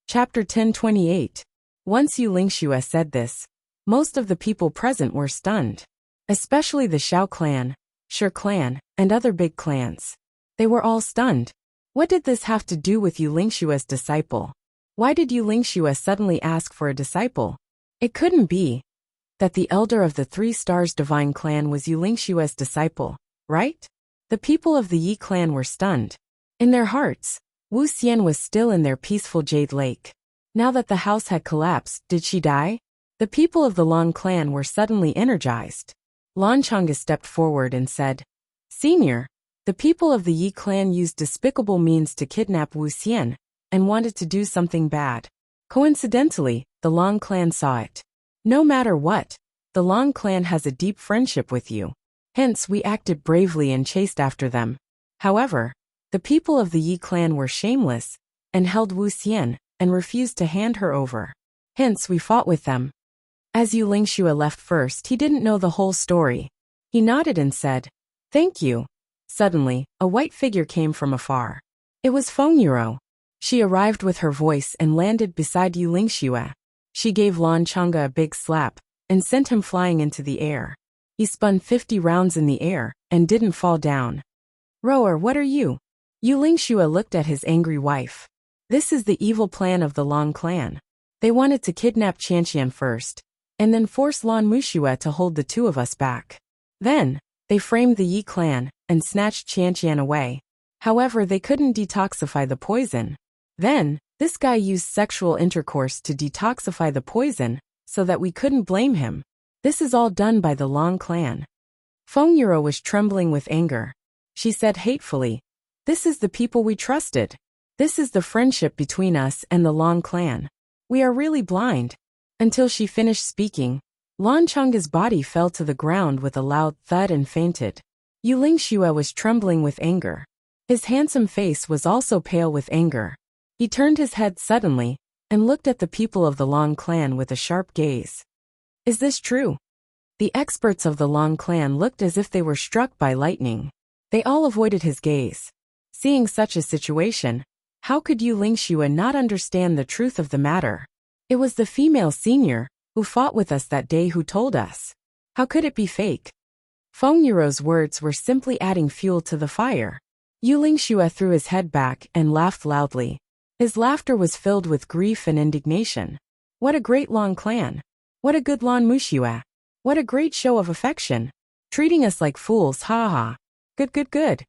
Chapter 1028. Once Yu Lingxue said this, most of the people present were stunned. Especially the Xiao clan, Shi clan, and other big clans. They were all stunned. What did this have to do with Yu Lingxue's disciple? Why did Yu Lingxue suddenly ask for a disciple? It couldn't be that the elder of the Three Stars Divine clan was Yu Lingxue's disciple, right? The people of the Yi clan were stunned. In their hearts, Wuxia was still in their peaceful Jade Lake. Now that the house had collapsed, did she die? The people of the Long clan were suddenly energized. Lan Chang'e stepped forward and said, "Senior, the people of the Yi clan used despicable means to kidnap Wuxia and wanted to do something bad. Coincidentally, the Long clan saw it. No matter what, the Long clan has a deep friendship with you. Hence we acted bravely and chased after them. However, the people of the Yi clan were shameless and held Wuxia and refused to hand her over. Hence we fought with them." As Yu Lingxue left first, he didn't know the whole story. He nodded and said, "Thank you." Suddenly, a white figure came from afar. It was Feng Yuro. She arrived with her voice and landed beside Yu Lingxue. She gave Lan Chang'e a big slap and sent him flying into the air. He spun 50 rounds in the air and didn't fall down. "Rower, what are you?" Yu Lingxue looked at his angry wife. This is the evil plan of the Long clan. They wanted to kidnap Qianqian first, and then force Lan Muxue to hold the two of us back. Then, they framed the Yi clan and snatched Qianqian away. However, they couldn't detoxify the poison. Then, this guy used sexual intercourse to detoxify the poison, so that we couldn't blame him. This is all done by the Long clan. Feng Yuro was trembling with anger. She said hatefully, "This is the people we trusted. This is the friendship between us and the Long clan. We are really blind." Until she finished speaking, Lan Chang'e's body fell to the ground with a loud thud and fainted. Yu Lingxue was trembling with anger. His handsome face was also pale with anger. He turned his head suddenly and looked at the people of the Long clan with a sharp gaze. Is this true? The experts of the Long clan looked as if they were struck by lightning. They all avoided his gaze. Seeing such a situation, how could Yu Lingxue not understand the truth of the matter? It was the female senior who fought with us that day who told us. How could it be fake? Feng Yuro's words were simply adding fuel to the fire. Yu Lingxue threw his head back and laughed loudly. His laughter was filled with grief and indignation. What a great Long clan! What a good Lan Muxue! What a great show of affection! Treating us like fools, ha ha! Good, good, good!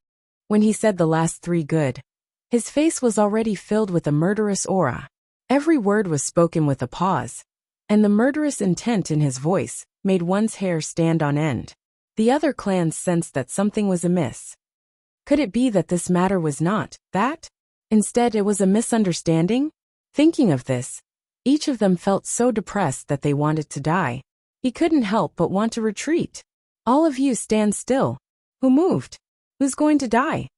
When he said the last three good, his face was already filled with a murderous aura. Every word was spoken with a pause, and the murderous intent in his voice made one's hair stand on end. The other clans sensed that something was amiss. Could it be that this matter was not that? Instead, it was a misunderstanding? Thinking of this, each of them felt so depressed that they wanted to die. He couldn't help but want to retreat. All of you stand still. Who moved? Who's going to die?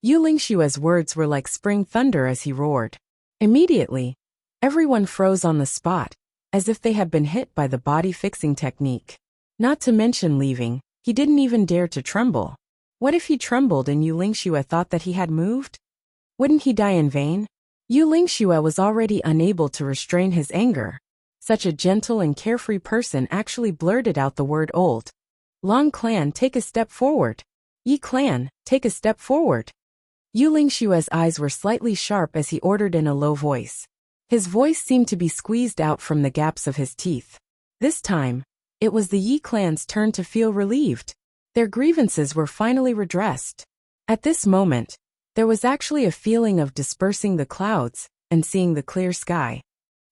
Yu Lingxue's words were like spring thunder as he roared. Immediately, everyone froze on the spot, as if they had been hit by the body-fixing technique. Not to mention leaving, he didn't even dare to tremble. What if he trembled and Yu Lingxue thought that he had moved? Wouldn't he die in vain? Yu Lingxue was already unable to restrain his anger. Such a gentle and carefree person actually blurted out the word old. Long clan, take a step forward. Yi clan, take a step forward. Yu Lingxue's eyes were slightly sharp as he ordered in a low voice. His voice seemed to be squeezed out from the gaps of his teeth. This time, it was the Yi clan's turn to feel relieved. Their grievances were finally redressed. At this moment, there was actually a feeling of dispersing the clouds and seeing the clear sky.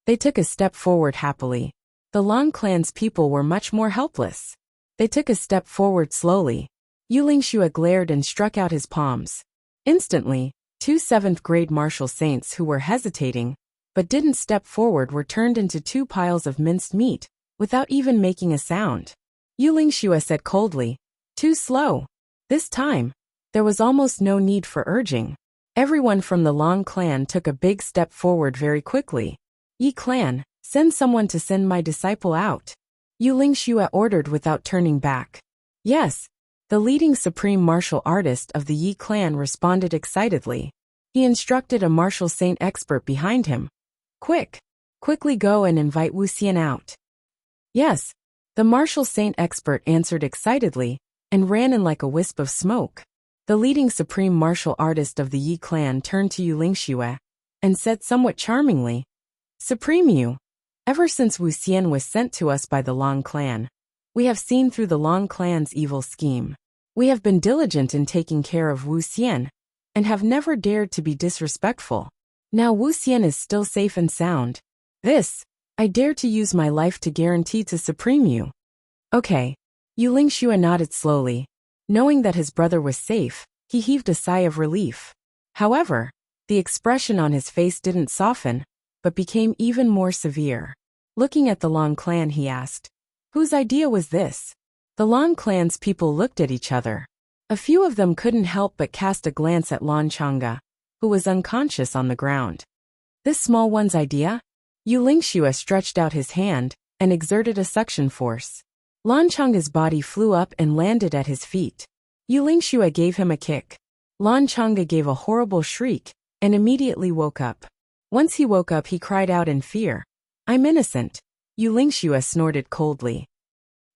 They took a step forward happily. The Long clan's people were much more helpless. They took a step forward slowly. Yu Lingxue glared and struck out his palms. Instantly, 2 7th-grade martial saints who were hesitating but didn't step forward were turned into 2 piles of minced meat, without even making a sound. Yu Lingxue said coldly, "Too slow." This time, there was almost no need for urging. Everyone from the Long clan took a big step forward very quickly. "Yi clan, send someone to send my disciple out." Yu Lingxue ordered without turning back. "Yes." The leading supreme martial artist of the Yi clan responded excitedly. He instructed a martial saint expert behind him. Quickly go and invite Wuxian out." "Yes," the martial saint expert answered excitedly, and ran in like a wisp of smoke. The leading supreme martial artist of the Yi clan turned to Yu Lingxue and said somewhat charmingly, "Supreme Yu, ever since Wuxian was sent to us by the Long clan, we have seen through the Long clan's evil scheme. We have been diligent in taking care of Wuxian and have never dared to be disrespectful. Now Wuxian is still safe and sound. This, I dare to use my life to guarantee to Supreme Yu." "Okay." Yu Lingxue nodded slowly. Knowing that his brother was safe, he heaved a sigh of relief. However, the expression on his face didn't soften, but became even more severe. Looking at the Long clan, he asked, "Whose idea was this?" The Long clan's people looked at each other. A few of them couldn't help but cast a glance at Lan Chang'e, who was unconscious on the ground. "This small one's idea?" Yu Lingxue stretched out his hand and exerted a suction force. Lan Chang'e's body flew up and landed at his feet. Yu Lingxue gave him a kick. Lan Chang'e gave a horrible shriek and immediately woke up. Once he woke up, he cried out in fear, "I'm innocent." Yu Lingxue snorted coldly.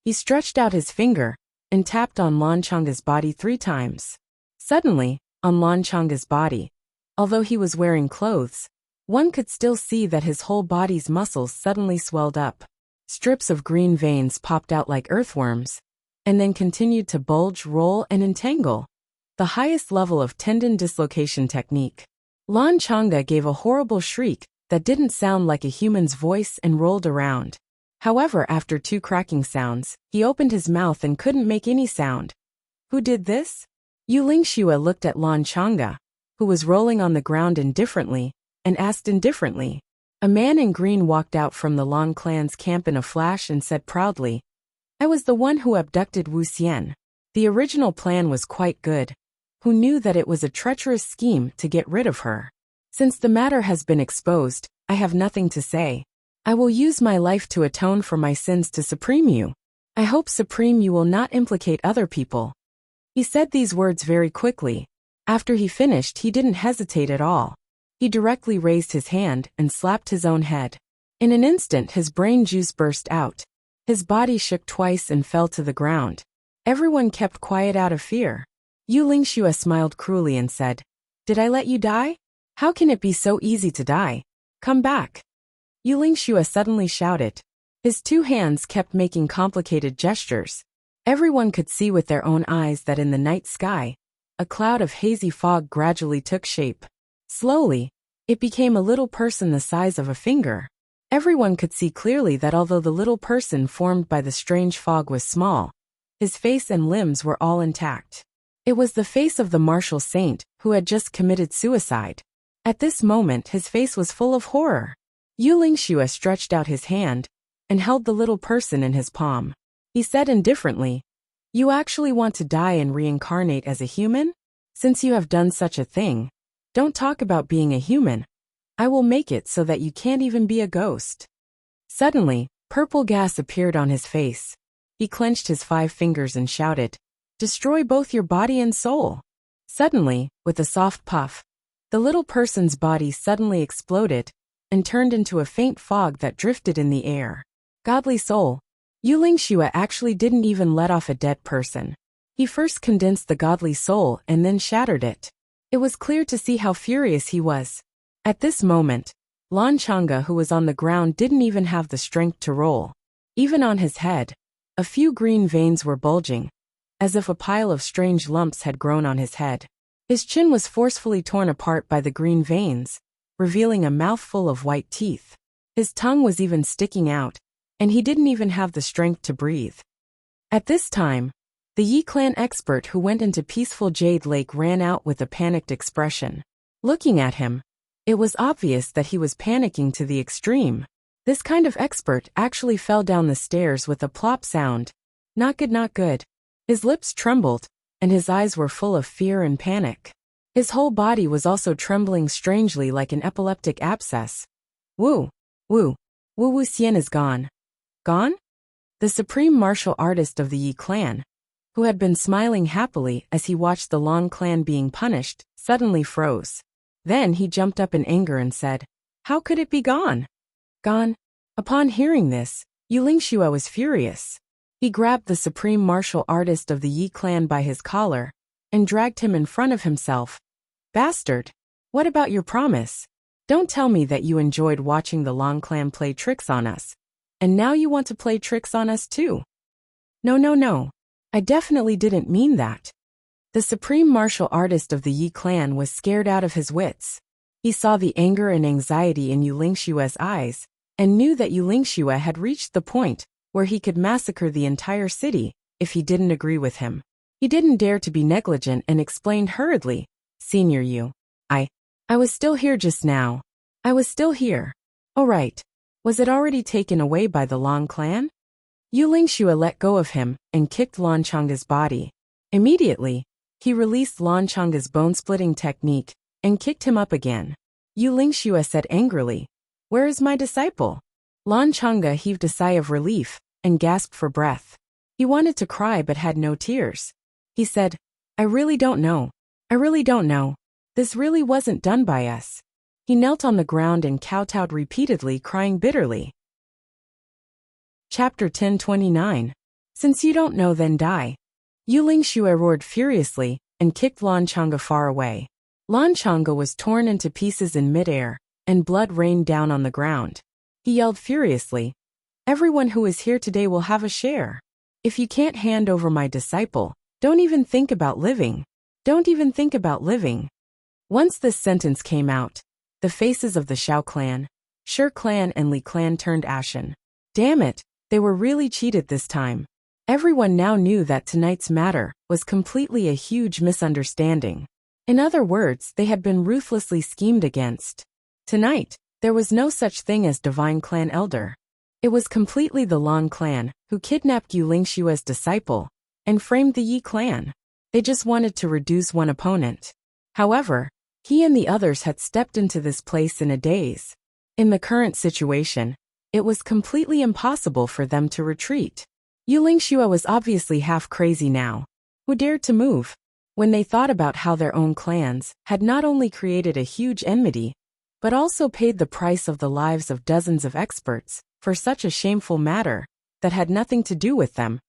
He stretched out his finger and tapped on Lan Chang'e's body 3 times. Suddenly, on Lan Chang'e's body, although he was wearing clothes, one could still see that his whole body's muscles suddenly swelled up. Strips of green veins popped out like earthworms, and then continued to bulge, roll, and entangle. The highest level of tendon dislocation technique. Lan Chang'e gave a horrible shriek that didn't sound like a human's voice and rolled around. However, after 2 cracking sounds, he opened his mouth and couldn't make any sound. "Who did this?" Yu Lingxue looked at Lan Chang'e, who was rolling on the ground indifferently, and asked indifferently. A man in green walked out from the Long clan's camp in a flash and said proudly, "I was the one who abducted Wuxian. The original plan was quite good. Who knew that it was a treacherous scheme to get rid of her? Since the matter has been exposed, I have nothing to say. I will use my life to atone for my sins to Supreme Yu. I hope Supreme Yu will not implicate other people." He said these words very quickly. After he finished, he didn't hesitate at all. He directly raised his hand and slapped his own head. In an instant, his brain juice burst out. His body shook twice and fell to the ground. Everyone kept quiet out of fear. Yu Lingxue smiled cruelly and said, "Did I let you die? How can it be so easy to die? Come back." Yu Lingxue suddenly shouted. His 2 hands kept making complicated gestures. Everyone could see with their own eyes that in the night sky, a cloud of hazy fog gradually took shape. Slowly, it became a little person the size of a finger. Everyone could see clearly that although the little person formed by the strange fog was small, his face and limbs were all intact. It was the face of the martial saint who had just committed suicide. At this moment, his face was full of horror. Yu Lingxue stretched out his hand and held the little person in his palm. He said indifferently, "You actually want to die and reincarnate as a human? Since you have done such a thing, don't talk about being a human. I will make it so that you can't even be a ghost." Suddenly, purple gas appeared on his face. He clenched his 5 fingers and shouted, "Destroy both your body and soul." Suddenly, with a soft puff, the little person's body suddenly exploded and turned into a faint fog that drifted in the air. Godly soul. Yu Lingxue actually didn't even let off a dead person. He first condensed the godly soul and then shattered it. It was clear to see how furious he was. At this moment, Lan Chang'e, who was on the ground, didn't even have the strength to roll. Even on his head, a few green veins were bulging, as if a pile of strange lumps had grown on his head. His chin was forcefully torn apart by the green veins, revealing a mouthful of white teeth. His tongue was even sticking out, and he didn't even have the strength to breathe. At this time, the Yi clan expert who went into peaceful Jade Lake ran out with a panicked expression. Looking at him, it was obvious that he was panicking to the extreme. This kind of expert actually fell down the stairs with a plop sound. Not good, not good. His lips trembled, and his eyes were full of fear and panic. His whole body was also trembling strangely like an epileptic abscess. Wu Wuxian is gone. Gone? The supreme martial artist of the Yi clan, who had been smiling happily as he watched the Long clan being punished, suddenly froze. Then he jumped up in anger and said, How could it be gone? Gone? Upon hearing this, Yu Lingxue was furious. He grabbed the supreme martial artist of the Yi clan by his collar and dragged him in front of himself. Bastard! What about your promise? Don't tell me that you enjoyed watching the Long clan play tricks on us, and now you want to play tricks on us too. No, no, no. I definitely didn't mean that. The supreme martial artist of the Yi clan was scared out of his wits. He saw the anger and anxiety in Yu Lingxue's eyes and knew that Yu Lingxue had reached the point where he could massacre the entire city if he didn't agree with him. He didn't dare to be negligent and explained hurriedly, Senior Yu, I was still here just now. I was still here. Oh right. Was it already taken away by the Long clan? Yu Lingxue let go of him and kicked Lan Chang's body. Immediately, he released Lan Chang's bone-splitting technique and kicked him up again. Yu Lingxue said angrily, Where is my disciple? Lan Chang'e heaved a sigh of relief and gasped for breath. He wanted to cry but had no tears. He said, I really don't know. I really don't know. This really wasn't done by us. He knelt on the ground and kowtowed repeatedly, crying bitterly. Chapter 1029. Since you don't know, then die. Yu Lingxue roared furiously and kicked Lan Chang'e far away. Lan Chang'e was torn into pieces in midair, and blood rained down on the ground. He yelled furiously, Everyone who is here today will have a share. If you can't hand over my disciple, don't even think about living. Don't even think about living. Once this sentence came out, the faces of the Shao clan, Shi clan and Li clan turned ashen. Damn it, they were really cheated this time. Everyone now knew that tonight's matter was completely a huge misunderstanding. In other words, they had been ruthlessly schemed against. Tonight, there was no such thing as divine clan elder. It was completely the Long clan who kidnapped Yu Lingxue's disciple and framed the Yi clan. They just wanted to reduce one opponent. However, he and the others had stepped into this place in a daze. In the current situation, it was completely impossible for them to retreat. Yu Lingxue was obviously half crazy now. Who dared to move? When they thought about how their own clans had not only created a huge enmity, but also paid the price of the lives of dozens of experts for such a shameful matter that had nothing to do with them,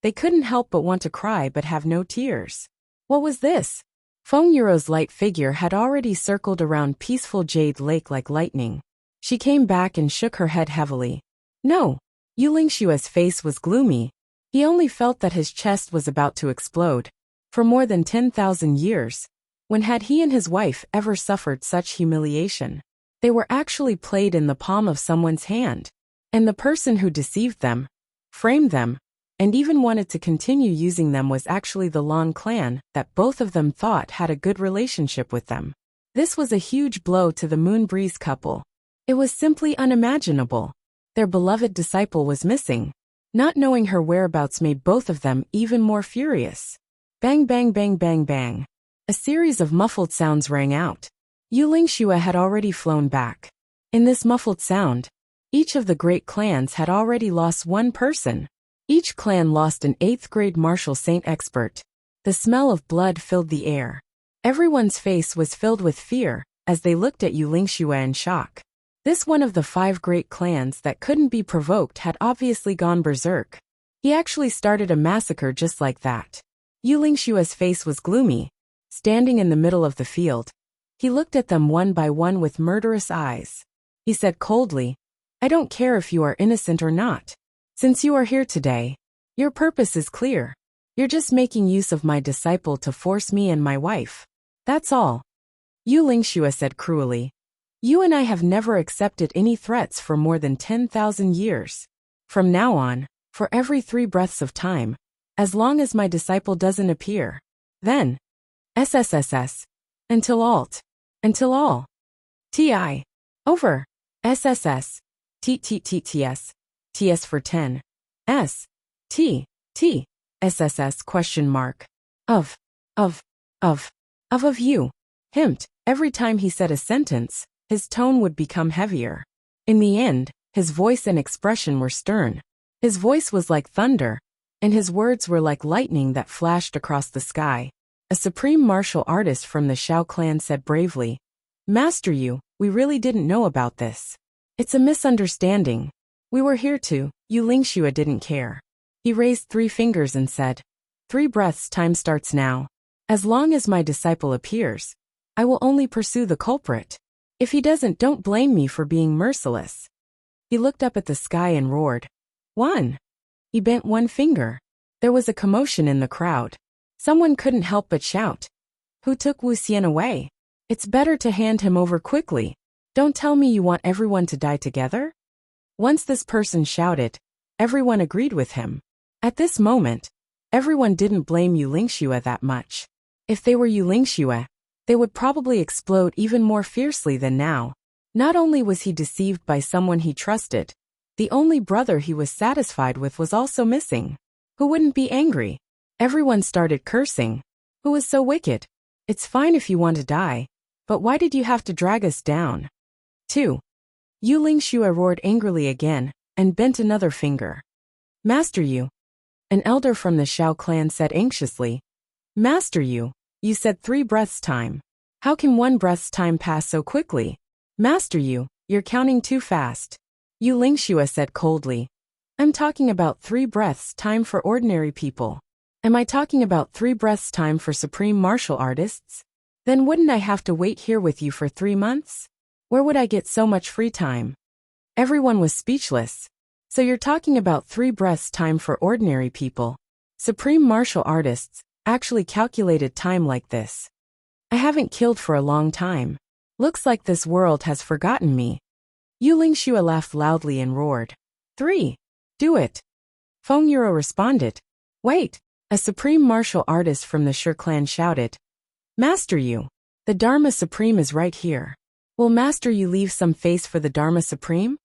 they couldn't help but want to cry but have no tears. What was this? Feng Yuro's light figure had already circled around peaceful Jade Lake like lightning. She came back and shook her head heavily. No. Yu Lingxue's face was gloomy. He only felt that his chest was about to explode. For more than 10,000 years, when had he and his wife ever suffered such humiliation? They were actually played in the palm of someone's hand. And the person who deceived them, framed them, and even wanted to continue using them was actually the Long clan that both of them thought had a good relationship with them. This was a huge blow to the Moonbreeze couple. It was simply unimaginable. Their beloved disciple was missing. Not knowing her whereabouts made both of them even more furious. Bang bang bang bang bang. A series of muffled sounds rang out. Yu Lingxue had already flown back. In this muffled sound, each of the great clans had already lost one person. Each clan lost an 8th grade martial saint expert. The smell of blood filled the air. Everyone's face was filled with fear as they looked at Yu Lingxue in shock. This one of the 5 great clans that couldn't be provoked had obviously gone berserk. He actually started a massacre just like that. Yu Lingxue's face was gloomy. Standing in the middle of the field, he looked at them one by one with murderous eyes. He said coldly, I don't care if you are innocent or not. Since you are here today, your purpose is clear. You're just making use of my disciple to force me and my wife. That's all. Yu Lingxue said cruelly. You and I have never accepted any threats for more than 10,000 years. From now on, for every 3 breaths of time, as long as my disciple doesn't appear, then, SSSS, until alt, until all. TI, over, SSS, TTTTS, TS for 10, S, T, T, SSS question mark, of you. Himped, every time he said a sentence, his tone would become heavier. In the end, his voice and expression were stern. His voice was like thunder, and his words were like lightning that flashed across the sky. A supreme martial artist from the Shao clan said bravely, Master Yu, we really didn't know about this. It's a misunderstanding. We were here to. Yu Lingxue didn't care. He raised 3 fingers and said, 3 breaths time starts now. As long as my disciple appears, I will only pursue the culprit. If he doesn't, don't blame me for being merciless. He looked up at the sky and roared. 1. He bent 1 finger. There was a commotion in the crowd. Someone couldn't help but shout. Who took Wuxian away? It's better to hand him over quickly. Don't tell me you want everyone to die together? Once this person shouted, everyone agreed with him. At this moment, everyone didn't blame Yu Lingxue that much. If they were Yu Lingxue, they would probably explode even more fiercely than now. Not only was he deceived by someone he trusted, the only brother he was satisfied with was also missing. Who wouldn't be angry? Everyone started cursing. Who was so wicked? It's fine if you want to die, but why did you have to drag us down? 2. Yu Lingxue roared angrily again, and bent another finger. Master Yu. An elder from the Shao clan said anxiously. Master Yu, you said 3 breaths time. How can 1 breath's time pass so quickly? Master Yu, you're counting too fast. Yu Lingxue said coldly. I'm talking about 3 breaths time for ordinary people. Am I talking about 3 breaths time for supreme martial artists? Then wouldn't I have to wait here with you for 3 months? Where would I get so much free time? Everyone was speechless. So you're talking about 3 breaths time for ordinary people. Supreme martial artists actually calculated time like this. I haven't killed for a long time. Looks like this world has forgotten me. Yu Lingxue laughed loudly and roared. 3. Do it. Feng Yuro responded. Wait. A supreme martial artist from the Shi clan shouted. Master Yu. The Dharma Supreme is right here. Will Master Yu leave some face for the Dharma Supreme?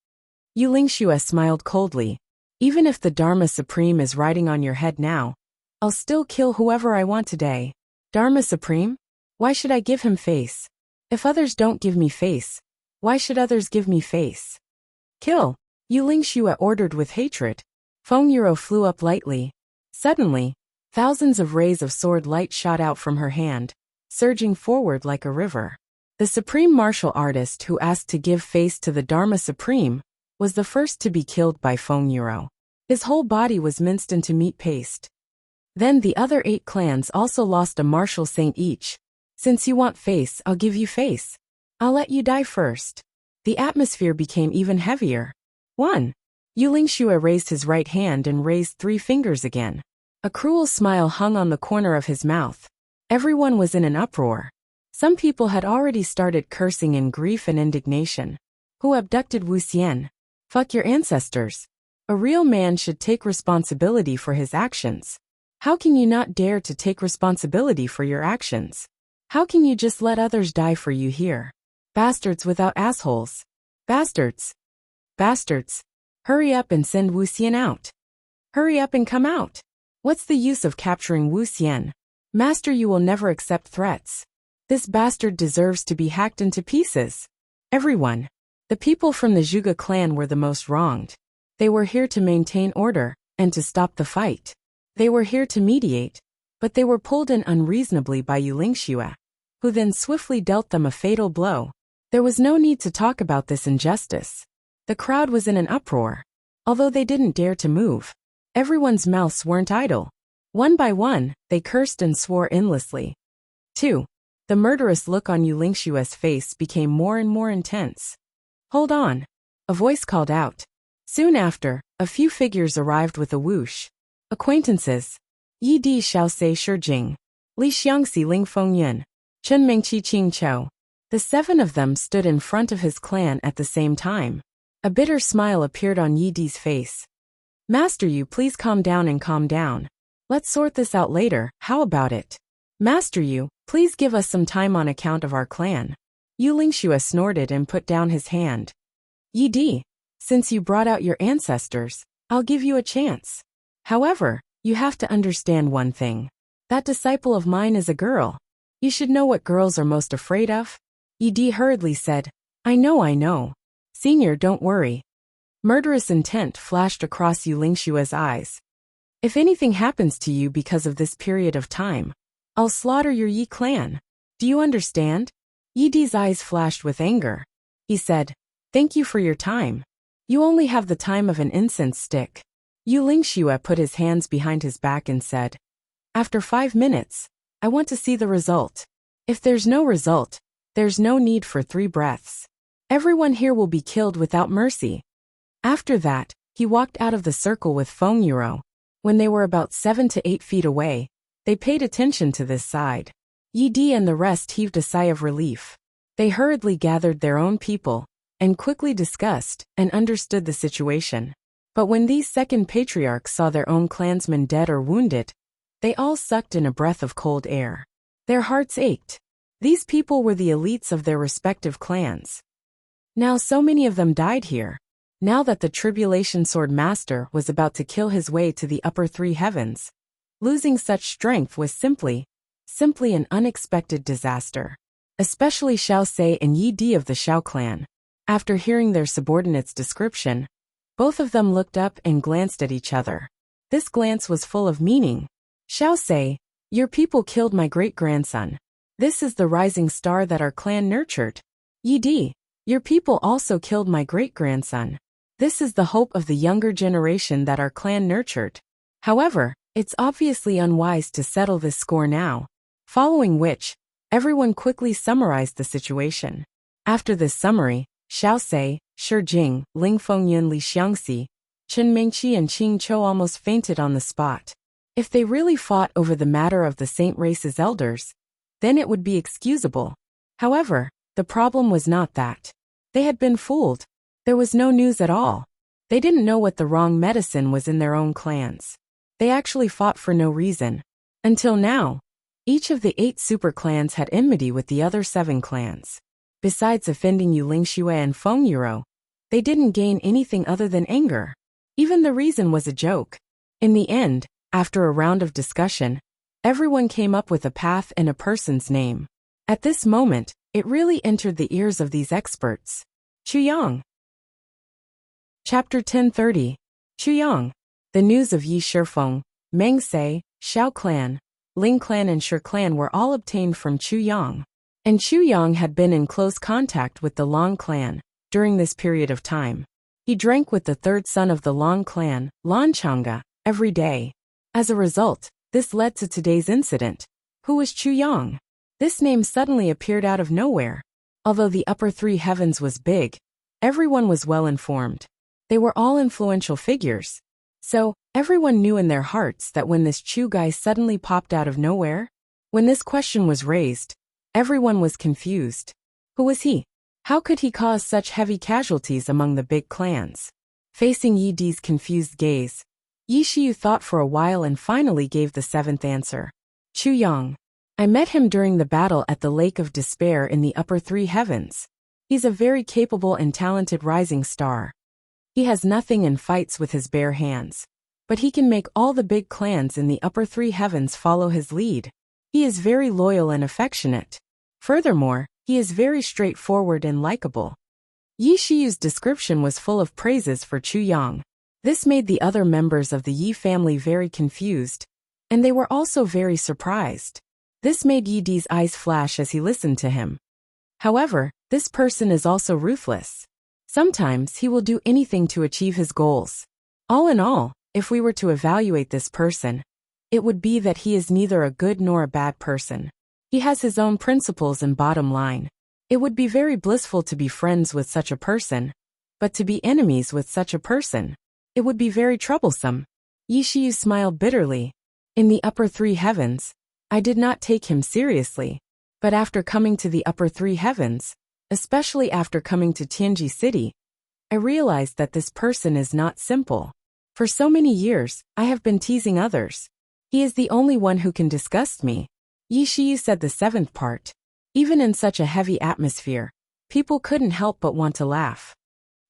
Yu Lingxue smiled coldly. Even if the Dharma Supreme is riding on your head now, I'll still kill whoever I want today. Dharma Supreme? Why should I give him face? If others don't give me face, why should others give me face? Kill! Yu Lingxue ordered with hatred. Feng Yuro flew up lightly. Suddenly, thousands of rays of sword light shot out from her hand, surging forward like a river. The supreme martial artist who asked to give face to the Dharma Supreme was the first to be killed by Feng Yuro. His whole body was minced into meat paste. Then the other 8 clans also lost a martial saint each. Since you want face, I'll give you face. I'll let you die first. The atmosphere became even heavier. 1. Yu Lingxue raised his right hand and raised 3 fingers again. A cruel smile hung on the corner of his mouth. Everyone was in an uproar. Some people had already started cursing in grief and indignation. Who abducted Wuxian? Fuck your ancestors. A real man should take responsibility for his actions. How can you not dare to take responsibility for your actions? How can you just let others die for you here? Bastards without assholes. Bastards. Bastards. Hurry up and send Wuxian out. Hurry up and come out. What's the use of capturing Wuxian? Master Yu will never accept threats. This bastard deserves to be hacked into pieces. Everyone. The people from the Zhuge clan were the most wronged. They were here to maintain order and to stop the fight. They were here to mediate, but they were pulled in unreasonably by Yu Lingxue, who then swiftly dealt them a fatal blow. There was no need to talk about this injustice. The crowd was in an uproar. Although they didn't dare to move, everyone's mouths weren't idle. One by one, they cursed and swore endlessly. 2. The murderous look on Yu Lingxue's face became more and more intense. Hold on. A voice called out. Soon after, a few figures arrived with a whoosh. Acquaintances. Yi Di Xiao Sei Shijing. Li Xiangxi Ling Fengyun. Chen Mingqi Qing Chou. The 7 of them stood in front of his clan at the same time. A bitter smile appeared on Yi Di's face. Master Yu, please calm down and calm down. Let's sort this out later, how about it? Master Yu, please give us some time on account of our clan. Yu Lingxue snorted and put down his hand. Yi Di, since you brought out your ancestors, I'll give you a chance. However, you have to understand one thing. That disciple of mine is a girl. You should know what girls are most afraid of. Yi Di hurriedly said, I know. Senior, don't worry. Murderous intent flashed across Yu Lingxue's eyes. If anything happens to you because of this period of time, I'll slaughter your Yi clan. Do you understand? Yi Di's eyes flashed with anger. He said, "Thank you for your time. You only have the time of an incense stick." Yu Lingxue put his hands behind his back and said, "After 5 minutes, I want to see the result. If there's no result, there's no need for 3 breaths. Everyone here will be killed without mercy." After that, he walked out of the circle with Feng Yuro. When they were about 7 to 8 feet away, they paid attention to this side. Yi Di and the rest heaved a sigh of relief. They hurriedly gathered their own people, and quickly discussed and understood the situation. But when these second patriarchs saw their own clansmen dead or wounded, they all sucked in a breath of cold air. Their hearts ached. These people were the elites of their respective clans. Now so many of them died here. Now that the Tribulation Sword Master was about to kill his way to the upper 3 heavens, losing such strength was simply an unexpected disaster. Especially Xiao Sei and Yi Di of the Xiao clan. After hearing their subordinate's description, both of them looked up and glanced at each other. This glance was full of meaning. Xiao Sei, your people killed my great-grandson. This is the rising star that our clan nurtured. Yi Di, your people also killed my great-grandson. This is the hope of the younger generation that our clan nurtured. However, it's obviously unwise to settle this score now. Following which, everyone quickly summarized the situation. After this summary, Xiao Sei, Shi Jing, Ling Fengyun, Li Xiangxi, Chen Mingqi and Qing Chou almost fainted on the spot. If they really fought over the matter of the Saint Race's elders, then it would be excusable. However, the problem was not that. They had been fooled. There was no news at all. They didn't know what the wrong medicine was in their own clans. They actually fought for no reason. Until now, each of the 8 super clans had enmity with the other 7 clans. Besides offending Yu Lingxue and Feng Yuro, they didn't gain anything other than anger. Even the reason was a joke. In the end, after a round of discussion, everyone came up with a path and a person's name. At this moment, it really entered the ears of these experts. Chuyang. Chapter 1030. Chuyang. The news of Yi Shifeng, Meng Sei, Xiao clan, Ling clan and Shi clan were all obtained from Chuyang. And Chuyang had been in close contact with the Long clan during this period of time. He drank with the 3rd son of the Long clan, Lan Chang'e, every day. As a result, this led to today's incident. Who was Chuyang? This name suddenly appeared out of nowhere. Although the upper 3 heavens was big, everyone was well informed. They were all influential figures. So, everyone knew in their hearts that when this Chu guy suddenly popped out of nowhere, when this question was raised, everyone was confused. Who was he? How could he cause such heavy casualties among the big clans? Facing Yi Di's confused gaze, Yi Shiyu thought for a while and finally gave the 7th answer. Chuyang. I met him during the battle at the Lake of Despair in the upper 3 heavens. He's a very capable and talented rising star. He has nothing and fights with his bare hands. But he can make all the big clans in the upper 3 heavens follow his lead. He is very loyal and affectionate. Furthermore, he is very straightforward and likable. Yi Shiyu's description was full of praises for Chuyang. This made the other members of the Yi family very confused, and they were also very surprised. This made Yi Di's eyes flash as he listened to him. However, this person is also ruthless. Sometimes he will do anything to achieve his goals. All in all, if we were to evaluate this person, it would be that he is neither a good nor a bad person. He has his own principles and bottom line. It would be very blissful to be friends with such a person, but to be enemies with such a person, it would be very troublesome. Yi Shiyu smiled bitterly. In the upper 3 heavens, I did not take him seriously. But after coming to the upper 3 heavens, especially after coming to Tianji City, I realized that this person is not simple. For so many years, I have been teasing others. He is the only one who can disgust me. Yi Shiyu said the 7th part. Even in such a heavy atmosphere, people couldn't help but want to laugh.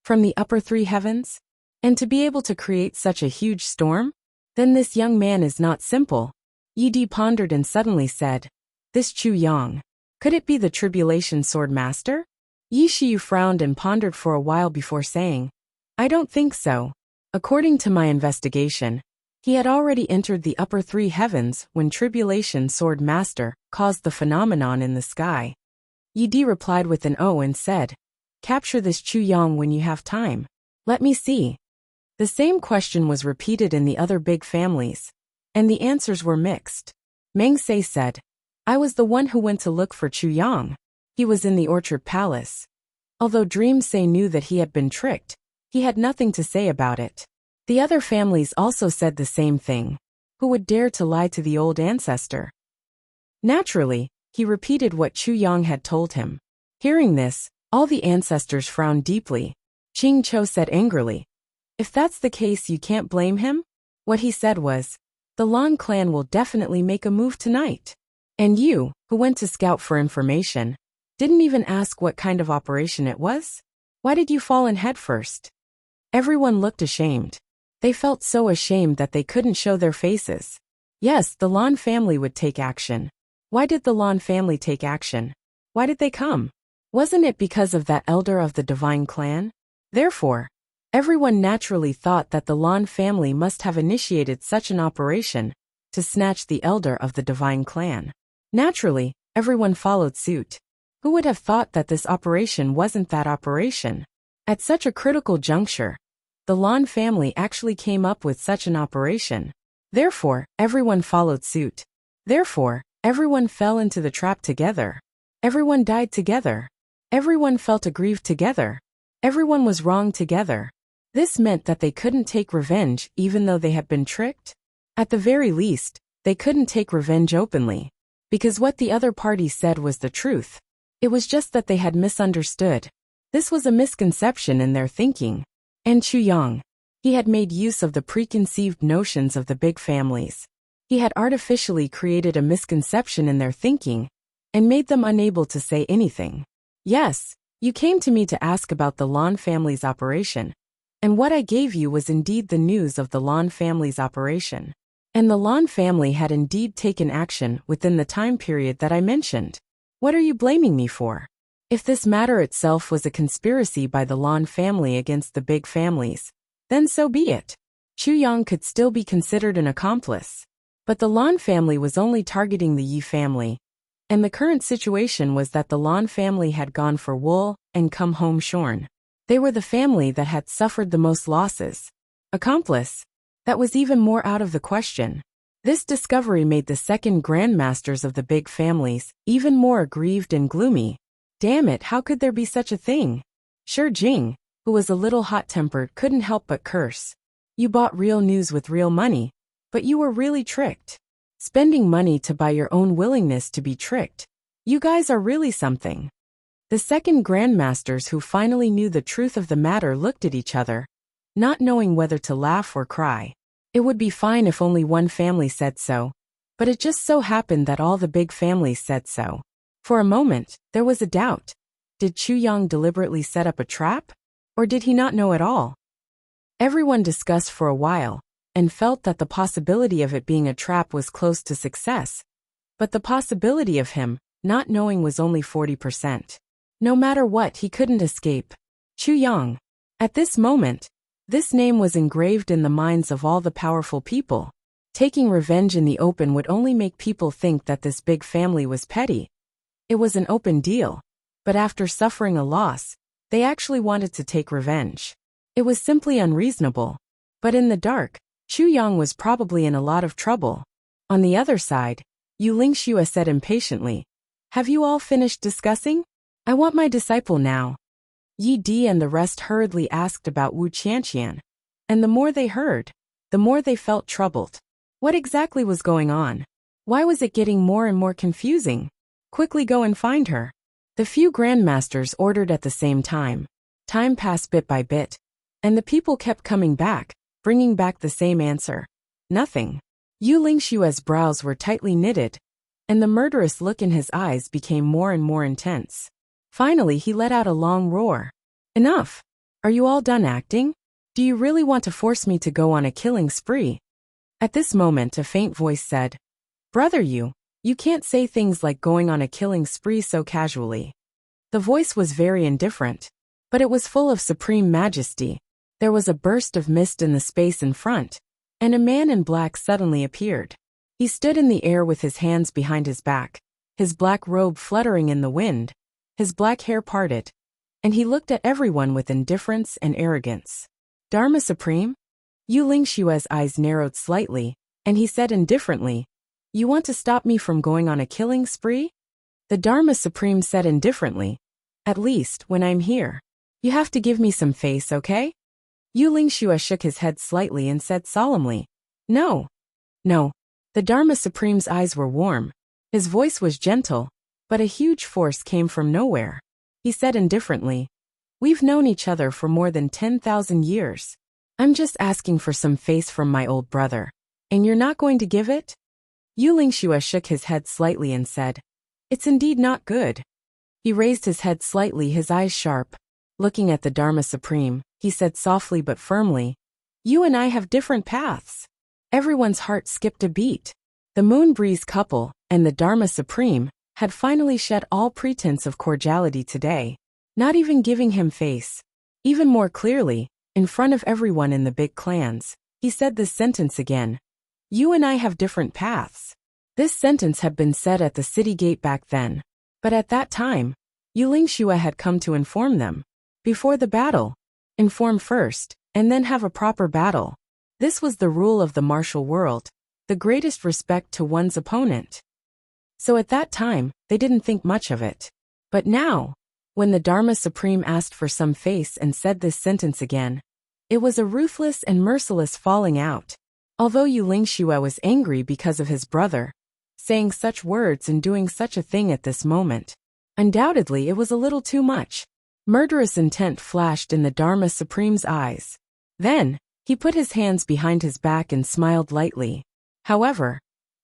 From the upper 3 heavens? And to be able to create such a huge storm? Then this young man is not simple. Yi Di pondered and suddenly said, This Chuyang. Could it be the Tribulation Sword Master? Yi Shiyu frowned and pondered for a while before saying, I don't think so. According to my investigation, he had already entered the upper 3 heavens when Tribulation Sword Master caused the phenomenon in the sky. Yi replied with an O and said, "Capture this Chu Yang when you have time. Let me see." The same question was repeated in the other big families, and the answers were mixed. Meng Se said, "I was the one who went to look for Chu Yang. He was in the orchard palace." Although Dream Se knew that he had been tricked, he had nothing to say about it. The other families also said the same thing. Who would dare to lie to the old ancestor? Naturally, he repeated what Chu Yang had told him. Hearing this, all the ancestors frowned deeply. Ching Cho said angrily, "If that's the case, you can't blame him?" What he said was, "The Lan clan will definitely make a move tonight. And you, who went to scout for information, didn't even ask what kind of operation it was? Why did you fall in head first?" Everyone looked ashamed. They felt so ashamed that they couldn't show their faces. Yes, the Lan family would take action. Why did the Lan family take action? Why did they come? Wasn't it because of that elder of the divine clan? Therefore, everyone naturally thought that the Lan family must have initiated such an operation to snatch the elder of the divine clan. Naturally, everyone followed suit. Who would have thought that this operation wasn't that operation? At such a critical juncture, the Lan family actually came up with such an operation. Therefore, everyone followed suit. Therefore, everyone fell into the trap together. Everyone died together. Everyone felt aggrieved together. Everyone was wrong together. This meant that they couldn't take revenge even though they had been tricked. At the very least, they couldn't take revenge openly. Because what the other party said was the truth. It was just that they had misunderstood. This was a misconception in their thinking. And Chu Yang, he had made use of the preconceived notions of the big families. He had artificially created a misconception in their thinking and made them unable to say anything. Yes, you came to me to ask about the Lan family's operation. And what I gave you was indeed the news of the Lan family's operation. And the Lan family had indeed taken action within the time period that I mentioned. What are you blaming me for? If this matter itself was a conspiracy by the Lan family against the big families, then so be it. Chu Yang could still be considered an accomplice. But the Lan family was only targeting the Yi family. And the current situation was that the Lan family had gone for wool and come home shorn. They were the family that had suffered the most losses. Accomplice? That was even more out of the question. This discovery made the second grandmasters of the big families even more aggrieved and gloomy. Damn it, how could there be such a thing? Shi Jing, who was a little hot-tempered, couldn't help but curse. You bought real news with real money, but you were really tricked. Spending money to buy your own willingness to be tricked. You guys are really something. The second grandmasters who finally knew the truth of the matter looked at each other, not knowing whether to laugh or cry. It would be fine if only one family said so, but it just so happened that all the big families said so. For a moment, there was a doubt. Did Chu Yang deliberately set up a trap? Or did he not know at all? Everyone discussed for a while, and felt that the possibility of it being a trap was close to success. But the possibility of him not knowing was only 40%. No matter what, he couldn't escape. Chu Yang. At this moment, this name was engraved in the minds of all the powerful people. Taking revenge in the open would only make people think that this big family was petty. It was an open deal. But after suffering a loss, they actually wanted to take revenge. It was simply unreasonable. But in the dark, Chu Yang was probably in a lot of trouble. On the other side, Yu Lingxue said impatiently, "Have you all finished discussing? I want my disciple now." Yi Di and the rest hurriedly asked about Wu Qianqian. And the more they heard, the more they felt troubled. What exactly was going on? Why was it getting more and more confusing? Quickly go and find her. The few grandmasters ordered at the same time. Time passed bit by bit, and the people kept coming back, bringing back the same answer. Nothing. Yu Lingxue's brows were tightly knitted, and the murderous look in his eyes became more and more intense. Finally, he let out a long roar. "Enough! Are you all done acting? Do you really want to force me to go on a killing spree?" At this moment, a faint voice said, "Brother you can't say things like going on a killing spree so casually." The voice was very indifferent, but it was full of supreme majesty. There was a burst of mist in the space in front, and a man in black suddenly appeared. He stood in the air with his hands behind his back, his black robe fluttering in the wind, His black hair parted, and he looked at everyone with indifference and arrogance. Dharma Supreme? Yu Lingshua's eyes narrowed slightly, and he said indifferently, "You want to stop me from going on a killing spree?" The Dharma Supreme said indifferently, "At least, when I'm here. You have to give me some face, okay?" Yu Lingxua shook his head slightly and said solemnly, "No. No." The Dharma Supreme's eyes were warm. His voice was gentle, but a huge force came from nowhere. He said indifferently, "We've known each other for more than 10,000 years. I'm just asking for some face from my old brother. And you're not going to give it?" Yu Lingxua shook his head slightly and said, "It's indeed not good." He raised his head slightly, his eyes sharp. Looking at the Dharma Supreme, he said softly but firmly, "You and I have different paths." Everyone's heart skipped a beat. The Moon Breeze couple and the Dharma Supreme had finally shed all pretense of cordiality today, not even giving him face. Even more clearly, in front of everyone in the big clans, he said this sentence again, "You and I have different paths." This sentence had been said at the city gate back then, but at that time, Yu Lingxua had come to inform them. Before the battle, inform first, and then have a proper battle. This was the rule of the martial world, the greatest respect to one's opponent. So at that time, they didn't think much of it. But now, when the Dharma Supreme asked for some face and said this sentence again, it was a ruthless and merciless falling out. Although Yu Lingxua was angry because of his brother, saying such words and doing such a thing at this moment, undoubtedly it was a little too much. Murderous intent flashed in the Dharma Supreme's eyes. Then, he put his hands behind his back and smiled lightly. However,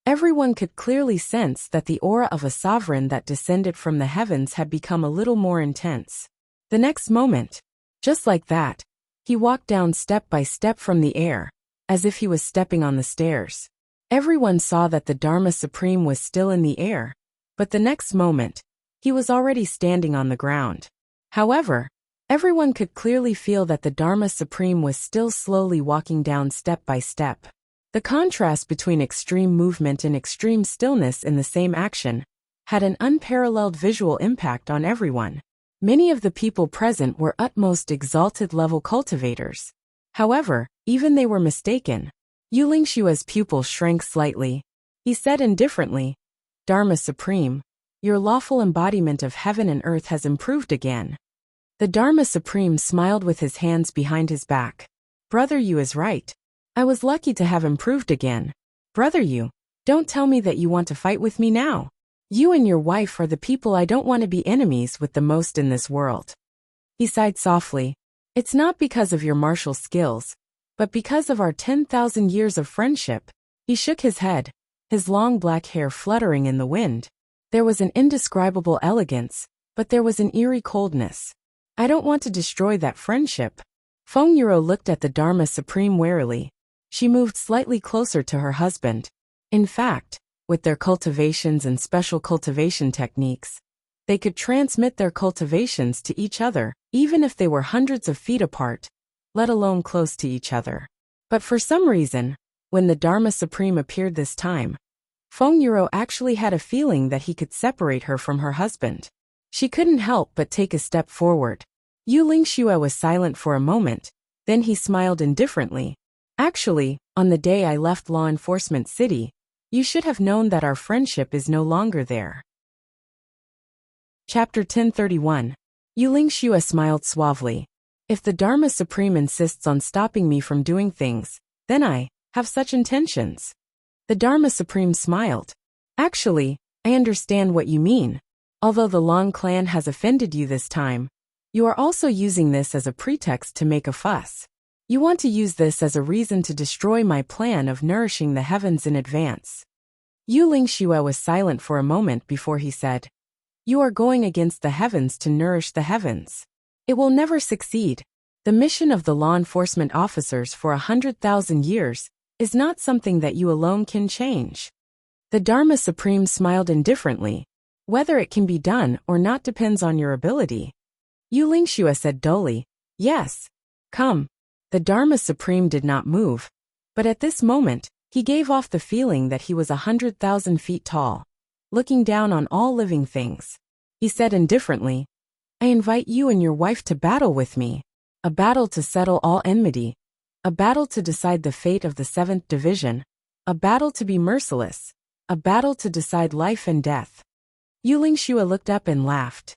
everyone could clearly sense that the aura of a sovereign that descended from the heavens had become a little more intense. The next moment, just like that, he walked down step by step from the air, as if he was stepping on the stairs. Everyone saw that the Dharma Supreme was still in the air, but the next moment, he was already standing on the ground. However, everyone could clearly feel that the Dharma Supreme was still slowly walking down step by step. The contrast between extreme movement and extreme stillness in the same action had an unparalleled visual impact on everyone. Many of the people present were utmost exalted level cultivators. However, even they were mistaken. Yu Lingshua's pupil shrank slightly. He said indifferently, "Dharma Supreme, your lawful embodiment of heaven and earth has improved again." The Dharma Supreme smiled with his hands behind his back. "Brother Yu is right. I was lucky to have improved again. Brother Yu, don't tell me that you want to fight with me now. You and your wife are the people I don't want to be enemies with the most in this world." He sighed softly. "It's not because of your martial skills, but because of our 10,000 years of friendship." He shook his head, his long black hair fluttering in the wind. There was an indescribable elegance, but there was an eerie coldness. "I don't want to destroy that friendship." Feng Yuro looked at the Dharma Supreme warily. She moved slightly closer to her husband. In fact, with their cultivations and special cultivation techniques, they could transmit their cultivations to each other, even if they were hundreds of feet apart, let alone close to each other. But for some reason, when the Dharma Supreme appeared this time, Feng Yuro actually had a feeling that he could separate her from her husband. She couldn't help but take a step forward. Yu Lingxua was silent for a moment, then he smiled indifferently. "Actually, on the day I left Law Enforcement City, you should have known that our friendship is no longer there." Chapter 1031. Yu Lingxua smiled suavely. "If the Dharma Supreme insists on stopping me from doing things, then I have such intentions." The Dharma Supreme smiled. "Actually, I understand what you mean. Although the Long clan has offended you this time, you are also using this as a pretext to make a fuss. You want to use this as a reason to destroy my plan of nourishing the heavens in advance." Yu Lingxua was silent for a moment before he said, "You are going against the heavens to nourish the heavens. It will never succeed. The mission of the law enforcement officers for 100,000 years is not something that you alone can change." The Dharma Supreme smiled indifferently. "Whether it can be done or not depends on your ability." Yu Lingxua said dully, "Yes. Come." The Dharma Supreme did not move, but at this moment, he gave off the feeling that he was 100,000 feet tall, looking down on all living things. He said indifferently, I invite you and your wife to battle with me. A battle to settle all enmity. A battle to decide the fate of the 7th Division. A battle to be merciless. A battle to decide life and death. Yu Lingxue looked up and laughed.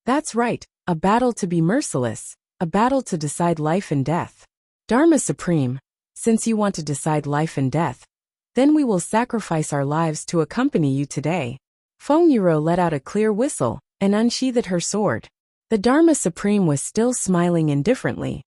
That's right, a battle to be merciless. A battle to decide life and death. Dharma Supreme, since you want to decide life and death, then we will sacrifice our lives to accompany you today. Feng Yuro let out a clear whistle and unsheathed her sword. The Dharma Supreme was still smiling indifferently.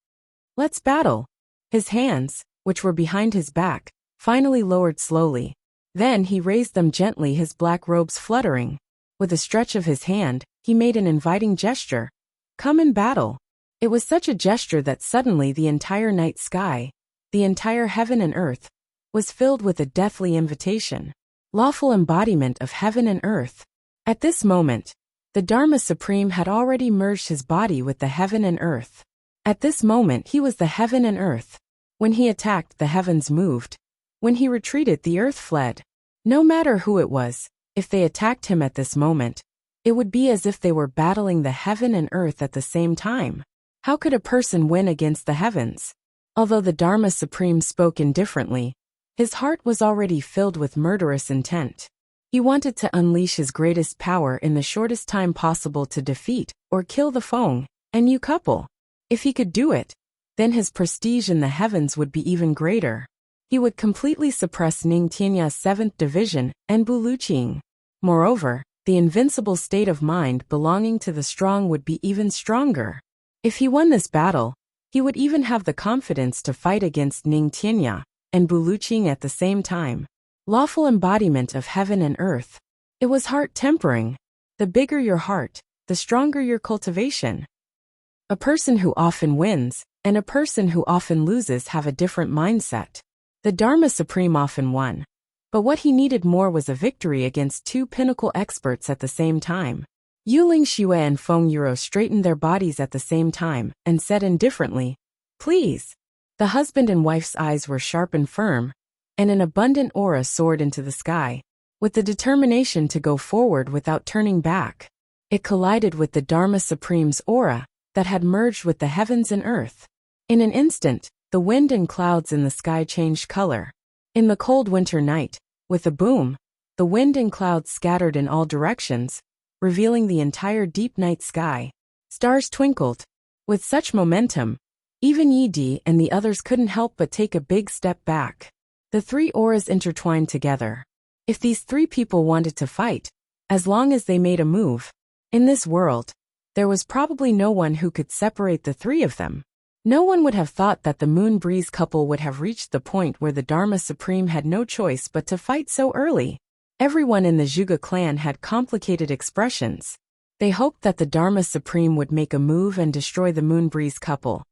Let's battle. His hands, which were behind his back, finally lowered slowly. Then he raised them gently, his black robes fluttering. With a stretch of his hand, he made an inviting gesture. Come and battle. It was such a gesture that suddenly the entire night sky, the entire heaven and earth, was filled with a deathly invitation. Lawful embodiment of heaven and earth. At this moment, the Dharma Supreme had already merged his body with the heaven and earth. At this moment he was the heaven and earth. When he attacked, the heavens moved. When he retreated, the earth fled. No matter who it was, if they attacked him at this moment, it would be as if they were battling the heaven and earth at the same time. How could a person win against the heavens? Although the Dharma Supreme spoke indifferently, his heart was already filled with murderous intent. He wanted to unleash his greatest power in the shortest time possible to defeat or kill the Feng and Yu couple. If he could do it, then his prestige in the heavens would be even greater. He would completely suppress Ning Tianya's 7th Division and Bu Luqing. Moreover, the invincible state of mind belonging to the strong would be even stronger. If he won this battle, he would even have the confidence to fight against Ning Tianya and Bu Luqing at the same time. Lawful embodiment of heaven and earth. It was heart-tempering. The bigger your heart, the stronger your cultivation. A person who often wins and a person who often loses have a different mindset. The Dharma Supreme often won. But what he needed more was a victory against 2 pinnacle experts at the same time. Yu Lingxue and Feng Yuro straightened their bodies at the same time and said indifferently, Please. The husband and wife's eyes were sharp and firm, and an abundant aura soared into the sky, with the determination to go forward without turning back. It collided with the Dharma Supreme's aura that had merged with the heavens and earth. In an instant, the wind and clouds in the sky changed color. In the cold winter night, with a boom, the wind and clouds scattered in all directions, revealing the entire deep night sky. Stars twinkled. With such momentum, even Yi Di and the others couldn't help but take a big step back. The 3 auras intertwined together. If these 3 people wanted to fight, as long as they made a move, in this world, there was probably no one who could separate the 3 of them. No one would have thought that the Moon Breeze couple would have reached the point where the Dharma Supreme had no choice but to fight so early. Everyone in the Zhuge clan had complicated expressions. They hoped that the Dharma Supreme would make a move and destroy the Moon Breeze couple,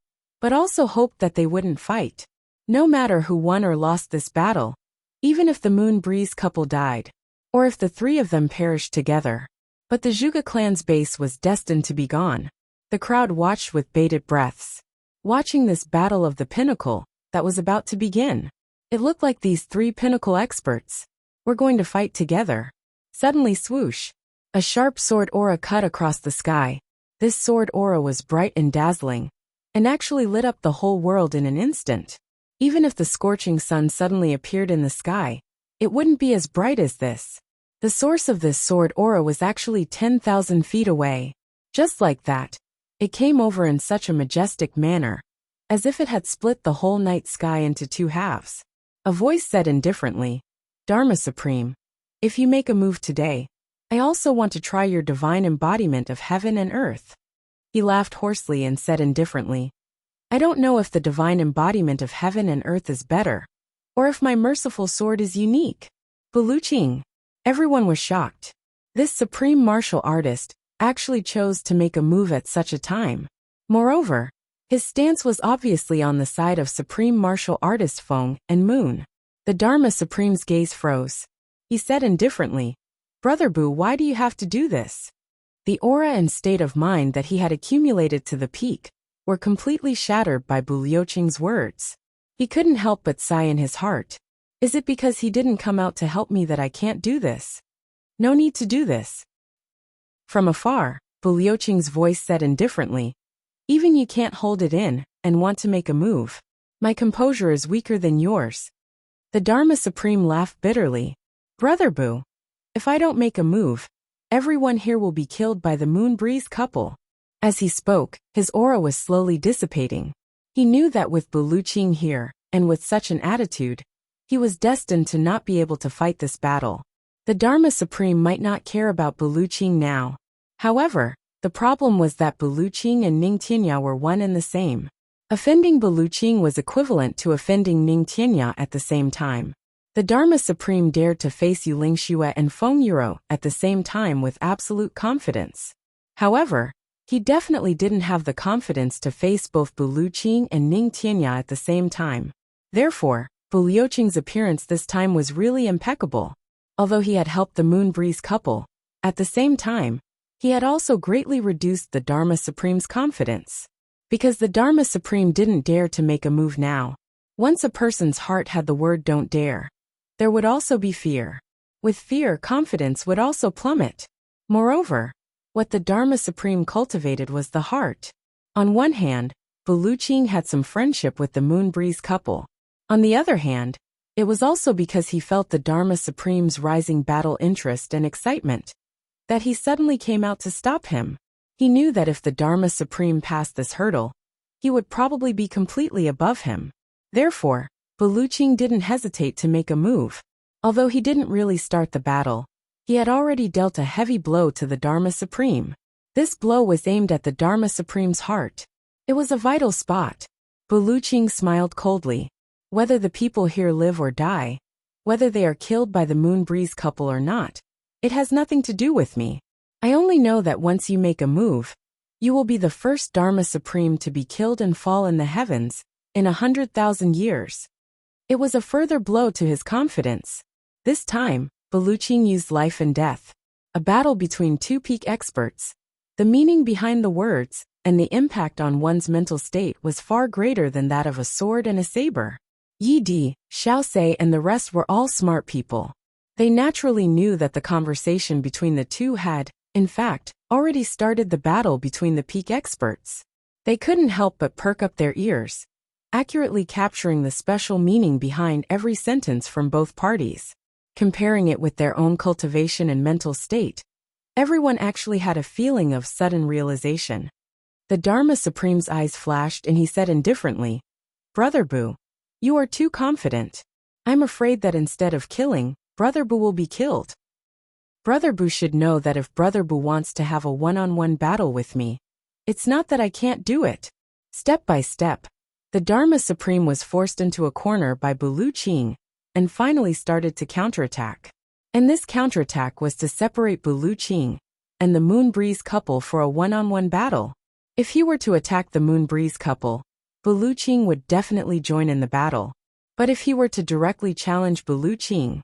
but also hoped that they wouldn't fight. No matter who won or lost this battle, even if the Moon Breeze couple died, or if the 3 of them perished together. But the Zhuge clan's base was destined to be gone. The crowd watched with bated breaths. Watching this battle of the pinnacle that was about to begin. It looked like these 3 pinnacle experts were going to fight together. Suddenly swoosh. A sharp sword aura cut across the sky. This sword aura was bright and dazzling, and actually lit up the whole world in an instant. Even if the scorching sun suddenly appeared in the sky, it wouldn't be as bright as this. The source of this sword aura was actually 10,000 feet away. Just like that, it came over in such a majestic manner, as if it had split the whole night sky into 2 halves. A voice said indifferently, Dharma Supreme, if you make a move today, I also want to try your divine embodiment of heaven and earth. He laughed hoarsely and said indifferently, I don't know if the divine embodiment of heaven and earth is better, or if my merciful sword is unique. Bu Luqing. Everyone was shocked. This supreme martial artist actually chose to make a move at such a time. Moreover, his stance was obviously on the side of supreme martial artist Feng and Moon. The Dharma Supreme's gaze froze. He said indifferently, Brother Bu, why do you have to do this? The aura and state of mind that he had accumulated to the peak were completely shattered by Bu Luqing's words. He couldn't help but sigh in his heart. Is it because he didn't come out to help me that I can't do this? No need to do this. From afar, Liuqing's voice said indifferently, "Even you can't hold it in, and want to make a move. My composure is weaker than yours." The Dharma Supreme laughed bitterly. "Brother Boo, if I don't make a move, everyone here will be killed by the Moon Breeze couple." As he spoke, his aura was slowly dissipating. He knew that with Liuqing here, and with such an attitude, he was destined to not be able to fight this battle. The Dharma Supreme might not care about Liuqing now. However, the problem was that Liuqing and Ning Tianya were one and the same. Offending Liuqing was equivalent to offending Ning Tianya at the same time. The Dharma Supreme dared to face Yu Lingxue and Feng Yuro at the same time with absolute confidence. However, he definitely didn't have the confidence to face both Liuqing and Ning Tianya at the same time. Therefore, Liuqing's appearance this time was really impeccable. Although he had helped the Moon Breeze couple, at the same time, he had also greatly reduced the Dharma Supreme's confidence. Because the Dharma Supreme didn't dare to make a move now. Once a person's heart had the word "don't dare," there would also be fear. With fear, confidence would also plummet. Moreover, what the Dharma Supreme cultivated was the heart. On one hand, Liuqing had some friendship with the Moon Breeze couple. On the other hand, it was also because he felt the Dharma Supreme's rising battle interest and excitement that he suddenly came out to stop him. He knew that if the Dharma Supreme passed this hurdle, he would probably be completely above him. Therefore, Liuqing didn't hesitate to make a move. Although he didn't really start the battle, he had already dealt a heavy blow to the Dharma Supreme. This blow was aimed at the Dharma Supreme's heart. It was a vital spot. Liuqing smiled coldly. "Whether the people here live or die, whether they are killed by the Moon Breeze couple or not, it has nothing to do with me. I only know that once you make a move, you will be the first Dharma Supreme to be killed and fall in the heavens, in 100,000 years. It was a further blow to his confidence. This time, Liuqing used life and death. A battle between two peak experts. The meaning behind the words, and the impact on one's mental state was far greater than that of a sword and a saber. Yi Di, Xiao Sei and the rest were all smart people. They naturally knew that the conversation between the two had, in fact, already started the battle between the peak experts. They couldn't help but perk up their ears, accurately capturing the special meaning behind every sentence from both parties. Comparing it with their own cultivation and mental state, everyone actually had a feeling of sudden realization. The Dharma Supreme's eyes flashed and he said indifferently, "Brother Boo, you are too confident. I'm afraid that instead of killing, Brother Boo will be killed. Brother Boo should know that if Brother Boo wants to have a one-on-one battle with me, it's not that I can't do it." Step by step, the Dharma Supreme was forced into a corner by Liuqing, and finally started to counterattack. And this counterattack was to separate Liuqing and the Moon Breeze couple for a one-on-one battle. If he were to attack the Moon Breeze couple, Liuqing would definitely join in the battle. But if he were to directly challenge Liuqing,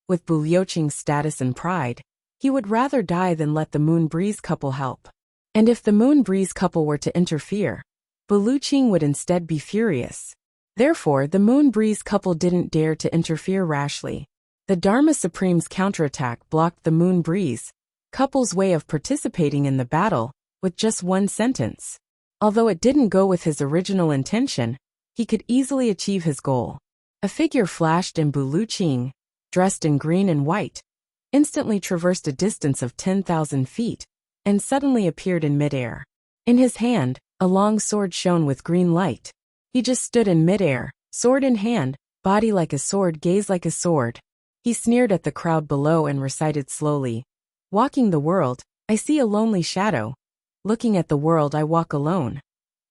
with Liuqing's status and pride, he would rather die than let the Moon Breeze couple help. And if the Moon Breeze couple were to interfere, Liuqing would instead be furious. Therefore, the Moon Breeze couple didn't dare to interfere rashly. The Dharma Supreme's counterattack blocked the Moon Breeze couple's way of participating in the battle with just one sentence. Although it didn't go with his original intention, he could easily achieve his goal. A figure flashed and Liuqing, dressed in green and white, instantly traversed a distance of 10,000 feet, and suddenly appeared in midair. In his hand, a long sword shone with green light. He just stood in midair, sword in hand, body like a sword, gaze like a sword. He sneered at the crowd below and recited slowly, "Walking the world, I see a lonely shadow. Looking at the world, I walk alone.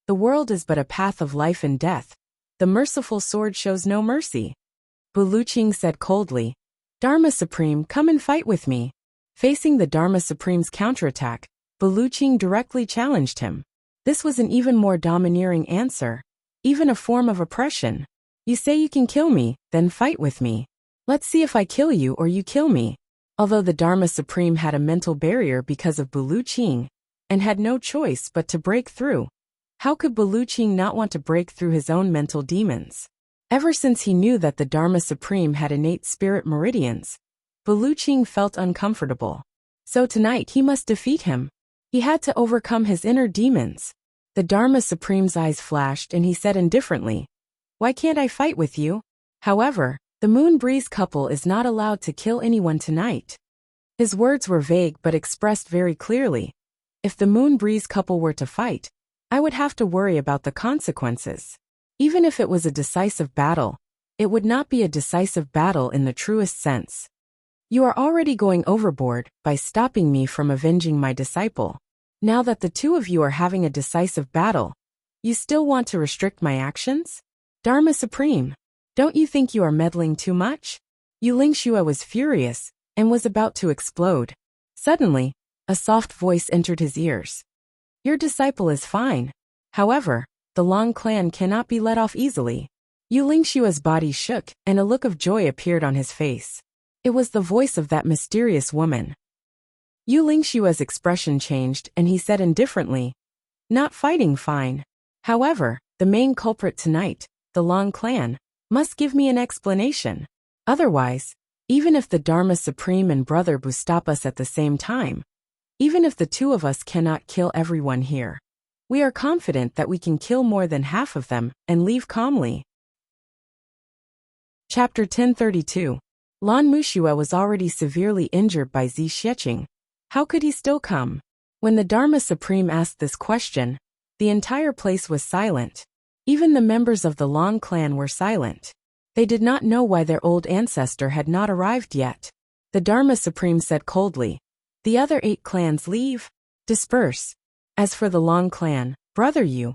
The world is but a path of life and death. The merciful sword shows no mercy." Liuqing said coldly, "Dharma Supreme, come and fight with me." Facing the Dharma Supreme's counterattack, Liuqing directly challenged him. This was an even more domineering answer, even a form of oppression. "You say you can kill me, then fight with me. Let's see if I kill you or you kill me." Although the Dharma Supreme had a mental barrier because of Liuqing, and had no choice but to break through, how could Liuqing not want to break through his own mental demons? Ever since he knew that the Dharma Supreme had innate spirit meridians, Liuqing felt uncomfortable. So tonight he must defeat him. He had to overcome his inner demons. The Dharma Supreme's eyes flashed and he said indifferently, "Why can't I fight with you?" However, the Moon Breeze couple is not allowed to kill anyone tonight. His words were vague but expressed very clearly. If the Moon Breeze couple were to fight, I would have to worry about the consequences. Even if it was a decisive battle, it would not be a decisive battle in the truest sense. You are already going overboard by stopping me from avenging my disciple. Now that the two of you are having a decisive battle, you still want to restrict my actions? Dharma Supreme, don't you think you are meddling too much? Yu Lingxue was furious and was about to explode. Suddenly, a soft voice entered his ears. Your disciple is fine. However, the Long clan cannot be let off easily. Yu Lingxue's body shook and a look of joy appeared on his face. It was the voice of that mysterious woman. Yu Lingxue's expression changed and he said indifferently, "Not fighting fine. However, the main culprit tonight, the Long clan, must give me an explanation. Otherwise, even if the Dharma Supreme and Brother Bu stop us at the same time, even if the two of us cannot kill everyone here, we are confident that we can kill more than half of them and leave calmly." Chapter 1032. Lan Muxue was already severely injured by Zi Xieching. How could he still come? When the Dharma Supreme asked this question, the entire place was silent. Even the members of the Long clan were silent. They did not know why their old ancestor had not arrived yet. The Dharma Supreme said coldly, "The other 8 clans leave. Disperse. As for the Long clan, Brother you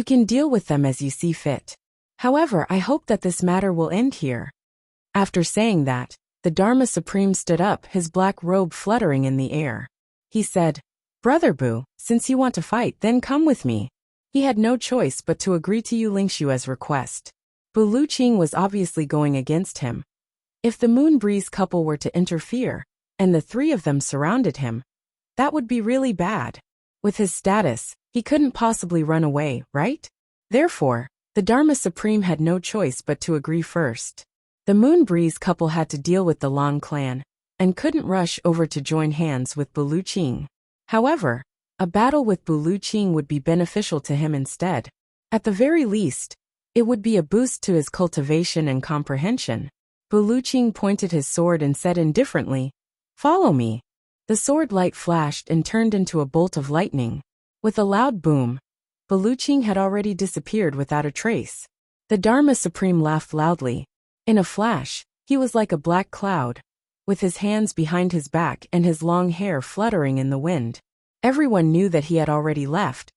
can deal with them as you see fit. However, I hope that this matter will end here." After saying that, the Dharma Supreme stood up, his black robe fluttering in the air. He said, "Brother Bu, since you want to fight, then come with me." He had no choice but to agree to Yu Lingxue's request. Bu Luqing was obviously going against him. If the Moon Breeze couple were to interfere, and the 3 of them surrounded him, that would be really bad. With his status, he couldn't possibly run away, right? Therefore, the Dharma Supreme had no choice but to agree first. The Moon Breeze couple had to deal with the Long clan, and couldn't rush over to join hands with Bu Luqing. However, a battle with Bu Luqing would be beneficial to him instead. At the very least, it would be a boost to his cultivation and comprehension. Bu Luqing pointed his sword and said indifferently, "Follow me." The sword light flashed and turned into a bolt of lightning. With a loud boom, Bu Luqing had already disappeared without a trace. The Dharma Supreme laughed loudly. In a flash, he was like a black cloud, with his hands behind his back and his long hair fluttering in the wind. Everyone knew that he had already left,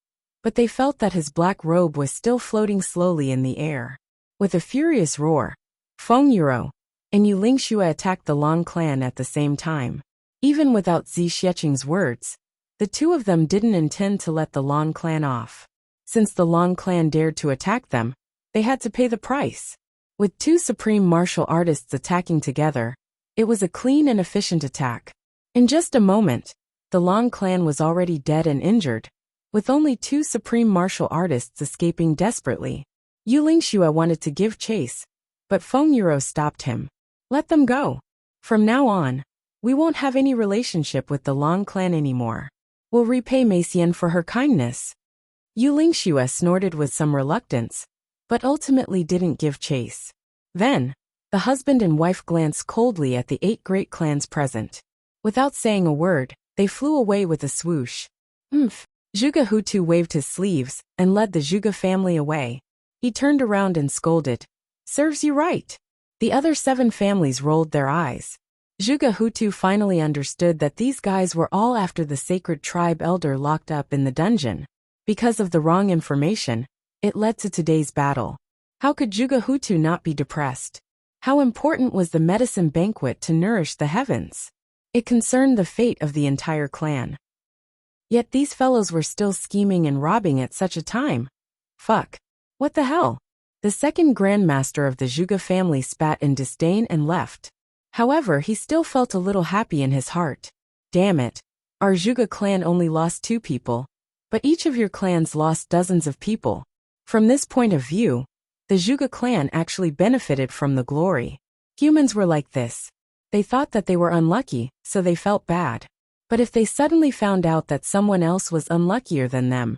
but they felt that his black robe was still floating slowly in the air. With a furious roar, Feng Yuro and Yu Lingxue attacked the Long clan at the same time. Even without Zi Xieching's words, the two of them didn't intend to let the Long clan off. Since the Long clan dared to attack them, they had to pay the price. With 2 supreme martial artists attacking together, it was a clean and efficient attack. In just a moment, the Long clan was already dead and injured, with only 2 supreme martial artists escaping desperately. Yu Lingxue wanted to give chase, but Feng Yuro stopped him. "Let them go. From now on, we won't have any relationship with the Long clan anymore. We'll repay Meixian for her kindness." Yu Lingxue snorted with some reluctance, but ultimately didn't give chase. Then, the husband and wife glanced coldly at the 8 great clans present. Without saying a word, they flew away with a swoosh. Zhuge Hutu waved his sleeves and led the Zhuge family away. He turned around and scolded, "Serves you right." The other 7 families rolled their eyes. Zhuge Hutu finally understood that these guys were all after the sacred tribe elder locked up in the dungeon. Because of the wrong information, it led to today's battle. How could Zhuge Hutu not be depressed? How important was the medicine banquet to nourish the heavens? It concerned the fate of the entire clan. Yet these fellows were still scheming and robbing at such a time. Fuck. What the hell? The second grandmaster of the Zhuge family spat in disdain and left. However, he still felt a little happy in his heart. Damn it. Our Zhuge clan only lost 2 people, but each of your clans lost dozens of people. From this point of view, the Zhuge clan actually benefited from the glory. Humans were like this. They thought that they were unlucky, so they felt bad. But if they suddenly found out that someone else was unluckier than them,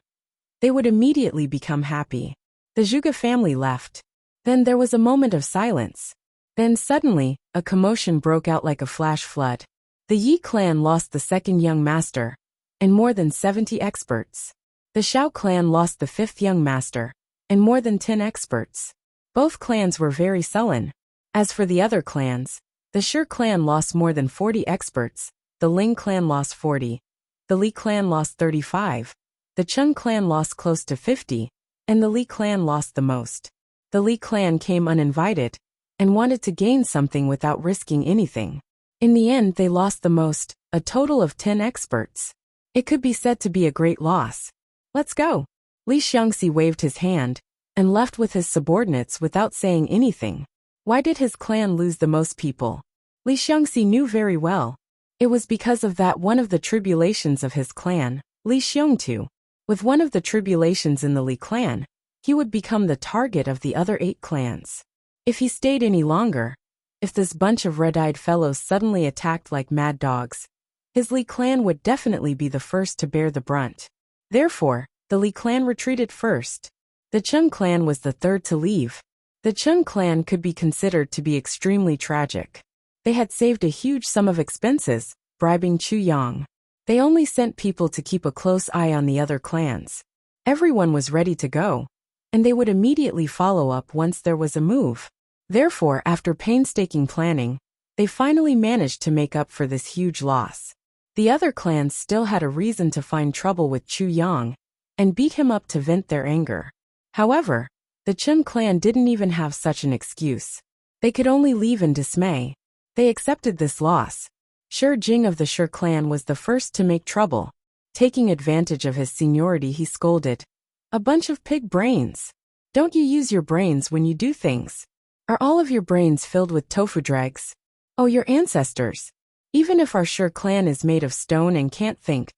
they would immediately become happy. The Zhuge family left. Then there was a moment of silence. Then suddenly, a commotion broke out like a flash flood. The Yi clan lost the second young master, and more than 70 experts. The Xiao clan lost the fifth young master, and more than 10 experts. Both clans were very sullen. As for the other clans, the Shi clan lost more than 40 experts, the Ling clan lost 40, the Li clan lost 35, the Cheng clan lost close to 50, and the Li clan lost the most. The Li clan came uninvited, and wanted to gain something without risking anything. In the end they lost the most, a total of 10 experts. It could be said to be a great loss. Let's go. Li Xiangxi waved his hand, and left with his subordinates without saying anything. Why did his clan lose the most people? Li Xiangxi knew very well. It was because of that one of the tribulations of his clan, Li Xiongtu. With one of the tribulations in the Li clan, he would become the target of the other 8 clans. If he stayed any longer, if this bunch of red-eyed fellows suddenly attacked like mad dogs, his Li clan would definitely be the first to bear the brunt. Therefore, the Li clan retreated first. The Cheng clan was the third to leave. The Cheng clan could be considered to be extremely tragic. They had saved a huge sum of expenses, bribing Chu Yang. They only sent people to keep a close eye on the other clans. Everyone was ready to go, and they would immediately follow up once there was a move. Therefore, after painstaking planning, they finally managed to make up for this huge loss. The other clans still had a reason to find trouble with Chu Yang, and beat him up to vent their anger. However, the Chen clan didn't even have such an excuse. They could only leave in dismay. They accepted this loss. Shi Jing of the Shi clan was the first to make trouble. Taking advantage of his seniority, he scolded, "A bunch of pig brains. Don't you use your brains when you do things? Are all of your brains filled with tofu dregs? Oh, your ancestors. Even if our Shi clan is made of stone and can't think,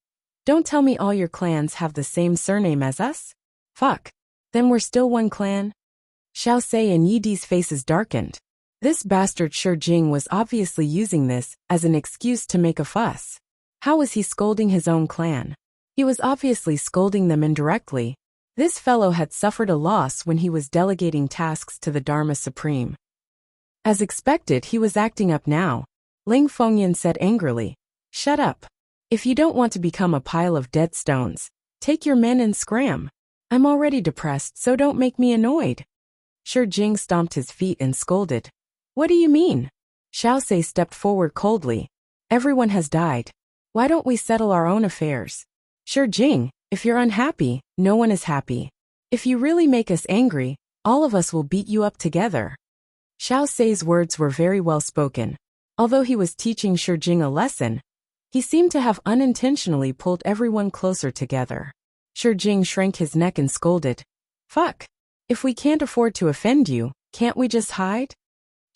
don't tell me all your clans have the same surname as us? Fuck. Then we're still one clan?" Xiao Sei and Yi Di's faces darkened. This bastard Shi Jing was obviously using this as an excuse to make a fuss. How was he scolding his own clan? He was obviously scolding them indirectly. This fellow had suffered a loss when he was delegating tasks to the Dharma Supreme. As expected, he was acting up now. Ling Fengyan said angrily, "Shut up. If you don't want to become a pile of dead stones, take your men and scram. I'm already depressed, so don't make me annoyed." Shi Jing stomped his feet and scolded, "What do you mean?" Xiao Sei stepped forward coldly. "Everyone has died. Why don't we settle our own affairs? Shi Jing, if you're unhappy, no one is happy. If you really make us angry, all of us will beat you up together." Xiao Sei's words were very well spoken. Although he was teaching Shi Jing a lesson, he seemed to have unintentionally pulled everyone closer together. Shi Jing shrank his neck and scolded, "Fuck. If we can't afford to offend you, can't we just hide?"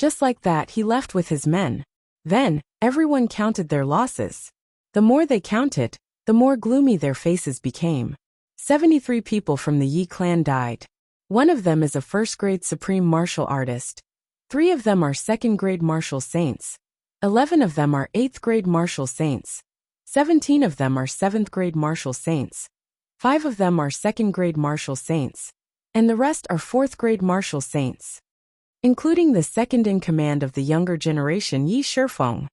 Just like that, he left with his men. Then, everyone counted their losses. The more they counted, the more gloomy their faces became. 73 people from the Yi clan died. One of them is a first-grade supreme martial artist. 3 of them are second-grade martial saints. 11 of them are 8th-grade martial saints. 17 of them are 7th-grade martial saints. 5 of them are second-grade martial saints. And the rest are 4th-grade martial saints, including the second-in-command of the younger generation, Yi Shifeng.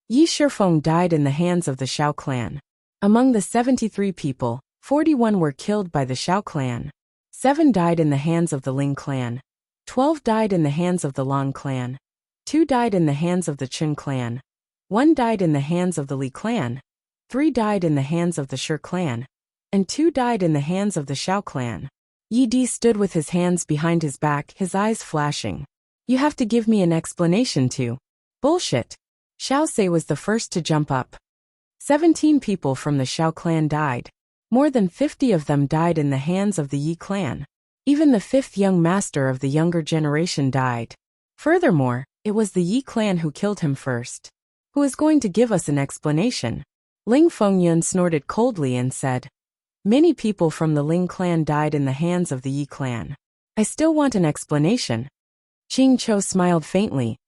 Yi Shifeng died in the hands of the Xiao clan. Among the 73 people, 41 were killed by the Xiao clan. 7 died in the hands of the Ling clan. 12 died in the hands of the Long clan. 2 died in the hands of the Chen clan. 1 died in the hands of the Li clan. 3 died in the hands of the Shi clan. And 2 died in the hands of the Xiao clan. Yi Di stood with his hands behind his back, his eyes flashing. "You have to give me an explanation too." "Bullshit." Xiao Sei was the first to jump up. 17 people from the Xiao clan died. More than 50 of them died in the hands of the Yi clan. Even the 5th young master of the younger generation died. Furthermore, it was the Yi clan who killed him first. Who is going to give us an explanation? Ling Fengyun snorted coldly and said, "Many people from the Ling clan died in the hands of the Yi clan. I still want an explanation." Qing Chou smiled faintly.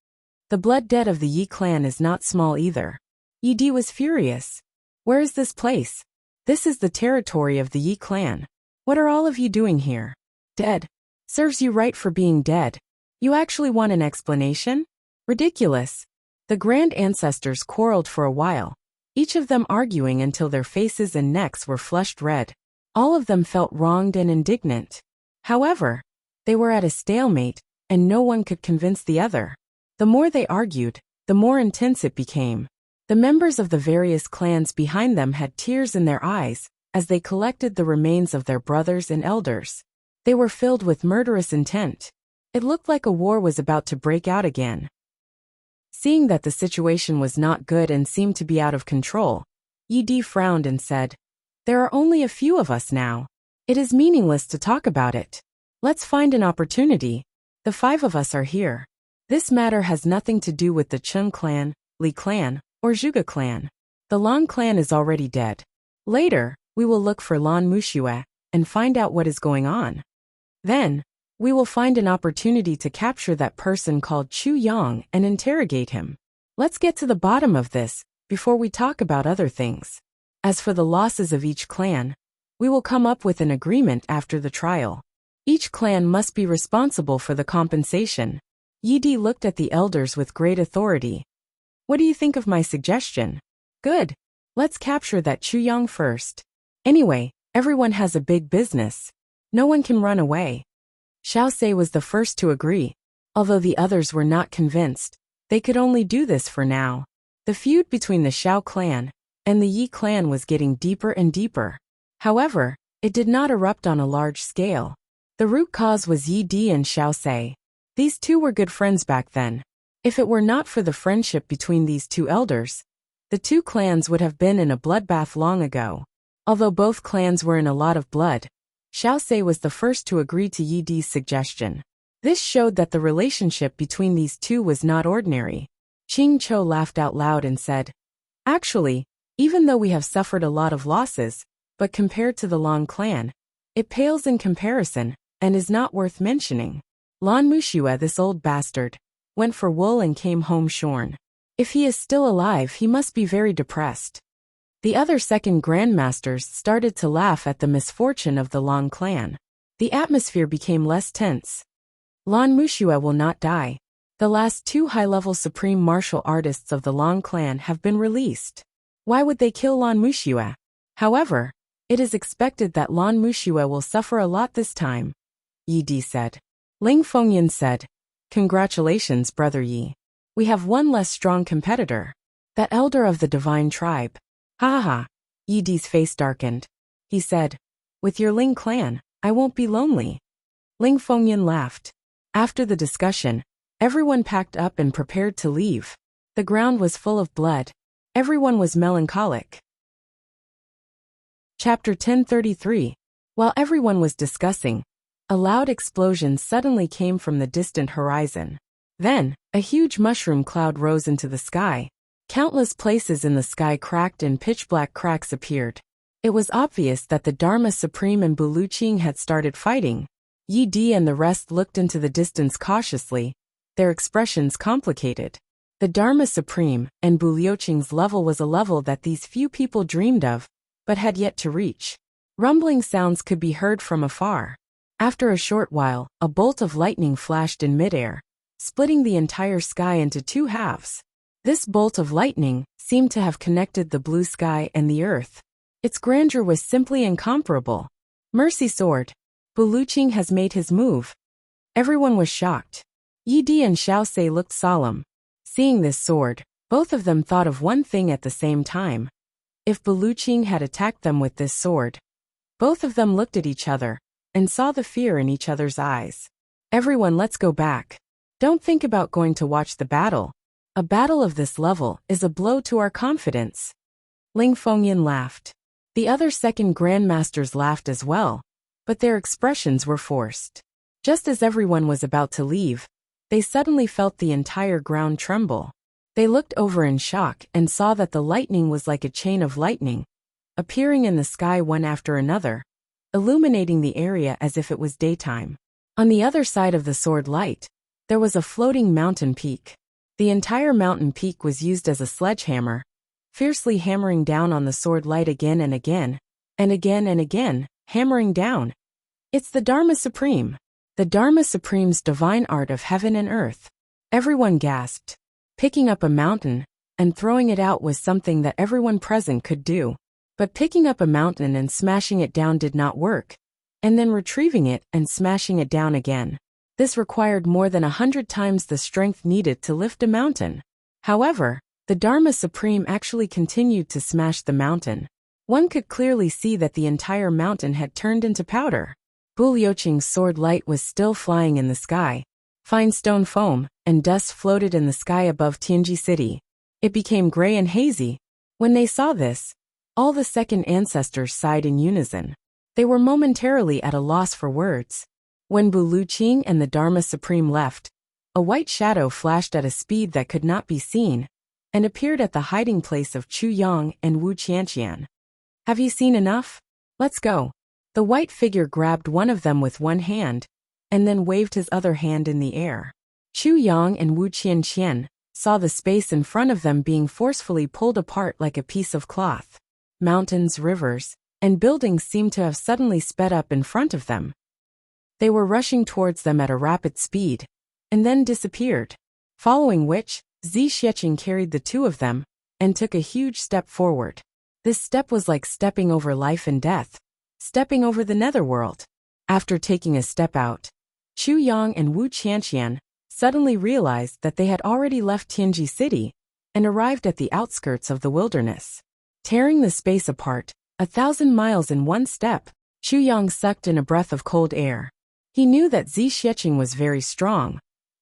"The blood debt of the Yi clan is not small either." Yi Di was furious. Where is this place? This is the territory of the Yi clan. What are all of you doing here? Dead. Serves you right for being dead. You actually want an explanation? Ridiculous. The grand ancestors quarreled for a while, each of them arguing until their faces and necks were flushed red. All of them felt wronged and indignant. However, they were at a stalemate, and no one could convince the other. The more they argued, the more intense it became. The members of the various clans behind them had tears in their eyes as they collected the remains of their brothers and elders. They were filled with murderous intent. It looked like a war was about to break out again. Seeing that the situation was not good and seemed to be out of control, Yi frowned and said, "There are only a few of us now. It is meaningless to talk about it. Let's find an opportunity. The 5 of us are here. This matter has nothing to do with the Chun clan, Li clan, or Zhuge clan. The Lan clan is already dead. Later, we will look for Lan Muxue and find out what is going on. Then, we will find an opportunity to capture that person called Chu Yang and interrogate him. Let's get to the bottom of this before we talk about other things. As for the losses of each clan, we will come up with an agreement after the trial. Each clan must be responsible for the compensation." Yi looked at the elders with great authority. "What do you think of my suggestion?" "Good. Let's capture that Chu Yang first. Anyway, everyone has a big business. No one can run away." Xiaosei was the first to agree. Although the others were not convinced, they could only do this for now. The feud between the Xiao clan and the Yi clan was getting deeper and deeper. However, it did not erupt on a large scale. The root cause was Yi and Xiaosei. These two were good friends back then. If it were not for the friendship between these two elders, the two clans would have been in a bloodbath long ago. Although both clans were in a lot of blood, Xiaosei was the first to agree to Yi's suggestion. This showed that the relationship between these two was not ordinary. Qing Chou laughed out loud and said, "Actually, even though we have suffered a lot of losses, but compared to the Lan clan, it pales in comparison and is not worth mentioning. Lan Muxue, this old bastard, went for wool and came home shorn. If he is still alive, he must be very depressed." The other second grandmasters started to laugh at the misfortune of the Lan clan. The atmosphere became less tense. Lan Muxue will not die. The last 2 high-level supreme martial artists of the Lan clan have been released. Why would they kill Lan Muxue? However, it is expected that Lan Muxue will suffer a lot this time, Yi said. Ling Fengyan said, "Congratulations, Brother Yi. We have one less strong competitor. That elder of the divine tribe." "Ha ha ha." Yi's face darkened. He said, "With your Ling clan, I won't be lonely." Ling Fengyan laughed. After the discussion, everyone packed up and prepared to leave. The ground was full of blood. Everyone was melancholic. Chapter 1033. While everyone was discussing, a loud explosion suddenly came from the distant horizon. Then, a huge mushroom cloud rose into the sky. Countless places in the sky cracked and pitch-black cracks appeared. It was obvious that the Dharma Supreme and Buluqing had started fighting. Yi and the rest looked into the distance cautiously, their expressions complicated. The Dharma Supreme and Buluqing's level was a level that these few people dreamed of, but had yet to reach. Rumbling sounds could be heard from afar. After a short while, a bolt of lightning flashed in midair, splitting the entire sky into 2 halves. This bolt of lightning seemed to have connected the blue sky and the earth. Its grandeur was simply incomparable. Mercy sword. Buluqing has made his move. Everyone was shocked. Yi and Xiaosei looked solemn. Seeing this sword, both of them thought of one thing at the same time. If Buluqing had attacked them with this sword, both of them looked at each other and saw the fear in each other's eyes. "Everyone, let's go back. Don't think about going to watch the battle. A battle of this level is a blow to our confidence." Ling Fengyan laughed. The other second grandmasters laughed as well, but their expressions were forced. Just as everyone was about to leave, they suddenly felt the entire ground tremble. They looked over in shock and saw that the lightning was like a chain of lightning, appearing in the sky one after another, illuminating the area as if it was daytime. On the other side of the sword light, there was a floating mountain peak. The entire mountain peak was used as a sledgehammer, fiercely hammering down on the sword light again and again, and again and again, hammering down. It's the Dharma Supreme. The Dharma Supreme's divine art of heaven and earth. Everyone gasped. Picking up a mountain and throwing it out was something that everyone present could do. But picking up a mountain and smashing it down did not work, and then retrieving it and smashing it down again. This required more than 100 times the strength needed to lift a mountain. However, the Dharma Supreme actually continued to smash the mountain. One could clearly see that the entire mountain had turned into powder. Bu Liuqing's sword light was still flying in the sky. Fine stone foam and dust floated in the sky above Tianji City. It became gray and hazy. When they saw this, all the second ancestors sighed in unison. They were momentarily at a loss for words. When Bu Liuqing and the Dharma Supreme left, a white shadow flashed at a speed that could not be seen, and appeared at the hiding place of Chu Yang and Wu Qianqian. Have you seen enough? Let's go. The white figure grabbed one of them with one hand, and then waved his other hand in the air. Chu Yang and Wu Qianqian saw the space in front of them being forcefully pulled apart like a piece of cloth. Mountains, rivers, and buildings seemed to have suddenly sped up in front of them. They were rushing towards them at a rapid speed, and then disappeared, following which, Zi Xieching carried the two of them, and took a huge step forward. This step was like stepping over life and death, stepping over the netherworld. After taking a step out, Chu Yang and Wu Qianqian suddenly realized that they had already left Tianji City and arrived at the outskirts of the wilderness. Tearing the space apart, 1,000 miles in one step, Chu Yang sucked in a breath of cold air. He knew that Zi Xieching was very strong,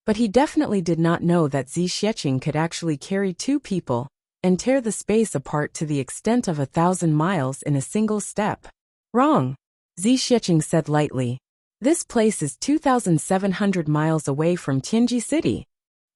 but he definitely did not know that Zi Xieching could actually carry two people and tear the space apart to the extent of 1,000 miles in a single step. Wrong, Zi Xieching said lightly. This place is 2,700 miles away from Tianji City.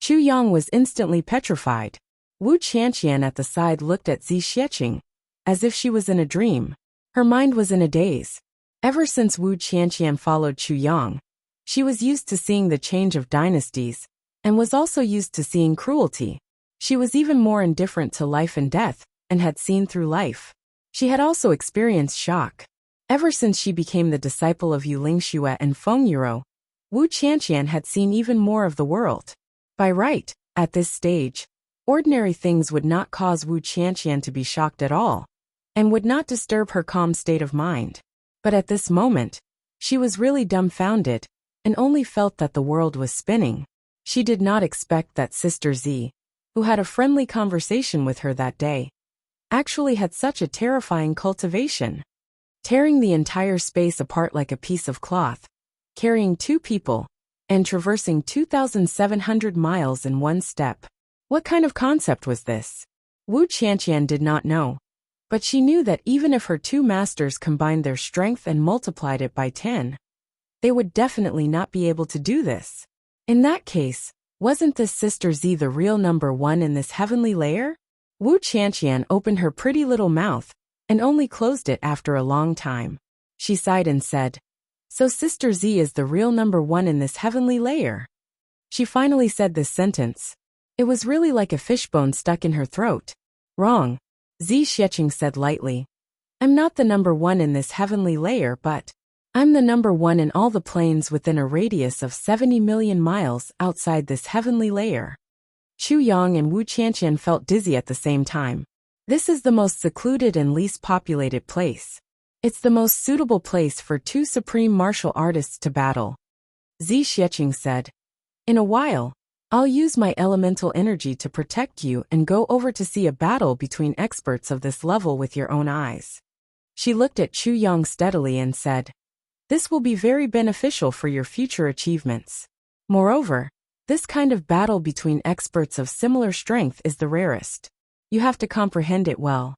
Chu Yang was instantly petrified. Wu Qianqian at the side looked at Zi Xieching, as if she was in a dream. Her mind was in a daze. Ever since Wu Qianqian followed Chu Yang, she was used to seeing the change of dynasties, and was also used to seeing cruelty. She was even more indifferent to life and death, and had seen through life. She had also experienced shock. Ever since she became the disciple of Yu Lingxue and Feng Yuro, Wu Qianqian had seen even more of the world. By right, at this stage, ordinary things would not cause Wu Qianqian to be shocked at all, and would not disturb her calm state of mind. But at this moment, she was really dumbfounded, and only felt that the world was spinning. She did not expect that Sister Z, who had a friendly conversation with her that day, actually had such a terrifying cultivation. Tearing the entire space apart like a piece of cloth, carrying two people, and traversing 2,700 miles in one step. What kind of concept was this? Wu Qianqian did not know, but she knew that even if her two masters combined their strength and multiplied it by 10, they would definitely not be able to do this. In that case, wasn't this Sister Z the real number one in this heavenly layer? Wu Qianqian opened her pretty little mouth, and only closed it after a long time. She sighed and said, "So Sister Z is the real number one in this heavenly layer." She finally said this sentence. It was really like a fishbone stuck in her throat. Wrong, Zi Xieching said lightly. I'm not the number one in this heavenly layer, but I'm the number one in all the planes within a radius of 70 million miles outside this heavenly layer. Chu Yang and Wu Qianqian felt dizzy at the same time. This is the most secluded and least populated place. It's the most suitable place for two supreme martial artists to battle. Zi Xieching said, "In a while, I'll use my elemental energy to protect you and go over to see a battle between experts of this level with your own eyes." She looked at Chu Yang steadily and said, "This will be very beneficial for your future achievements. Moreover, this kind of battle between experts of similar strength is the rarest. You have to comprehend it well."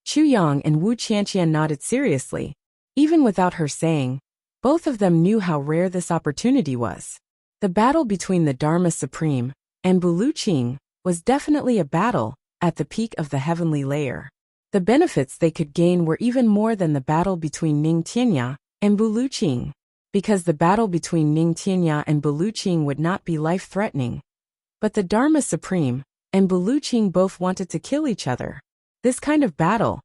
Chu Yang and Wu Qianqian nodded seriously. Even without her saying, both of them knew how rare this opportunity was. The battle between the Dharma Supreme and Bu Liuqing was definitely a battle at the peak of the heavenly layer. The benefits they could gain were even more than the battle between Ning Tianya and Bu Liuqing, because the battle between Ning Tianya and Bu Liuqing would not be life-threatening. But the Dharma Supreme and Bu Liuqing both wanted to kill each other. This kind of battle,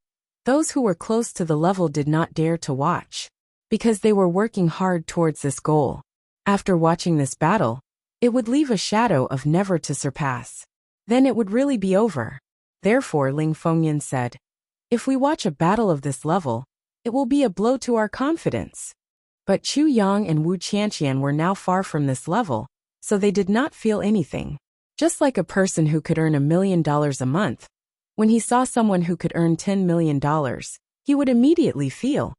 those who were close to the level did not dare to watch, because they were working hard towards this goal. After watching this battle, it would leave a shadow of never to surpass. Then it would really be over. Therefore, Ling Fengyan said, if we watch a battle of this level, it will be a blow to our confidence. But Chu Yang and Wu Qianqian were now far from this level, so they did not feel anything. Just like a person who could earn $1 million a month, when he saw someone who could earn $10 million, he would immediately feel,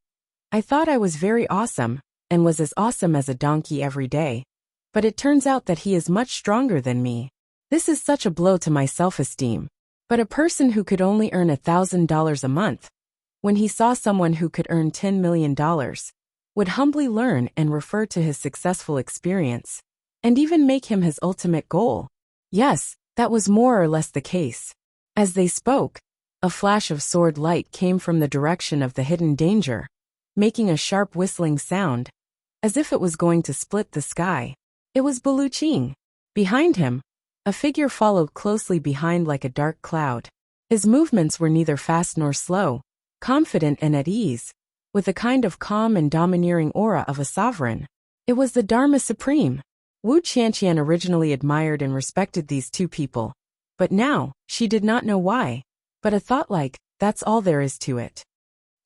I thought I was very awesome, and was as awesome as a donkey every day. But it turns out that he is much stronger than me. This is such a blow to my self-esteem. But a person who could only earn $1,000 a month, when he saw someone who could earn $10 million, would humbly learn and refer to his successful experience, and even make him his ultimate goal. Yes, that was more or less the case. As they spoke, a flash of sword light came from the direction of the hidden danger, making a sharp whistling sound, as if it was going to split the sky. It was Buluqing. Behind him, a figure followed closely behind like a dark cloud. His movements were neither fast nor slow, confident and at ease, with a kind of calm and domineering aura of a sovereign. It was the Dharma Supreme. Wu Qianqian originally admired and respected these two people, but now, she did not know why, but a thought like, that's all there is to it.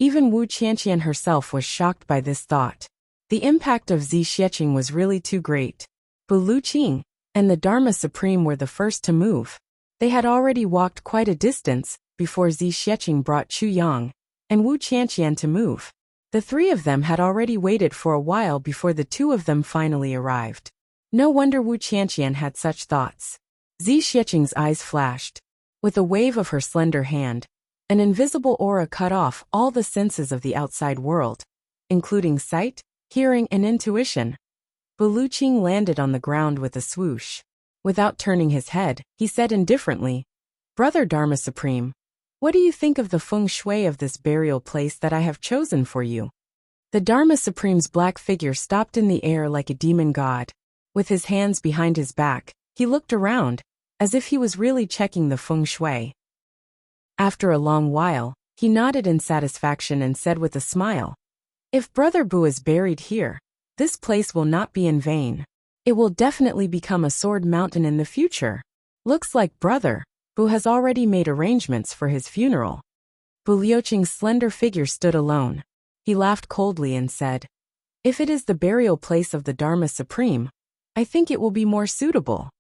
Even Wu Qianqian herself was shocked by this thought. The impact of Zi Xieching was really too great. Buluqing and the Dharma Supreme were the first to move. They had already walked quite a distance before Zi Xieching brought Chu Yang and Wu Qianqian to move. The three of them had already waited for a while before the two of them finally arrived. No wonder Wu Qianqian had such thoughts. Zi Xieching's eyes flashed. With a wave of her slender hand, an invisible aura cut off all the senses of the outside world, including sight, hearing, and intuition. Buluqing landed on the ground with a swoosh. Without turning his head, he said indifferently, Brother Dharma Supreme, what do you think of the feng shui of this burial place that I have chosen for you? The Dharma Supreme's black figure stopped in the air like a demon god. With his hands behind his back, he looked around, as if he was really checking the feng shui. After a long while, he nodded in satisfaction and said with a smile, if Brother Bu is buried here, this place will not be in vain. It will definitely become a sword mountain in the future. Looks like Brother Bu has already made arrangements for his funeral. Buluqing's slender figure stood alone. He laughed coldly and said, if it is the burial place of the Dharma Supreme, I think it will be more suitable.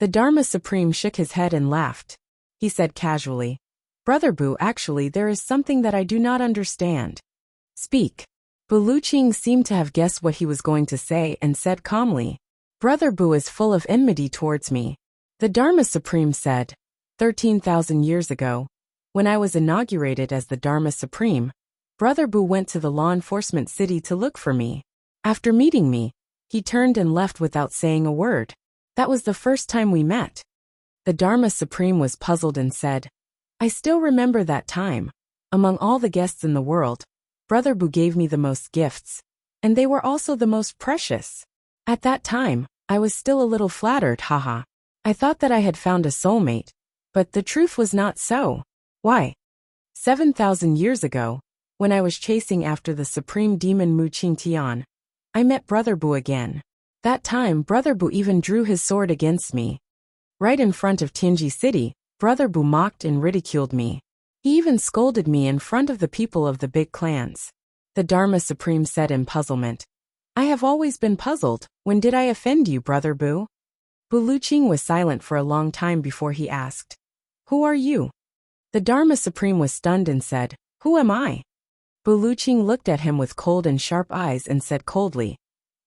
The Dharma Supreme shook his head and laughed. He said casually, Brother Bu, actually there is something that I do not understand. Speak. Buluqing seemed to have guessed what he was going to say and said calmly, Brother Bu is full of enmity towards me. The Dharma Supreme said, 13,000 years ago, when I was inaugurated as the Dharma Supreme, Brother Bu went to the law enforcement city to look for me. After meeting me, he turned and left without saying a word. That was the first time we met. The Dharma Supreme was puzzled and said, I still remember that time. Among all the guests in the world, Brother Bu gave me the most gifts, and they were also the most precious. At that time, I was still a little flattered, haha. I thought that I had found a soulmate, but the truth was not so. Why? 7,000 years ago, when I was chasing after the supreme demon Mu Qingtian, I met Brother Bu again. That time, Brother Bu even drew his sword against me. Right in front of Tianji City, Brother Bu mocked and ridiculed me. He even scolded me in front of the people of the big clans. The Dharma Supreme said in puzzlement, I have always been puzzled. When did I offend you, Brother Bu? Buluqing was silent for a long time before he asked, Who are you? The Dharma Supreme was stunned and said, Who am I? Buluqing looked at him with cold and sharp eyes and said coldly,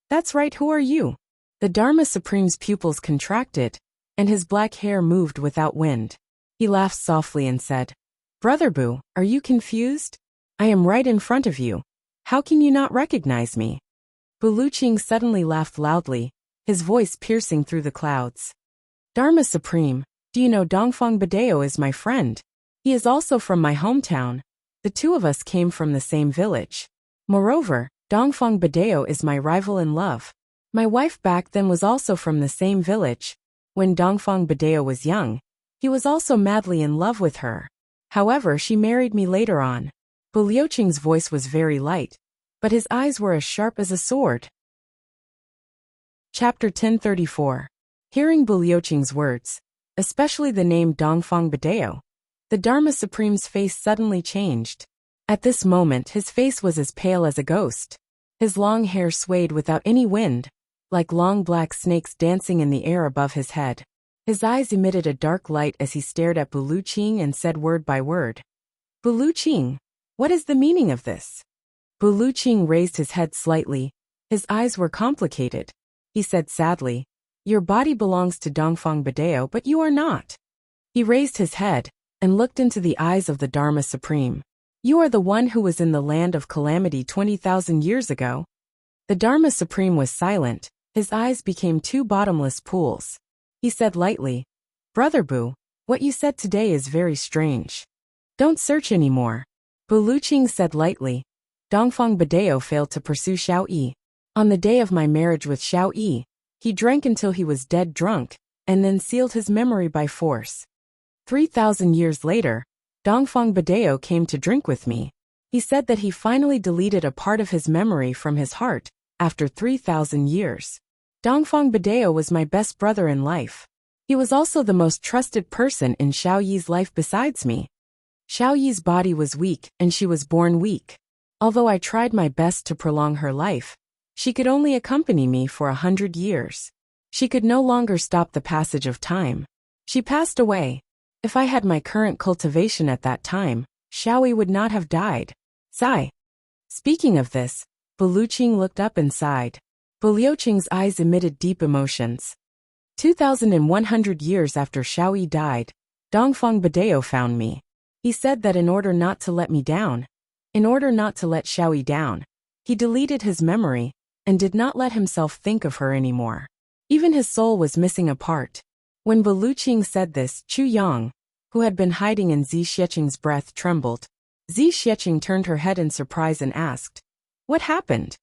That's right, who are you? The Dharma Supreme's pupils contracted, and his black hair moved without wind. He laughed softly and said, Brother Bu, are you confused? I am right in front of you. How can you not recognize me? Buluqing suddenly laughed loudly, his voice piercing through the clouds. Dharma Supreme, do you know Dongfang Badeo is my friend? He is also from my hometown. The two of us came from the same village. Moreover, Dongfang Badeo is my rival in love. My wife back then was also from the same village. When Dongfang Badeo was young, he was also madly in love with her. However, she married me later on. Bu Liuqing's voice was very light, but his eyes were as sharp as a sword. Chapter 1034. Hearing Bu Liuqing's words, especially the name Dongfang Badao, the Dharma Supreme's face suddenly changed. At this moment his face was as pale as a ghost. His long hair swayed without any wind, like long black snakes dancing in the air above his head. His eyes emitted a dark light as he stared at Bu Liuqing and said word by word, "Bu Liuqing, what is the meaning of this?" Bu Liuqing raised his head slightly. His eyes were complicated. He said sadly, "Your body belongs to Dongfang Badao, but you are not." He raised his head and looked into the eyes of the Dharma Supreme. "You are the one who was in the land of calamity 20,000 years ago." The Dharma Supreme was silent. His eyes became two bottomless pools. He said lightly, "Brother Bu, what you said today is very strange. Don't search anymore." Bu Liuqing said lightly, "Dongfang Badao failed to pursue Xiao Yi. On the day of my marriage with Xiao Yi, he drank until he was dead drunk, and then sealed his memory by force. 3,000 years later, Dongfang Badao came to drink with me. He said that he finally deleted a part of his memory from his heart, after 3,000 years. Dongfang Badao was my best brother in life. He was also the most trusted person in Xiao Yi's life besides me. Xiao Yi's body was weak, and she was born weak. Although I tried my best to prolong her life, she could only accompany me for 100 years. She could no longer stop the passage of time. She passed away. If I had my current cultivation at that time, Xiao Yi would not have died. Sigh. Speaking of this, Bu Liuqing looked up and sighed. Bu Liuqing's eyes emitted deep emotions. 2,100 years after Xiao Yi died, Dongfang Badao found me. He said that in order not to let me down, in order not to let Xiao Yi down, he deleted his memory and did not let himself think of her anymore. Even his soul was missing a part. When Bu Liuqing said this, Chu Yang, who had been hiding in Zi Xiecheng's breath, trembled. Zi Xiecheng turned her head in surprise and asked, "What happened?"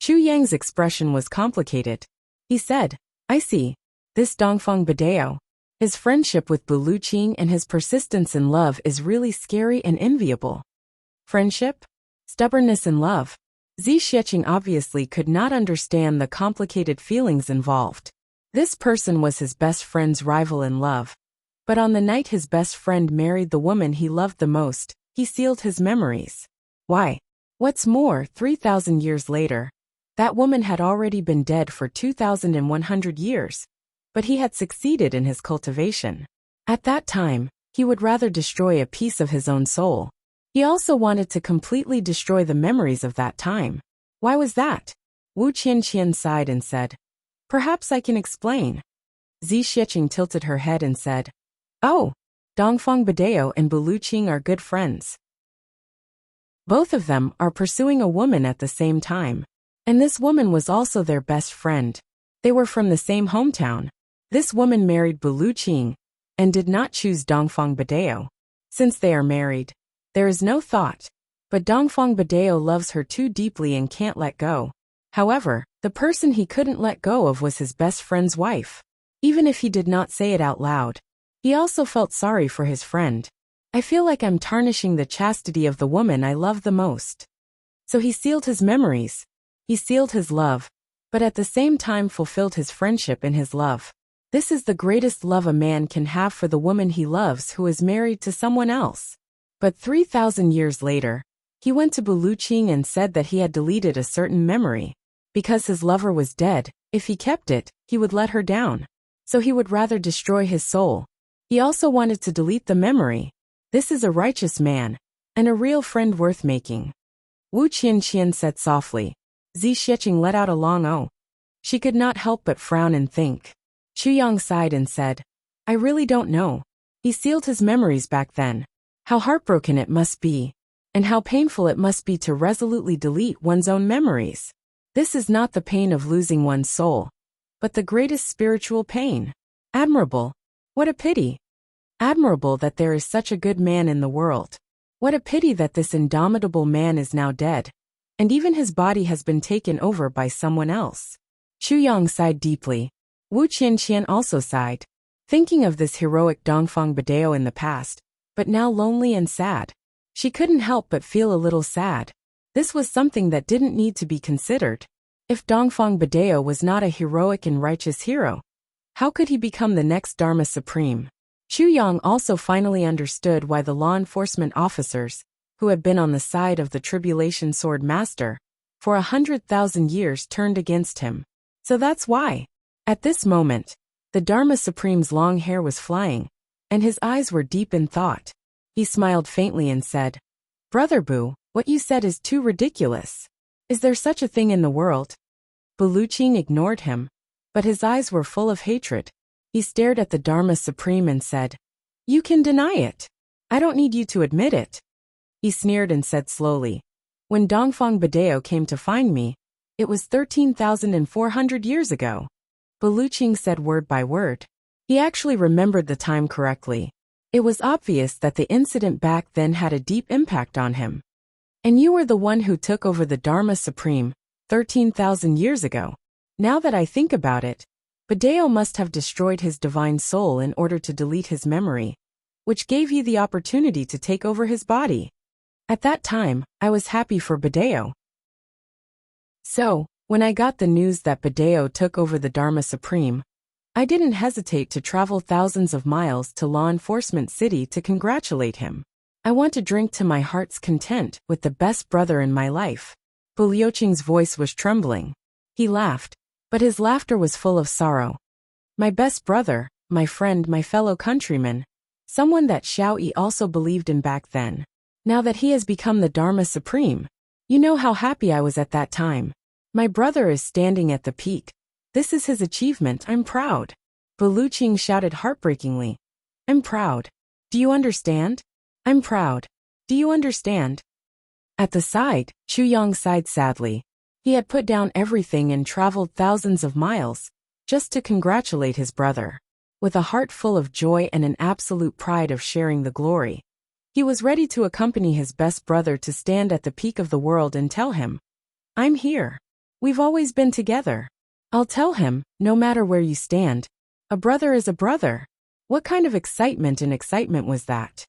Chu Yang's expression was complicated. He said, "I see. This Dongfang Badao, his friendship with Bu Liuqing and his persistence in love is really scary and enviable." Friendship? Stubbornness in love? Zi Xiecheng obviously could not understand the complicated feelings involved. This person was his best friend's rival in love. But on the night his best friend married the woman he loved the most, he sealed his memories. Why? What's more, 3,000 years later, that woman had already been dead for 2,100 years, but he had succeeded in his cultivation. At that time, he would rather destroy a piece of his own soul. He also wanted to completely destroy the memories of that time. Why was that? Wu Qianqian sighed and said, "Perhaps I can explain." Zi Xiecheng tilted her head and said, "Oh, Dongfang Badao and Bu Liuqing are good friends. Both of them are pursuing a woman at the same time. And this woman was also their best friend. They were from the same hometown. This woman married Bu Liuqing and did not choose Dongfang Badao. Since they are married, there is no thought. But Dongfang Badao loves her too deeply and can't let go. However, the person he couldn't let go of was his best friend's wife. Even if he did not say it out loud, he also felt sorry for his friend. I feel like I'm tarnishing the chastity of the woman I love the most. So he sealed his memories. He sealed his love, but at the same time fulfilled his friendship in his love. This is the greatest love a man can have for the woman he loves who is married to someone else. But 3,000 years later, he went to Bu Liuqing and said that he had deleted a certain memory. Because his lover was dead, if he kept it, he would let her down. So he would rather destroy his soul. He also wanted to delete the memory. This is a righteous man, and a real friend worth making. Wu Qianqian said softly. Zi Xiecheng let out a long "oh." She could not help but frown and think. Chu Yang sighed and said, "I really don't know. He sealed his memories back then. How heartbroken it must be. And how painful it must be to resolutely delete one's own memories. This is not the pain of losing one's soul, but the greatest spiritual pain. Admirable. What a pity. Admirable that there is such a good man in the world. What a pity that this indomitable man is now dead. And even his body has been taken over by someone else." Chu Yang sighed deeply. Wu Qianqian also sighed. Thinking of this heroic Dongfang Badao in the past, but now lonely and sad. She couldn't help but feel a little sad. This was something that didn't need to be considered. If Dongfang Badeo was not a heroic and righteous hero, how could he become the next Dharma Supreme? Chu Yang also finally understood why the law enforcement officers, who had been on the side of the Tribulation Sword Master for 100,000 years, turned against him. So that's why. At this moment, the Dharma Supreme's long hair was flying, and his eyes were deep in thought. He smiled faintly and said, "Brother Bu, what you said is too ridiculous. Is there such a thing in the world?" Buluching ignored him, but his eyes were full of hatred. He stared at the Dharma Supreme and said, "You can deny it. I don't need you to admit it." He sneered and said slowly, "When Dongfang Badeo came to find me, it was 13,400 years ago." Buluching said word by word. He actually remembered the time correctly. It was obvious that the incident back then had a deep impact on him. "And you were the one who took over the Dharma Supreme 13,000 years ago. Now that I think about it, Badeo must have destroyed his divine soul in order to delete his memory, which gave you the opportunity to take over his body. At that time, I was happy for Badeo. So, when I got the news that Badeo took over the Dharma Supreme, I didn't hesitate to travel thousands of miles to Law Enforcement City to congratulate him. I want to drink to my heart's content with the best brother in my life." Bulioqing's voice was trembling. He laughed, but his laughter was full of sorrow. "My best brother, my friend, my fellow countryman, someone that Xiao Yi also believed in back then. Now that he has become the Dharma Supreme, you know how happy I was at that time. My brother is standing at the peak. This is his achievement. I'm proud." Buluching shouted heartbreakingly, "I'm proud. Do you understand? I'm proud. Do you understand?" At the side, Chu Yang sighed sadly. He had put down everything and traveled thousands of miles just to congratulate his brother. With a heart full of joy and an absolute pride of sharing the glory, he was ready to accompany his best brother to stand at the peak of the world and tell him, "I'm here. We've always been together." I'll tell him, no matter where you stand, a brother is a brother. What kind of excitement was that?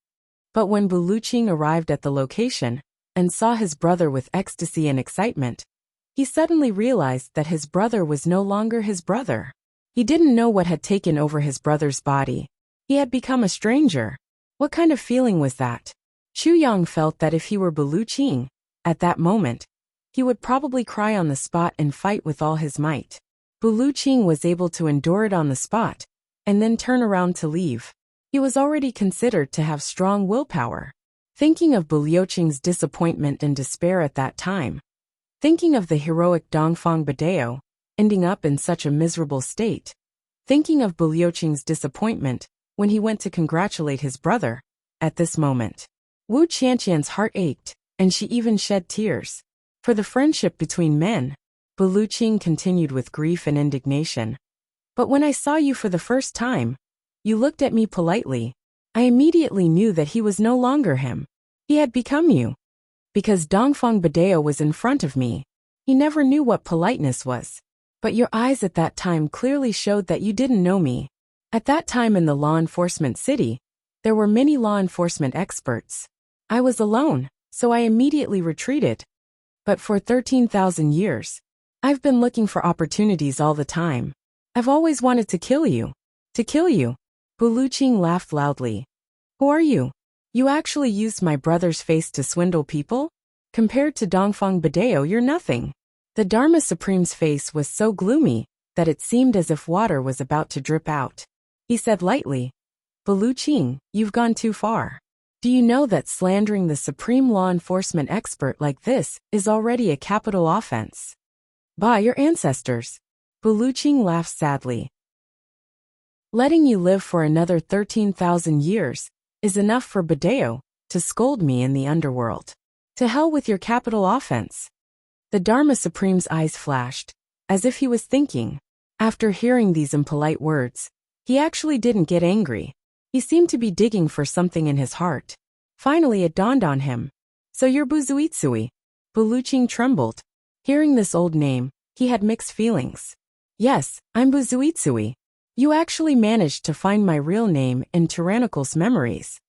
But when Buluching arrived at the location and saw his brother with ecstasy and excitement, he suddenly realized that his brother was no longer his brother. He didn't know what had taken over his brother's body. He had become a stranger. What kind of feeling was that? Chu Yang felt that if he were Buluching, at that moment, he would probably cry on the spot and fight with all his might. Buluching was able to endure it on the spot, and then turn around to leave. He was already considered to have strong willpower. Thinking of Buluching's disappointment and despair at that time, thinking of the heroic Dongfang Badeo ending up in such a miserable state, thinking of Buluching's disappointment when he went to congratulate his brother, at this moment, Wu Qianqian's heart ached, and she even shed tears. For the friendship between men, Buluching continued with grief and indignation. "But when I saw you for the first time, you looked at me politely. I immediately knew that he was no longer him. He had become you. Because Dongfang Badeo was in front of me. He never knew what politeness was. But your eyes at that time clearly showed that you didn't know me. At that time in the law enforcement city, there were many law enforcement experts. I was alone, so I immediately retreated. But for 13,000 years, I've been looking for opportunities all the time. I've always wanted to kill you. To kill you." Buluching laughed loudly. "Who are you? You actually used my brother's face to swindle people? Compared to Dongfang Badeo, you're nothing." The Dharma Supreme's face was so gloomy that it seemed as if water was about to drip out. He said lightly, "Buluching, you've gone too far. Do you know that slandering the supreme law enforcement expert like this is already a capital offense? By your ancestors." Buluching laughed sadly. "Letting you live for another 13,000 years is enough for Badeo to scold me in the underworld. To hell with your capital offense." The Dharma Supreme's eyes flashed, as if he was thinking. After hearing these impolite words, he actually didn't get angry. He seemed to be digging for something in his heart. Finally it dawned on him. "So you're Buzuitsui?" Buluching trembled. Hearing this old name, he had mixed feelings. "Yes, I'm Buzuitsui. You actually managed to find my real name in Tyrannical's memories."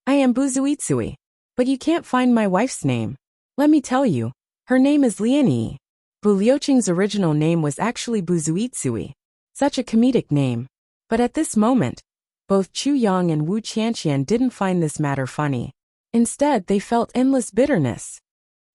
I am Buzuitsui. But you can't find my wife's name. Let me tell you, her name is Lianyi. Bu Liuqing's original name was actually Buzuitsui. Such a comedic name. But at this moment, both Chu Yang and Wu Qianqian didn't find this matter funny. Instead, they felt endless bitterness.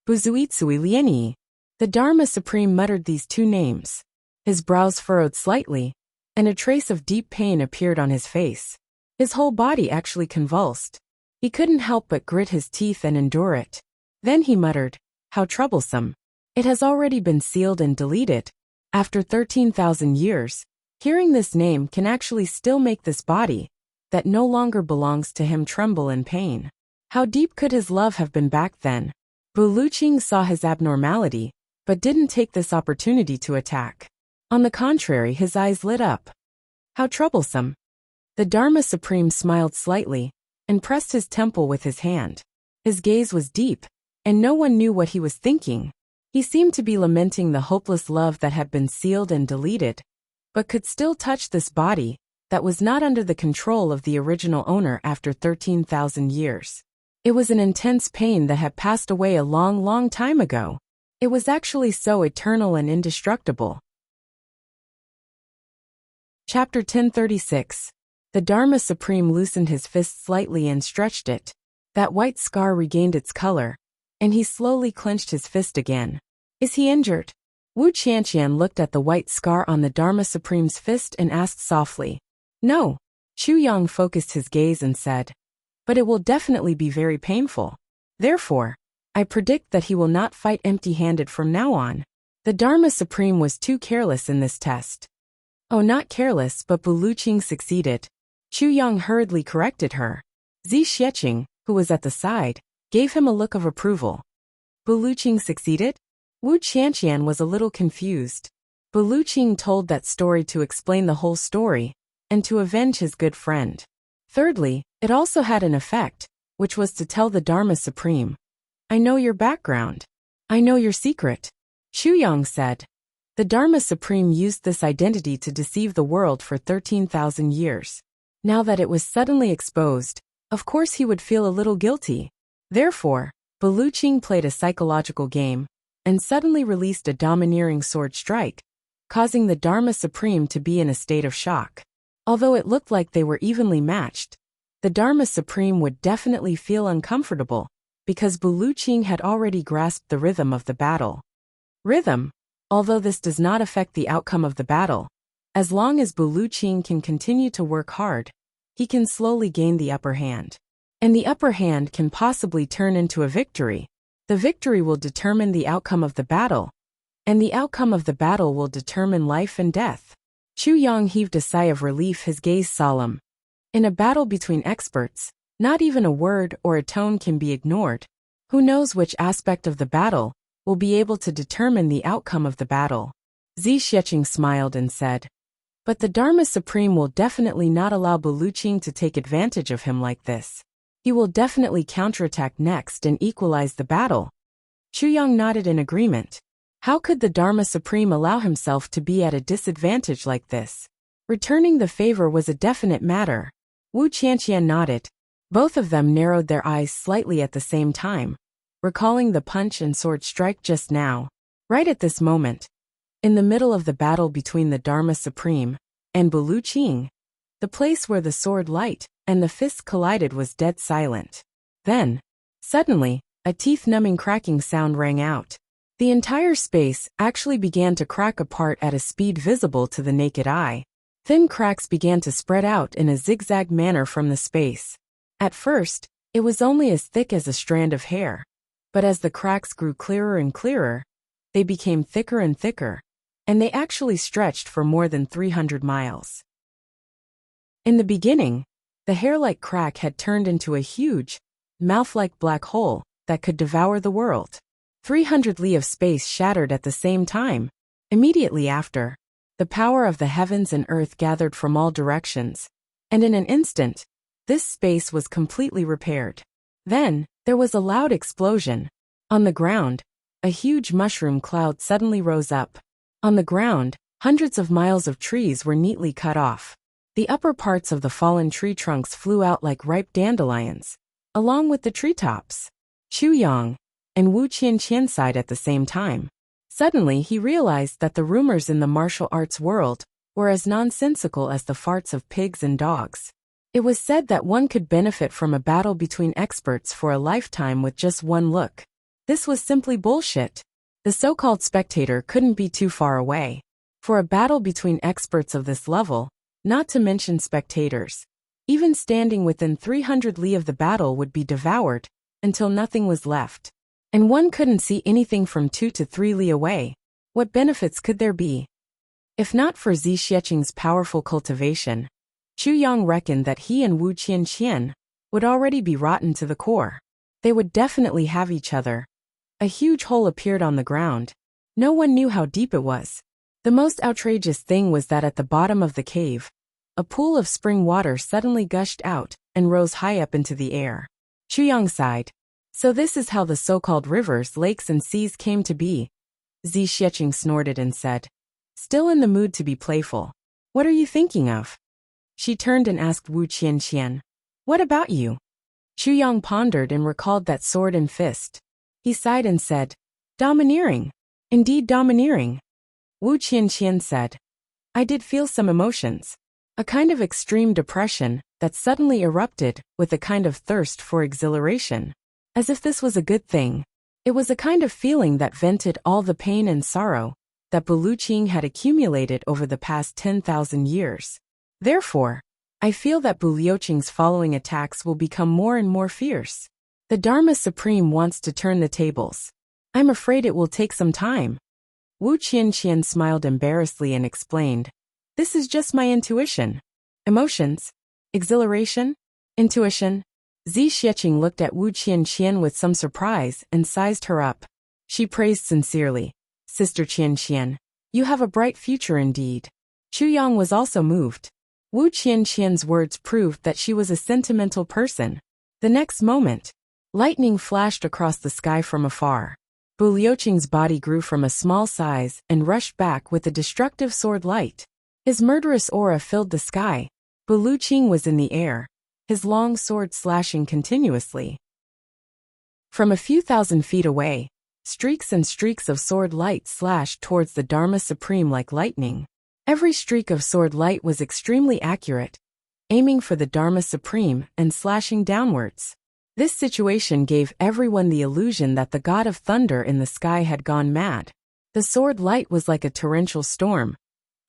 Buzuitsui Lianyi. The Dharma Supreme muttered these two names. His brows furrowed slightly, and a trace of deep pain appeared on his face. His whole body actually convulsed. He couldn't help but grit his teeth and endure it. Then he muttered, "How troublesome. It has already been sealed and deleted. After 13,000 years, hearing this name can actually still make this body, that no longer belongs to him, tremble in pain. How deep could his love have been back then?" Bu Liuqing saw his abnormality, but didn't take this opportunity to attack. On the contrary, his eyes lit up. How troublesome. The Dharma Supreme smiled slightly, and pressed his temple with his hand. His gaze was deep, and no one knew what he was thinking. He seemed to be lamenting the hopeless love that had been sealed and deleted, but could still touch this body that was not under the control of the original owner after 13,000 years. It was an intense pain that had passed away a long, long time ago. It was actually so eternal and indestructible. Chapter 1036. The Dharma Supreme loosened his fist slightly and stretched it. That white scar regained its color, and he slowly clenched his fist again. Is he injured? Wu Qianqian looked at the white scar on the Dharma Supreme's fist and asked softly. No. Chu Yang focused his gaze and said. But it will definitely be very painful. Therefore, I predict that he will not fight empty-handed from now on. The Dharma Supreme was too careless in this test. Oh, not careless, but Bu Liuqing succeeded. Chu Yang hurriedly corrected her. Zi Xieching, who was at the side, gave him a look of approval. Bu Liuqing succeeded? Wu Qianqian was a little confused. Bu Liuqing told that story to explain the whole story, and to avenge his good friend. Thirdly, it also had an effect, which was to tell the Dharma Supreme. I know your background. I know your secret. Chu Yang said. The Dharma Supreme used this identity to deceive the world for 13,000 years. Now that it was suddenly exposed, of course he would feel a little guilty. Therefore, Bu Liuqing played a psychological game, and suddenly released a domineering sword strike, causing the Dharma Supreme to be in a state of shock. Although it looked like they were evenly matched, the Dharma Supreme would definitely feel uncomfortable, because Bu Liuqing had already grasped the rhythm of the battle. Rhythm. Although this does not affect the outcome of the battle, as long as Bu Liuqing can continue to work hard, he can slowly gain the upper hand. And the upper hand can possibly turn into a victory. The victory will determine the outcome of the battle, and the outcome of the battle will determine life and death. Chu Yang heaved a sigh of relief, his gaze solemn. In a battle between experts, not even a word or a tone can be ignored. Who knows which aspect of the battle will be able to determine the outcome of the battle. Zi Xieching smiled and said. But the Dharma Supreme will definitely not allow Bu Liuqing to take advantage of him like this. He will definitely counterattack next and equalize the battle. Chu Yang nodded in agreement. How could the Dharma Supreme allow himself to be at a disadvantage like this? Returning the favor was a definite matter. Wu Qianqian nodded. Both of them narrowed their eyes slightly at the same time, recalling the punch and sword strike just now. Right at this moment, in the middle of the battle between the Dharma Supreme and Bu Liuqing, the place where the sword light and the fists collided was dead silent. Then, suddenly, a teeth-numbing cracking sound rang out. The entire space actually began to crack apart at a speed visible to the naked eye. Thin cracks began to spread out in a zigzag manner from the space. At first, it was only as thick as a strand of hair. But as the cracks grew clearer and clearer, they became thicker and thicker, and they actually stretched for more than 300 miles. In the beginning, the hair-like crack had turned into a huge, mouth-like black hole that could devour the world. 300 li of space shattered at the same time. Immediately after, the power of the heavens and earth gathered from all directions, and in an instant, this space was completely repaired. Then, there was a loud explosion. On the ground, a huge mushroom cloud suddenly rose up. On the ground, hundreds of miles of trees were neatly cut off. The upper parts of the fallen tree trunks flew out like ripe dandelions, along with the treetops. Chu Yang and Wu Qianqian sighed at the same time. Suddenly he realized that the rumors in the martial arts world were as nonsensical as the farts of pigs and dogs. It was said that one could benefit from a battle between experts for a lifetime with just one look. This was simply bullshit. The so-called spectator couldn't be too far away. For a battle between experts of this level, not to mention spectators, even standing within 300 li of the battle would be devoured until nothing was left. And one couldn't see anything from 2 to 3 li away. What benefits could there be? If not for Zi Xieching's powerful cultivation, Chu Yang reckoned that he and Wu Qianqian would already be rotten to the core. They would definitely have each other. A huge hole appeared on the ground. No one knew how deep it was. The most outrageous thing was that at the bottom of the cave, a pool of spring water suddenly gushed out and rose high up into the air. Chu Yang sighed. So this is how the so-called rivers, lakes and seas came to be. Zi Xieching snorted and said, still in the mood to be playful. What are you thinking of? She turned and asked Wu Qianqian. What about you? Chu Yang pondered and recalled that sword and fist. He sighed and said, domineering. Indeed domineering. Wu Qianqian said, I did feel some emotions. A kind of extreme depression that suddenly erupted with a kind of thirst for exhilaration. As if this was a good thing. It was a kind of feeling that vented all the pain and sorrow that Buluqing had accumulated over the past 10,000 years. Therefore, I feel that Buluqing's following attacks will become more and more fierce. The Dharma Supreme wants to turn the tables. I'm afraid it will take some time. Wu Qianqian smiled embarrassedly and explained, this is just my intuition. Emotions? Exhilaration? Intuition? Zi Xieching looked at Wu Qianqian with some surprise and sized her up. She praised sincerely, Sister Qianqian, you have a bright future indeed. Chu Yang was also moved. Wu Qianqian's words proved that she was a sentimental person. The next moment, lightning flashed across the sky from afar. Buluqing's body grew from a small size and rushed back with a destructive sword light. His murderous aura filled the sky. Buluqing was in the air, his long sword slashing continuously. From a few thousand feet away, streaks and streaks of sword light slashed towards the Dharma Supreme like lightning. Every streak of sword light was extremely accurate, aiming for the Dharma Supreme and slashing downwards. This situation gave everyone the illusion that the god of thunder in the sky had gone mad. The sword light was like a torrential storm,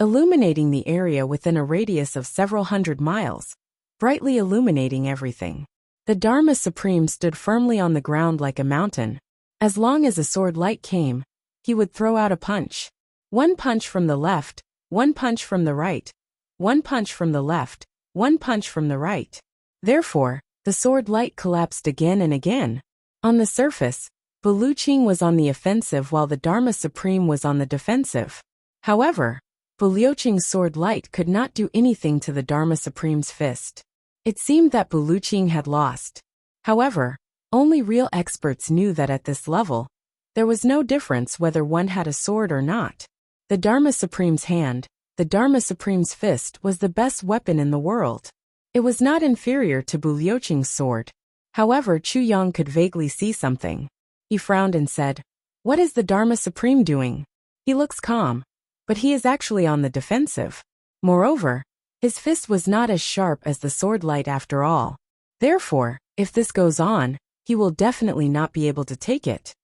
illuminating the area within a radius of several hundred miles, brightly illuminating everything. The Dharma Supreme stood firmly on the ground like a mountain. As long as a sword light came, he would throw out a punch. One punch from the left, one punch from the right, one punch from the left, one punch from the right. Therefore, the sword light collapsed again and again. On the surface, Buluqing was on the offensive while the Dharma Supreme was on the defensive. However, Buluqing's sword light could not do anything to the Dharma Supreme's fist. It seemed that Buluqing had lost. However, only real experts knew that at this level, there was no difference whether one had a sword or not. The Dharma Supreme's hand, the Dharma Supreme's fist was the best weapon in the world. It was not inferior to Buluqing's sword. However, Chu Yang could vaguely see something. He frowned and said, what is the Dharma Supreme doing? He looks calm, but he is actually on the defensive. Moreover, his fist was not as sharp as the sword light after all. Therefore, if this goes on, he will definitely not be able to take it.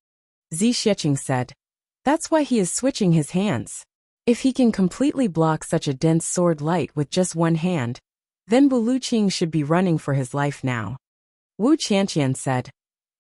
Zi Xieching said, that's why he is switching his hands. If he can completely block such a dense sword light with just one hand, then Buluqing should be running for his life now. Wu Qianqian said,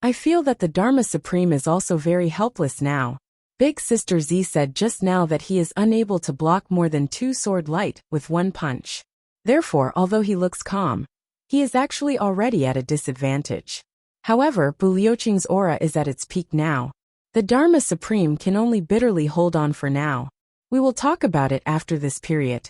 I feel that the Dharma Supreme is also very helpless now. Big Sister Zi said just now that he is unable to block more than 2 sword light with one punch. Therefore, although he looks calm, he is actually already at a disadvantage. However, Buluqing's aura is at its peak now. The Dharma Supreme can only bitterly hold on for now. We will talk about it after this period.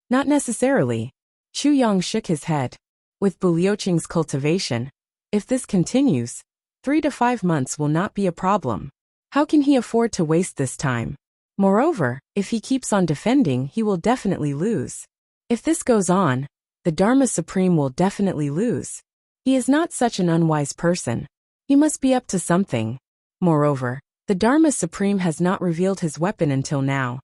Not necessarily. Chu Yang shook his head. With Buluqing's cultivation, if this continues, 3 to 5 months will not be a problem. How can he afford to waste this time? Moreover, if he keeps on defending, he will definitely lose. If this goes on, the Dharma Supreme will definitely lose. He is not such an unwise person. He must be up to something. Moreover, the Dharma Supreme has not revealed his weapon until now.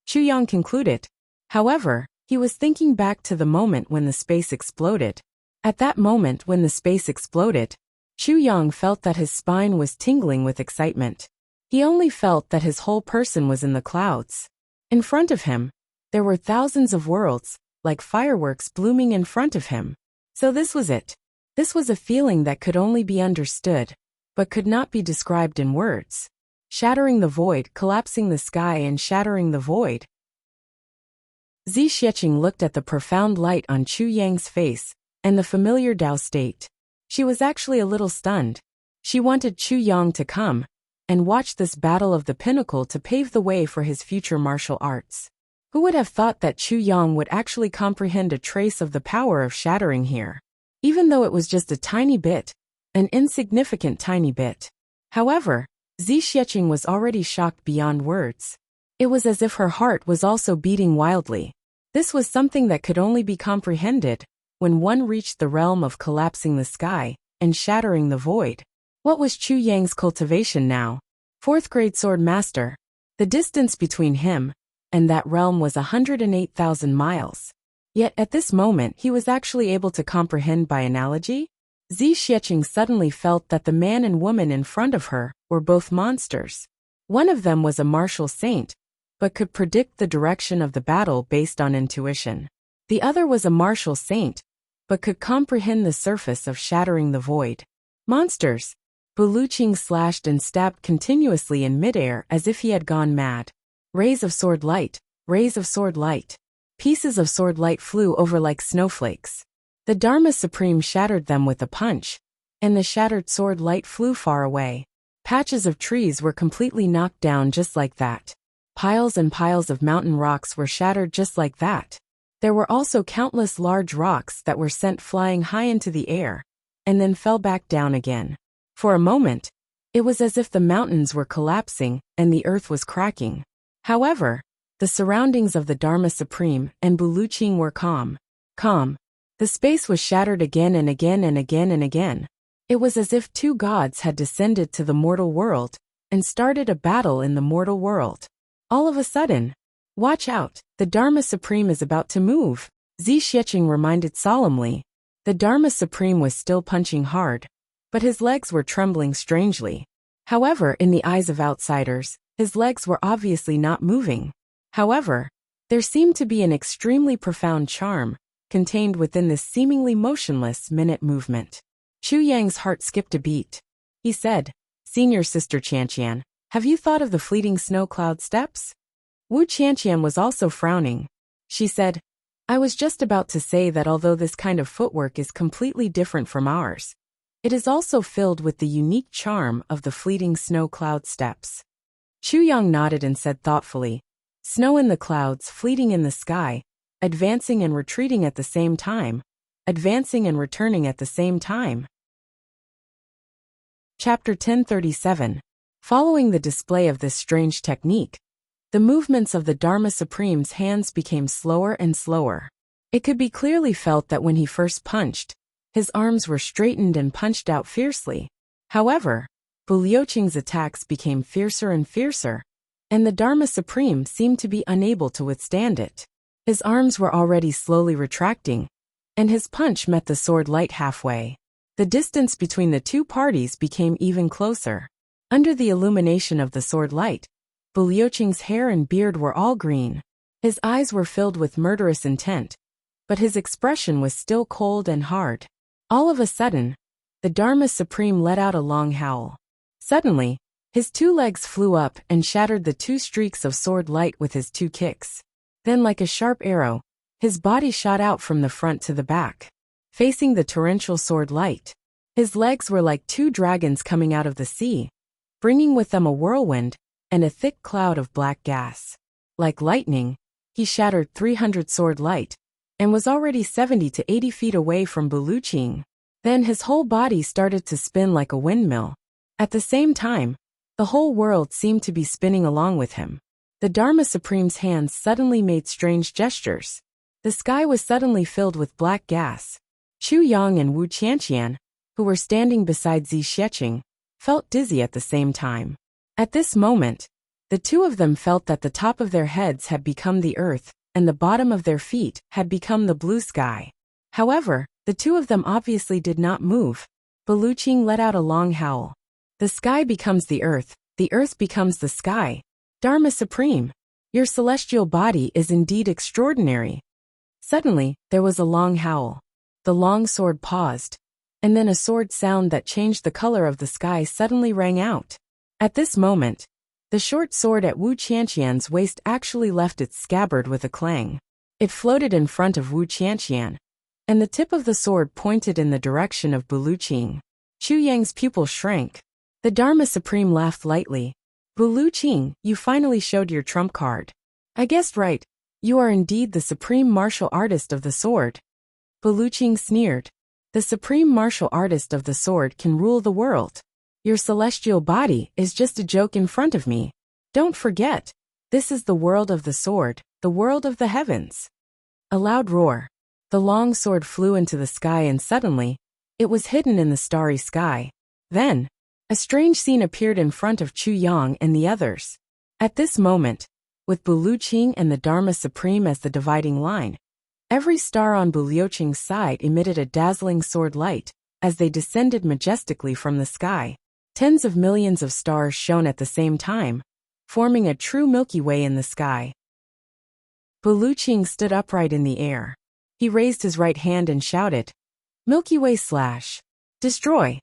Chu Yang concluded. However, he was thinking back to the moment when the space exploded. At that moment when the space exploded, Chu Yang felt that his spine was tingling with excitement. He only felt that his whole person was in the clouds. In front of him, there were thousands of worlds, like fireworks blooming in front of him. So this was it. This was a feeling that could only be understood, but could not be described in words. Shattering the void, collapsing the sky and shattering the void. Zi Xiecheng looked at the profound light on Chu Yang's face, and the familiar Tao state. She was actually a little stunned. She wanted Chu Yang to come and watch this battle of the pinnacle to pave the way for his future martial arts. Who would have thought that Chu Yang would actually comprehend a trace of the power of shattering here? Even though it was just a tiny bit, an insignificant tiny bit. However, Zi Xiecheng was already shocked beyond words. It was as if her heart was also beating wildly. This was something that could only be comprehended when one reached the realm of collapsing the sky and shattering the void. What was Chu Yang's cultivation now? 4th grade sword master. The distance between him and that realm was 108,000 miles. Yet at this moment he was actually able to comprehend by analogy. Zi Xiecheng suddenly felt that the man and woman in front of her were both monsters. One of them was a martial saint, but could predict the direction of the battle based on intuition. The other was a martial saint, but could comprehend the surface of shattering the void. Monsters. Buluqing slashed and stabbed continuously in midair as if he had gone mad. Rays of sword light, rays of sword light. Pieces of sword light flew over like snowflakes. The Dharma Supreme shattered them with a punch, and the shattered sword light flew far away. Patches of trees were completely knocked down just like that. Piles and piles of mountain rocks were shattered just like that. There were also countless large rocks that were sent flying high into the air, and then fell back down again. For a moment, it was as if the mountains were collapsing and the earth was cracking. However, the surroundings of the Dharma Supreme and Buluqing were calm. Calm. The space was shattered again and again and again and again. It was as if two gods had descended to the mortal world and started a battle in the mortal world. All of a sudden, watch out, the Dharma Supreme is about to move, Zi Xiecheng reminded solemnly. The Dharma Supreme was still punching hard, but his legs were trembling strangely. However, in the eyes of outsiders, his legs were obviously not moving. However, there seemed to be an extremely profound charm contained within this seemingly motionless minute movement. Chu Yang's heart skipped a beat. He said, "Senior Sister Qianqian, have you thought of the fleeting snow cloud steps?" Wu Qianqian was also frowning. She said, "I was just about to say that although this kind of footwork is completely different from ours, it is also filled with the unique charm of the fleeting snow cloud steps." Chu Yang nodded and said thoughtfully, "Snow in the clouds, fleeting in the sky, advancing and retreating at the same time, advancing and returning at the same time." Chapter 1037. Following the display of this strange technique, the movements of the Dharma Supreme's hands became slower and slower. It could be clearly felt that when he first punched, his arms were straightened and punched out fiercely. However, Buluqing's attacks became fiercer and fiercer, and the Dharma Supreme seemed to be unable to withstand it. His arms were already slowly retracting, and his punch met the sword light halfway. The distance between the two parties became even closer. Under the illumination of the sword light, Buluqing's hair and beard were all green. His eyes were filled with murderous intent, but his expression was still cold and hard. All of a sudden, the Dharma Supreme let out a long howl. Suddenly, his two legs flew up and shattered the two streaks of sword light with his two kicks. Then like a sharp arrow, his body shot out from the front to the back, facing the torrential sword light. His legs were like two dragons coming out of the sea, bringing with them a whirlwind and a thick cloud of black gas. Like lightning, he shattered 300 sword light, and was already 70 to 80 feet away from Buluqing. Then his whole body started to spin like a windmill. At the same time, the whole world seemed to be spinning along with him. The Dharma Supreme's hands suddenly made strange gestures. The sky was suddenly filled with black gas. Chu Yang and Wu Qianqian, who were standing beside Zi Xieqing, felt dizzy at the same time. At this moment, the two of them felt that the top of their heads had become the earth, and the bottom of their feet had become the blue sky. However, the two of them obviously did not move. Buluqing let out a long howl. The sky becomes the earth becomes the sky. Dharma Supreme, your celestial body is indeed extraordinary. Suddenly, there was a long howl. The long sword paused, and then a sword sound that changed the color of the sky suddenly rang out. At this moment, the short sword at Wu Qianqian's waist actually left its scabbard with a clang. It floated in front of Wu Qianqian, and the tip of the sword pointed in the direction of Buluqing. Chu Yang's pupil shrank. The Dharma Supreme laughed lightly. Buluqing, you finally showed your trump card. I guessed right. You are indeed the supreme martial artist of the sword. Buluqing sneered. The supreme martial artist of the sword can rule the world. Your celestial body is just a joke in front of me. Don't forget, this is the world of the sword, the world of the heavens. A loud roar. The long sword flew into the sky and suddenly, it was hidden in the starry sky. Then, a strange scene appeared in front of Chu Yang and the others. At this moment, with Buluqing and the Dharma Supreme as the dividing line, every star on Buluqing's side emitted a dazzling sword light as they descended majestically from the sky. Tens of millions of stars shone at the same time, forming a true Milky Way in the sky. Buluqing stood upright in the air. He raised his right hand and shouted, Milky Way / destroy.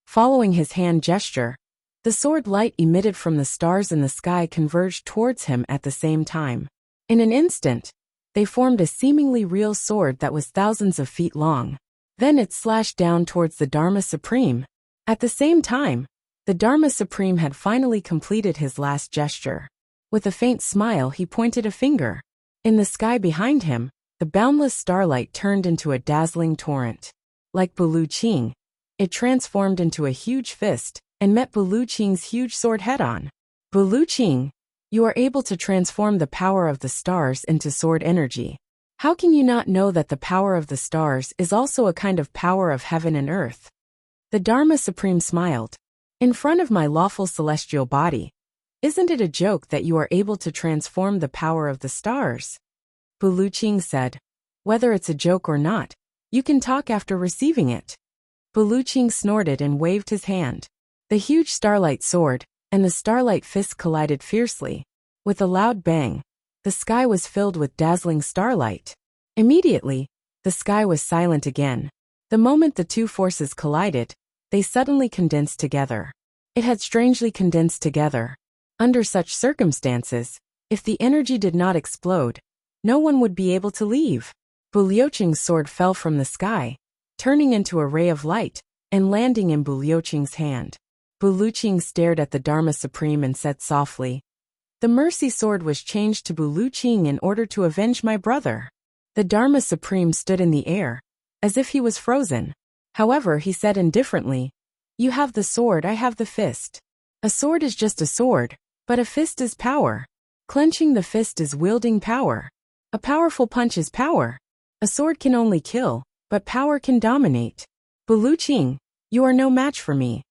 Following his hand gesture, the sword light emitted from the stars in the sky converged towards him at the same time. In an instant, they formed a seemingly real sword that was thousands of feet long. Then it slashed down towards the Dharma Supreme. At the same time, the Dharma Supreme had finally completed his last gesture. With a faint smile, he pointed a finger. In the sky behind him, the boundless starlight turned into a dazzling torrent. Like Buluqing, it transformed into a huge fist and met Buluqing's huge sword head-on. Buluqing, you are able to transform the power of the stars into sword energy. How can you not know that the power of the stars is also a kind of power of heaven and earth? The Dharma Supreme smiled. In front of my lawful celestial body, isn't it a joke that you are able to transform the power of the stars? Buluqing said, whether it's a joke or not, you can talk after receiving it. Buluqing snorted and waved his hand. The huge starlight sword and the starlight fist collided fiercely. With a loud bang, the sky was filled with dazzling starlight. Immediately, the sky was silent again. The moment the two forces collided, they suddenly condensed together. It had strangely condensed together. Under such circumstances, if the energy did not explode, no one would be able to leave. Buluqing's sword fell from the sky, turning into a ray of light, and landing in Buluqing's hand. Buluqing stared at the Dharma Supreme and said softly, the Mercy Sword was changed to Buluqing in order to avenge my brother. The Dharma Supreme stood in the air, as if he was frozen. However, he said indifferently, you have the sword, I have the fist. A sword is just a sword, but a fist is power. Clenching the fist is wielding power. A powerful punch is power. A sword can only kill, but power can dominate. Buluqing, you are no match for me.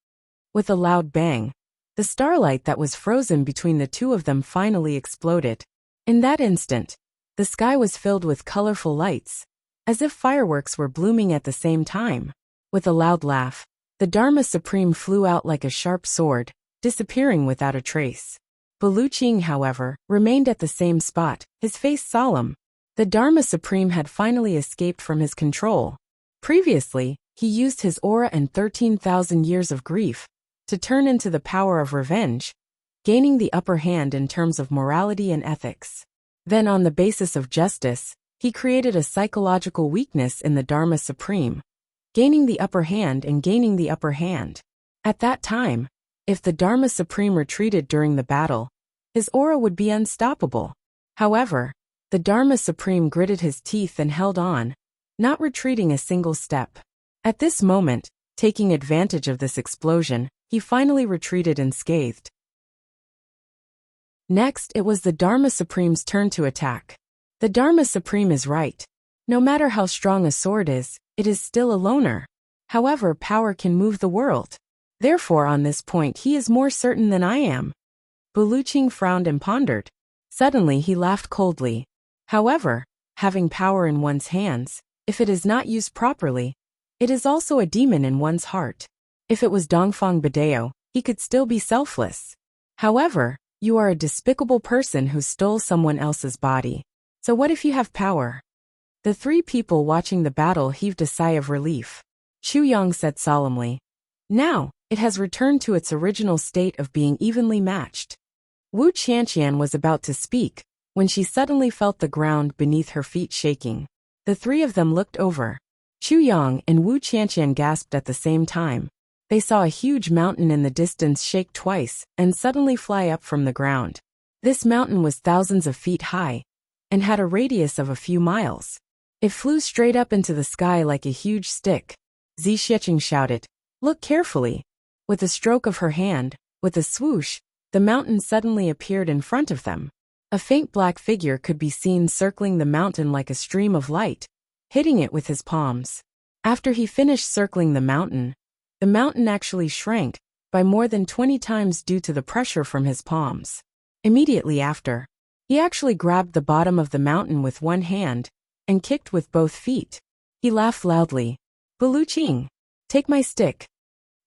With a loud bang, the starlight that was frozen between the two of them finally exploded. In that instant, the sky was filled with colorful lights, as if fireworks were blooming at the same time. With a loud laugh, the Dharma Supreme flew out like a sharp sword, disappearing without a trace. Buluqing, however, remained at the same spot, his face solemn. The Dharma Supreme had finally escaped from his control. Previously, he used his aura and 13,000 years of grief to turn into the power of revenge, gaining the upper hand in terms of morality and ethics. Then, on the basis of justice, he created a psychological weakness in the Dharma Supreme, gaining the upper hand and gaining the upper hand. At that time, if the Dharma Supreme retreated during the battle, his aura would be unstoppable. However, the Dharma Supreme gritted his teeth and held on, not retreating a single step. At this moment, taking advantage of this explosion, he finally retreated unscathed. Next, it was the Dharma Supreme's turn to attack. The Dharma Supreme is right. No matter how strong a sword is, it is still a loner. However, power can move the world. Therefore, on this point he is more certain than I am. Buluqing frowned and pondered. Suddenly he laughed coldly. However, having power in one's hands, if it is not used properly, it is also a demon in one's heart. If it was Dongfang Badeo, he could still be selfless. However, you are a despicable person who stole someone else's body. So what if you have power? The three people watching the battle heaved a sigh of relief. Chu Yang said solemnly. Now, it has returned to its original state of being evenly matched. Wu Qianqian was about to speak, when she suddenly felt the ground beneath her feet shaking. The three of them looked over. Chu Yang and Wu Qianqian gasped at the same time. They saw a huge mountain in the distance shake twice and suddenly fly up from the ground. This mountain was thousands of feet high and had a radius of a few miles. It flew straight up into the sky like a huge stick. Zi Xiecheng shouted, "Look carefully." With a stroke of her hand, with a swoosh, the mountain suddenly appeared in front of them. A faint black figure could be seen circling the mountain like a stream of light, hitting it with his palms. After he finished circling the mountain actually shrank by more than 20 times due to the pressure from his palms. Immediately after, he actually grabbed the bottom of the mountain with one hand and kicked with both feet. He laughed loudly. "Buluqing, take my stick."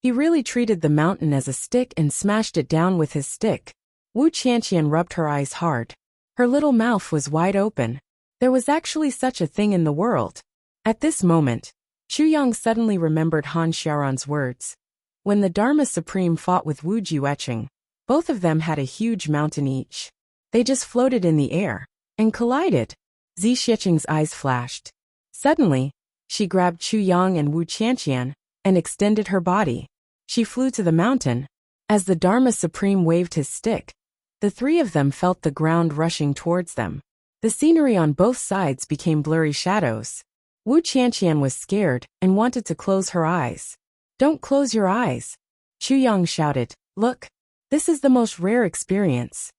He really treated the mountain as a stick and smashed it down with his stick. Wu Qianqian rubbed her eyes hard. Her little mouth was wide open. There was actually such a thing in the world. At this moment, Chu Yang suddenly remembered Han Xiaoran's words. When the Dharma Supreme fought with Wu Juecheng, both of them had a huge mountain each. They just floated in the air and collided. Zi Xiecheng's eyes flashed. Suddenly, she grabbed Chu Yang and Wu Qianqian and extended her body. She flew to the mountain. As the Dharma Supreme waved his stick, the three of them felt the ground rushing towards them. The scenery on both sides became blurry shadows. Wu Qianqian was scared and wanted to close her eyes. "Don't close your eyes," Chu Yang shouted. "Look, this is the most rare experience."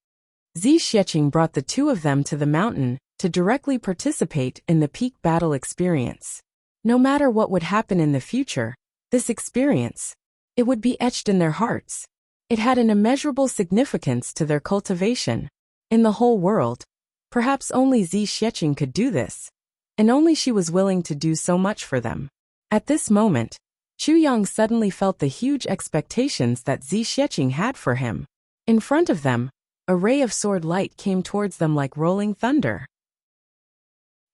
Zi Xiecheng brought the two of them to the mountain to directly participate in the peak battle experience. No matter what would happen in the future, this experience, it would be etched in their hearts. It had an immeasurable significance to their cultivation. In the whole world, perhaps only Zi Xiecheng could do this, and only she was willing to do so much for them. At this moment, Chu Yang suddenly felt the huge expectations that Zi Xiecheng had for him. In front of them, a ray of sword light came towards them like rolling thunder.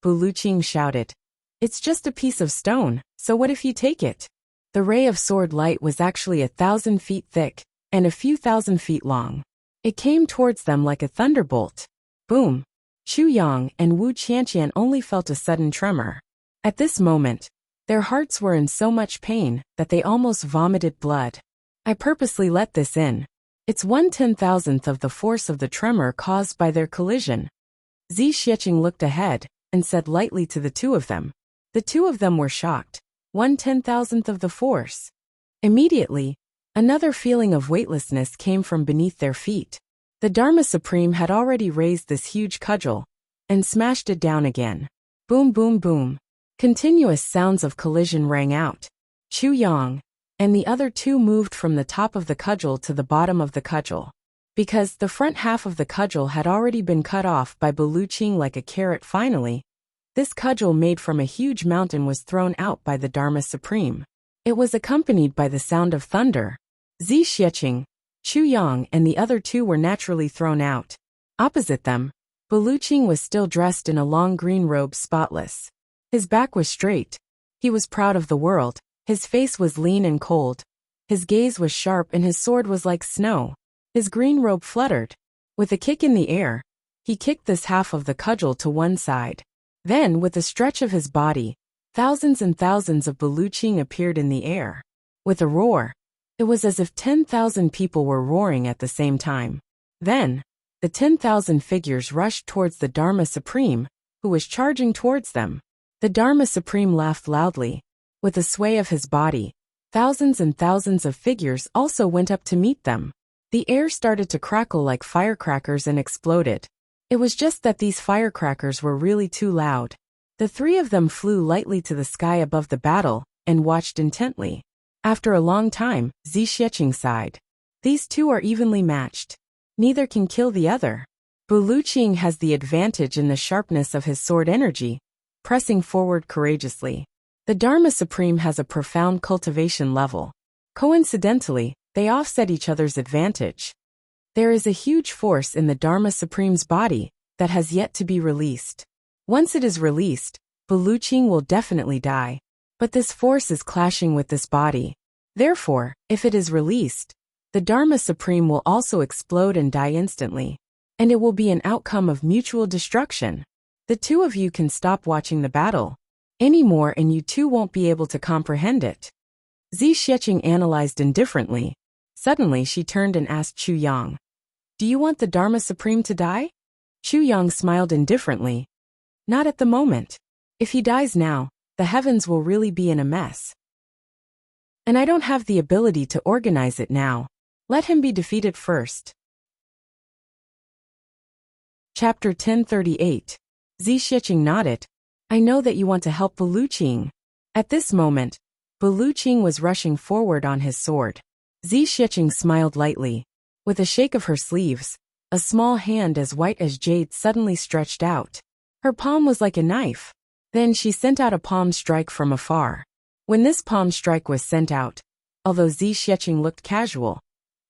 Buluqing shouted, "It's just a piece of stone, so what if you take it?" The ray of sword light was actually 1,000 feet thick and a few thousand feet long. It came towards them like a thunderbolt. Boom! Chu Yang and Wu Qianqian only felt a sudden tremor. At this moment, their hearts were in so much pain that they almost vomited blood. I purposely let this in. It's 1/10,000th of the force of the tremor caused by their collision. Zi Xiecheng looked ahead and said lightly to the two of them. The two of them were shocked. 1/10,000th of the force. Immediately, another feeling of weightlessness came from beneath their feet. The Dharma Supreme had already raised this huge cudgel and smashed it down again. Boom, boom, boom. Continuous sounds of collision rang out. Chu Yang and the other two moved from the top of the cudgel to the bottom of the cudgel. Because the front half of the cudgel had already been cut off by Buluqing like a carrot finally, this cudgel made from a huge mountain was thrown out by the Dharma Supreme. It was accompanied by the sound of thunder. Zi Xiecheng, Chu Yang and the other two were naturally thrown out. Opposite them, Buluqing was still dressed in a long green robe, spotless. His back was straight. He was proud of the world. His face was lean and cold. His gaze was sharp and his sword was like snow. His green robe fluttered. With a kick in the air, he kicked this half of the cudgel to one side. Then, with a stretch of his body, thousands and thousands of Buluqing appeared in the air. With a roar, it was as if 10,000 people were roaring at the same time. Then, the 10,000 figures rushed towards the Dharma Supreme, who was charging towards them. The Dharma Supreme laughed loudly. With a sway of his body, thousands and thousands of figures also went up to meet them. The air started to crackle like firecrackers and exploded. It was just that these firecrackers were really too loud. The three of them flew lightly to the sky above the battle and watched intently. After a long time, Zixieqing sighed. These two are evenly matched. Neither can kill the other. Buluqing has the advantage in the sharpness of his sword energy, pressing forward courageously. The Dharma Supreme has a profound cultivation level. Coincidentally, they offset each other's advantage. There is a huge force in the Dharma Supreme's body that has yet to be released. Once it is released, Buluqing will definitely die. But this force is clashing with this body. Therefore, if it is released, the Dharma Supreme will also explode and die instantly. And it will be an outcome of mutual destruction. The two of you can stop watching the battle anymore and you two won't be able to comprehend it. Zixieqing analyzed indifferently. Suddenly she turned and asked Chu Yang, "Do you want the Dharma Supreme to die?" Chu Yang smiled indifferently. "Not at the moment. If he dies now, the heavens will really be in a mess. And I don't have the ability to organize it now. Let him be defeated first." Chapter 1038. Zixieqing nodded. "I know that you want to help Buluqing." At this moment, Buluqing was rushing forward on his sword. Zixieqing smiled lightly. With a shake of her sleeves, a small hand as white as jade suddenly stretched out. Her palm was like a knife. Then she sent out a palm strike from afar. When this palm strike was sent out, although Zixieqing looked casual,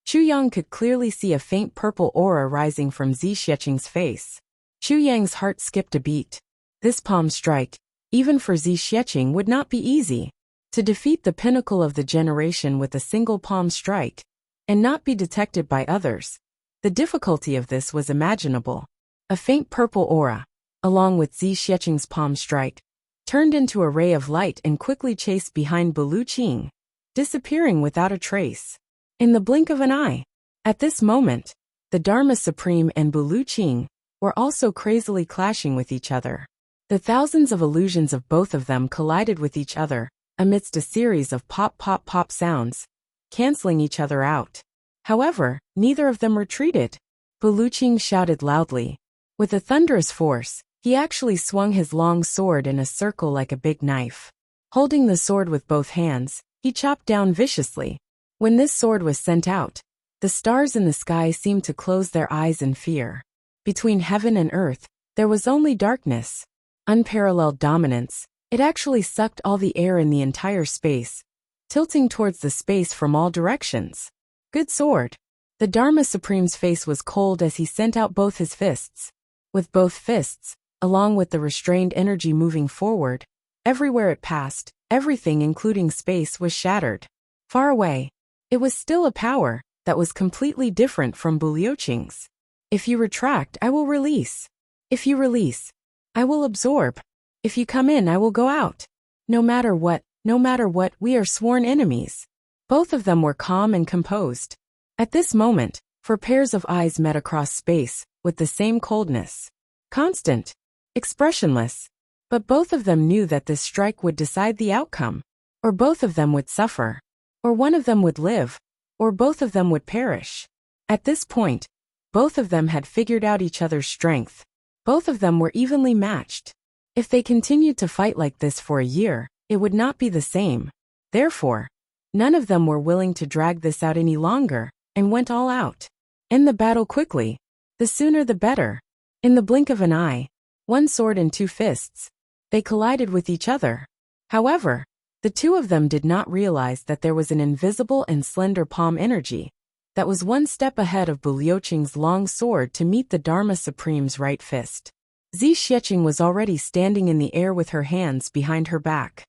Chu Yang could clearly see a faint purple aura rising from Zixieqing's face. Chu Yang's heart skipped a beat. This palm strike, even for Zixieqing, would not be easy. To defeat the pinnacle of the generation with a single palm strike, and not be detected by others, the difficulty of this was imaginable. A faint purple aura, along with Zixieqing's palm strike, turned into a ray of light and quickly chased behind Buluqing, disappearing without a trace. In the blink of an eye. At this moment, the Dharma Supreme and Buluqing were also crazily clashing with each other. The thousands of illusions of both of them collided with each other, amidst a series of pop-pop-pop sounds, canceling each other out. However, neither of them retreated. Buluqing shouted loudly. With a thunderous force, he actually swung his long sword in a circle like a big knife. Holding the sword with both hands, he chopped down viciously. When this sword was sent out, the stars in the sky seemed to close their eyes in fear. Between heaven and earth, there was only darkness. Unparalleled dominance. It actually sucked all the air in the entire space, tilting towards the space from all directions. Good sword. The Dharma Supreme's face was cold as he sent out both his fists. With both fists, along with the restrained energy moving forward, everywhere it passed, everything including space was shattered. Far away. It was still a power that was completely different from Buluqing's. If you retract, I will release. If you release, I will absorb. If you come in, I will go out. No matter what, we are sworn enemies. Both of them were calm and composed. At this moment, for pairs of eyes met across space, with the same coldness. Constant. Expressionless. But both of them knew that this strike would decide the outcome. Or both of them would suffer. Or one of them would live. Or both of them would perish. At this point, both of them had figured out each other's strength. Both of them were evenly matched. If they continued to fight like this for a year, it would not be the same. Therefore, none of them were willing to drag this out any longer, and went all out. End the battle quickly. The sooner the better. In the blink of an eye, one sword and two fists, they collided with each other. However, the two of them did not realize that there was an invisible and slender palm energy that was one step ahead of Buluqing's long sword to meet the Dharma Supreme's right fist. Zixieqing was already standing in the air with her hands behind her back.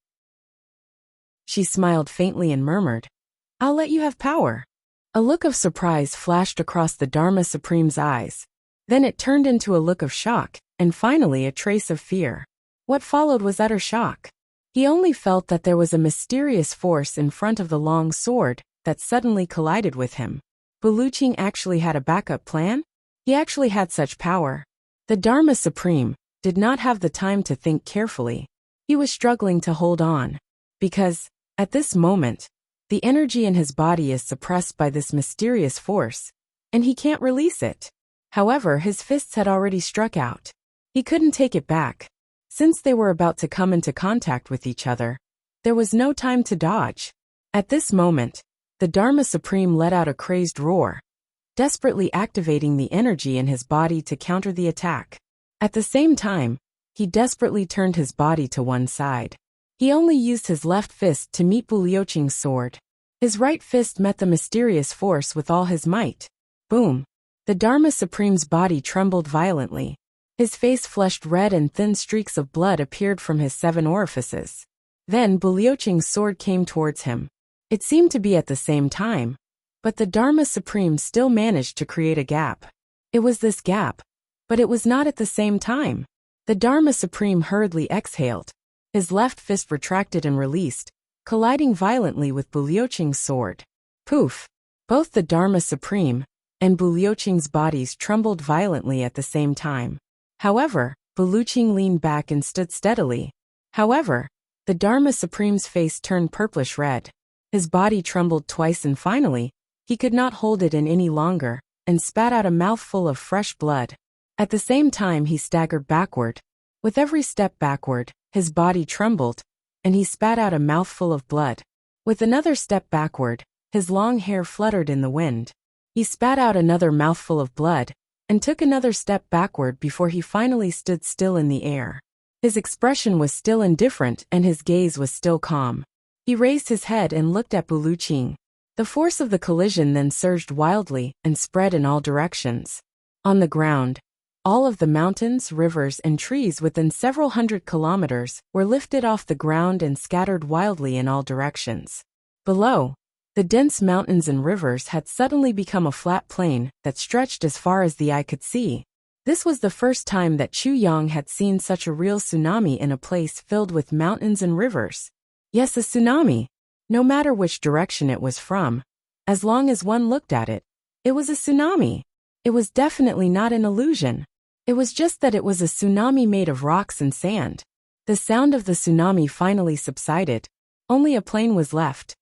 She smiled faintly and murmured, "I'll let you have power." A look of surprise flashed across the Dharma Supreme's eyes. Then it turned into a look of shock, and finally a trace of fear. What followed was utter shock. He only felt that there was a mysterious force in front of the long sword that suddenly collided with him. Buluqing actually had a backup plan? He actually had such power. The Dharma Supreme did not have the time to think carefully. He was struggling to hold on. Because, at this moment, the energy in his body is suppressed by this mysterious force, and he can't release it. However, his fists had already struck out. He couldn't take it back. Since they were about to come into contact with each other, there was no time to dodge. At this moment, the Dharma Supreme let out a crazed roar, desperately activating the energy in his body to counter the attack. At the same time, he desperately turned his body to one side. He only used his left fist to meet Bu Liuqing's sword. His right fist met the mysterious force with all his might. Boom! The Dharma Supreme's body trembled violently. His face flushed red and thin streaks of blood appeared from his 7 orifices. Then Bu Liuqing's sword came towards him. It seemed to be at the same time, but the Dharma Supreme still managed to create a gap. It was this gap, but it was not at the same time. The Dharma Supreme hurriedly exhaled. His left fist retracted and released, colliding violently with Bu Liuqing's sword. Poof! Both the Dharma Supreme and Bu Liuqing's bodies trembled violently at the same time. However, Bu Liuqing leaned back and stood steadily. However, the Dharma Supreme's face turned purplish red. His body trembled twice and finally, he could not hold it in any longer, and spat out a mouthful of fresh blood. At the same time he staggered backward. With every step backward, his body trembled, and he spat out a mouthful of blood. With another step backward, his long hair fluttered in the wind. He spat out another mouthful of blood, and took another step backward before he finally stood still in the air. His expression was still indifferent and his gaze was still calm. He raised his head and looked at Bu Liuqing. The force of the collision then surged wildly and spread in all directions. On the ground, all of the mountains, rivers, and trees within several hundred kilometers were lifted off the ground and scattered wildly in all directions. Below, the dense mountains and rivers had suddenly become a flat plain that stretched as far as the eye could see. This was the first time that Chu Yang had seen such a real tsunami in a place filled with mountains and rivers. Yes, a tsunami. No matter which direction it was from, as long as one looked at it, it was a tsunami. It was definitely not an illusion. It was just that it was a tsunami made of rocks and sand. The sound of the tsunami finally subsided. Only a plain was left.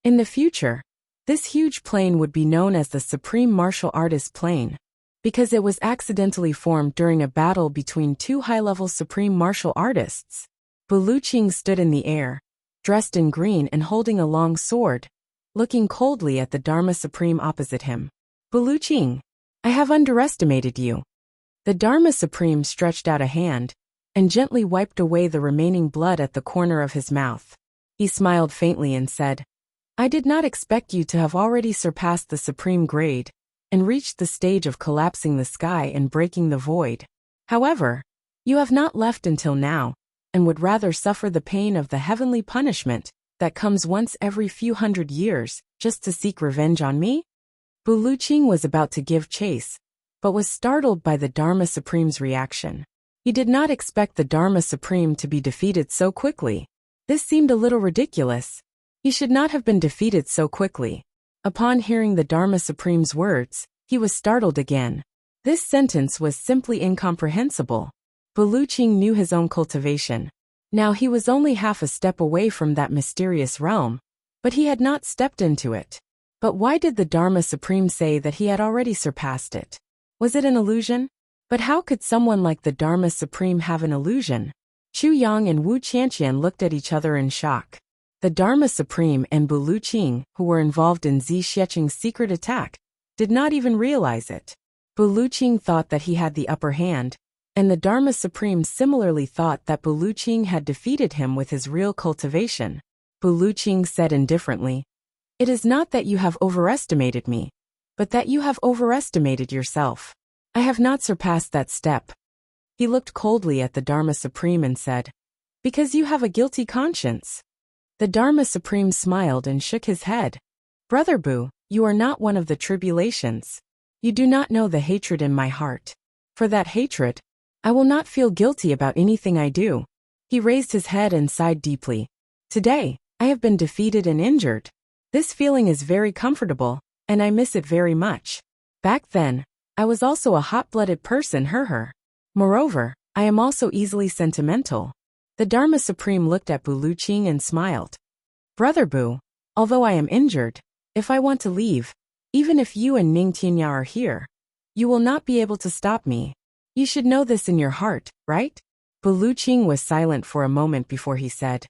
In the future, this huge plain would be known as the Supreme Martial Artist Plain, because it was accidentally formed during a battle between 2 high-level supreme martial artists. Bu Liuqing stood in the air, dressed in green and holding a long sword, looking coldly at the Dharma Supreme opposite him. Bu Liuqing, I have underestimated you. The Dharma Supreme stretched out a hand and gently wiped away the remaining blood at the corner of his mouth. He smiled faintly and said, I did not expect you to have already surpassed the supreme grade and reached the stage of collapsing the sky and breaking the void. However, you have not left until now, and would rather suffer the pain of the heavenly punishment that comes once every few hundred years just to seek revenge on me? Bu Liuqing was about to give chase, but was startled by the Dharma Supreme's reaction. He did not expect the Dharma Supreme to be defeated so quickly. This seemed a little ridiculous. He should not have been defeated so quickly. Upon hearing the Dharma Supreme's words, he was startled again. This sentence was simply incomprehensible. Bu Liuqing knew his own cultivation. Now he was only half a step away from that mysterious realm, but he had not stepped into it. But why did the Dharma Supreme say that he had already surpassed it? Was it an illusion? But how could someone like the Dharma Supreme have an illusion? Chu Yang and Wu Qianqian looked at each other in shock. The Dharma Supreme and Bu Liuqing, who were involved in Zi Xiecheng's secret attack, did not even realize it. Bu Liuqing thought that he had the upper hand, and the Dharma Supreme similarly thought that Bu Liuqing had defeated him with his real cultivation. Bu Liuqing said indifferently, It is not that you have overestimated me, but that you have overestimated yourself. I have not surpassed that step. He looked coldly at the Dharma Supreme and said, Because you have a guilty conscience. The Dharma Supreme smiled and shook his head. Brother Bu, you are not one of the tribulations. You do not know the hatred in my heart. For that hatred, I will not feel guilty about anything I do. He raised his head and sighed deeply. Today, I have been defeated and injured. This feeling is very comfortable, and I miss it very much. Back then, I was also a hot-blooded person, her. Moreover, I am also easily sentimental. The Dharma Supreme looked at Bu Liuqing and smiled. Brother Bu, although I am injured, if I want to leave, even if you and Ning Tianya are here, you will not be able to stop me. You should know this in your heart, right? Buluqing was silent for a moment before he said,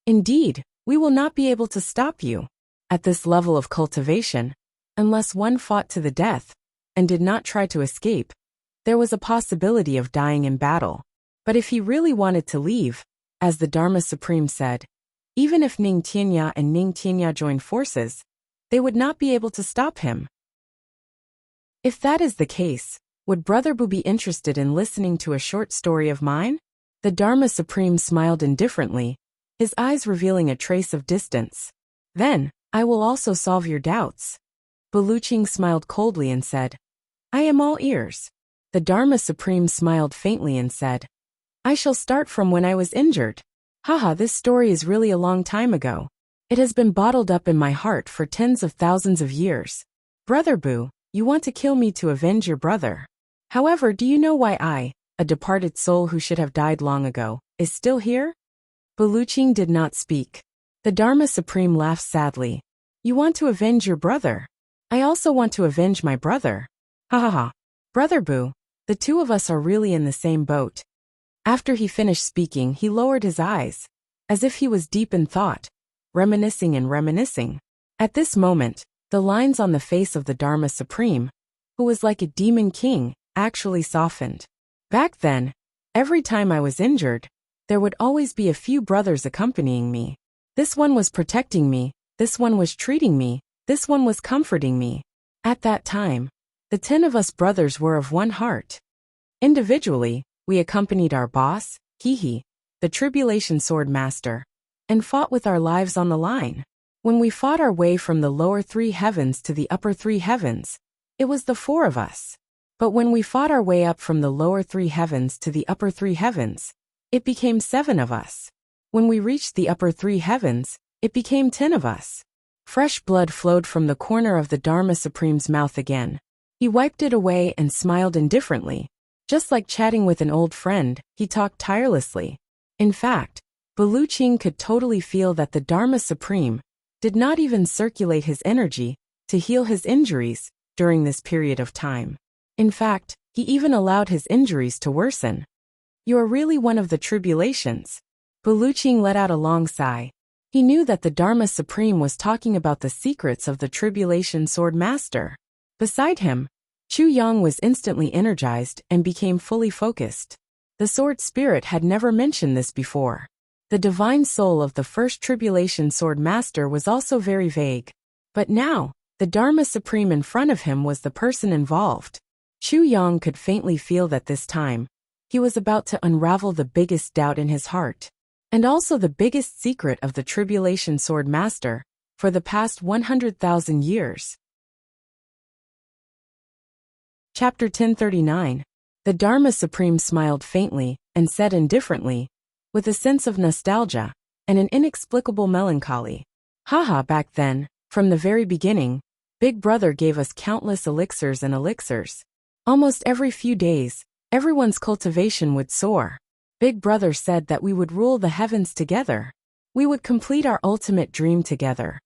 "Indeed, we will not be able to stop you. At this level of cultivation, unless one fought to the death and did not try to escape, there was a possibility of dying in battle. But if he really wanted to leave, as the Dharma Supreme said, even if Ning Tianya and Ning Tianya joined forces, they would not be able to stop him. If that is the case, would Brother Bu be interested in listening to a short story of mine?" The Dharma Supreme smiled indifferently, his eyes revealing a trace of distance. "Then, I will also solve your doubts." Buluqing smiled coldly and said, "I am all ears." The Dharma Supreme smiled faintly and said, "I shall start from when I was injured. Haha, this story is really a long time ago. It has been bottled up in my heart for tens of thousands of years. Brother Bu, you want to kill me to avenge your brother. However, do you know why I, a departed soul who should have died long ago, is still here?" Buluqing did not speak. The Dharma Supreme laughed sadly. "You want to avenge your brother? I also want to avenge my brother. Ha ha ha. Brother Bu, the two of us are really in the same boat." After he finished speaking, he lowered his eyes, as if he was deep in thought, reminiscing and reminiscing. At this moment, the lines on the face of the Dharma Supreme, who was like a demon king, actually softened. "Back then, every time I was injured, there would always be a few brothers accompanying me. This one was protecting me, this one was treating me, this one was comforting me. At that time, the 10 of us brothers were of one heart. Individually, we accompanied our boss, Hihi, the Tribulation Sword Master, and fought with our lives on the line. When we fought our way from the lower 3 heavens to the upper 3 heavens, it was the 4 of us. But when we fought our way up from the lower 3 heavens to the upper 3 heavens, it became 7 of us. When we reached the upper 3 heavens, it became 10 of us." Fresh blood flowed from the corner of the Dharma Supreme's mouth again. He wiped it away and smiled indifferently. Just like chatting with an old friend, he talked tirelessly. In fact, Buluqing could totally feel that the Dharma Supreme did not even circulate his energy to heal his injuries during this period of time. In fact, he even allowed his injuries to worsen. "You are really one of the tribulations." Buluqing let out a long sigh. He knew that the Dharma Supreme was talking about the secrets of the Tribulation Sword Master. Beside him, Chu Yang was instantly energized and became fully focused. The Sword Spirit had never mentioned this before. The divine soul of the first Tribulation Sword Master was also very vague. But now, the Dharma Supreme in front of him was the person involved. Chu Yang could faintly feel that this time, he was about to unravel the biggest doubt in his heart, and also the biggest secret of the Tribulation Sword Master for the past 100,000 years. Chapter 1039. The Dharma Supreme smiled faintly and said indifferently, with a sense of nostalgia and an inexplicable melancholy, "Haha, back then, from the very beginning, Big Brother gave us countless elixirs and elixirs. Almost every few days, everyone's cultivation would soar. Big Brother said that we would rule the heavens together. We would complete our ultimate dream together."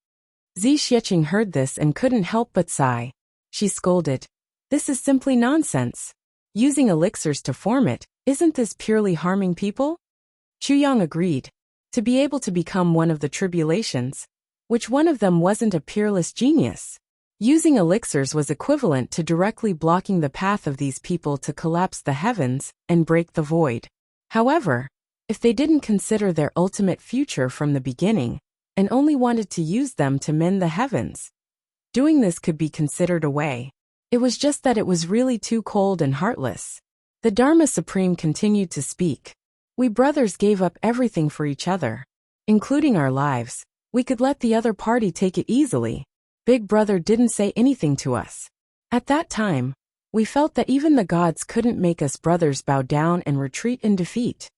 Zi Xieching heard this and couldn't help but sigh. She scolded, "This is simply nonsense. Using elixirs to form it, isn't this purely harming people?" Chu Yang agreed. To be able to become one of the tribulations, which one of them wasn't a peerless genius? Using elixirs was equivalent to directly blocking the path of these people to collapse the heavens and break the void. However, if they didn't consider their ultimate future from the beginning, and only wanted to use them to mend the heavens, doing this could be considered a way. It was just that it was really too cold and heartless. The Dharma Supreme continued to speak. "We brothers gave up everything for each other, including our lives. We could let the other party take it easily. Big Brother didn't say anything to us. At that time, we felt that even the gods couldn't make us brothers bow down and retreat in defeat.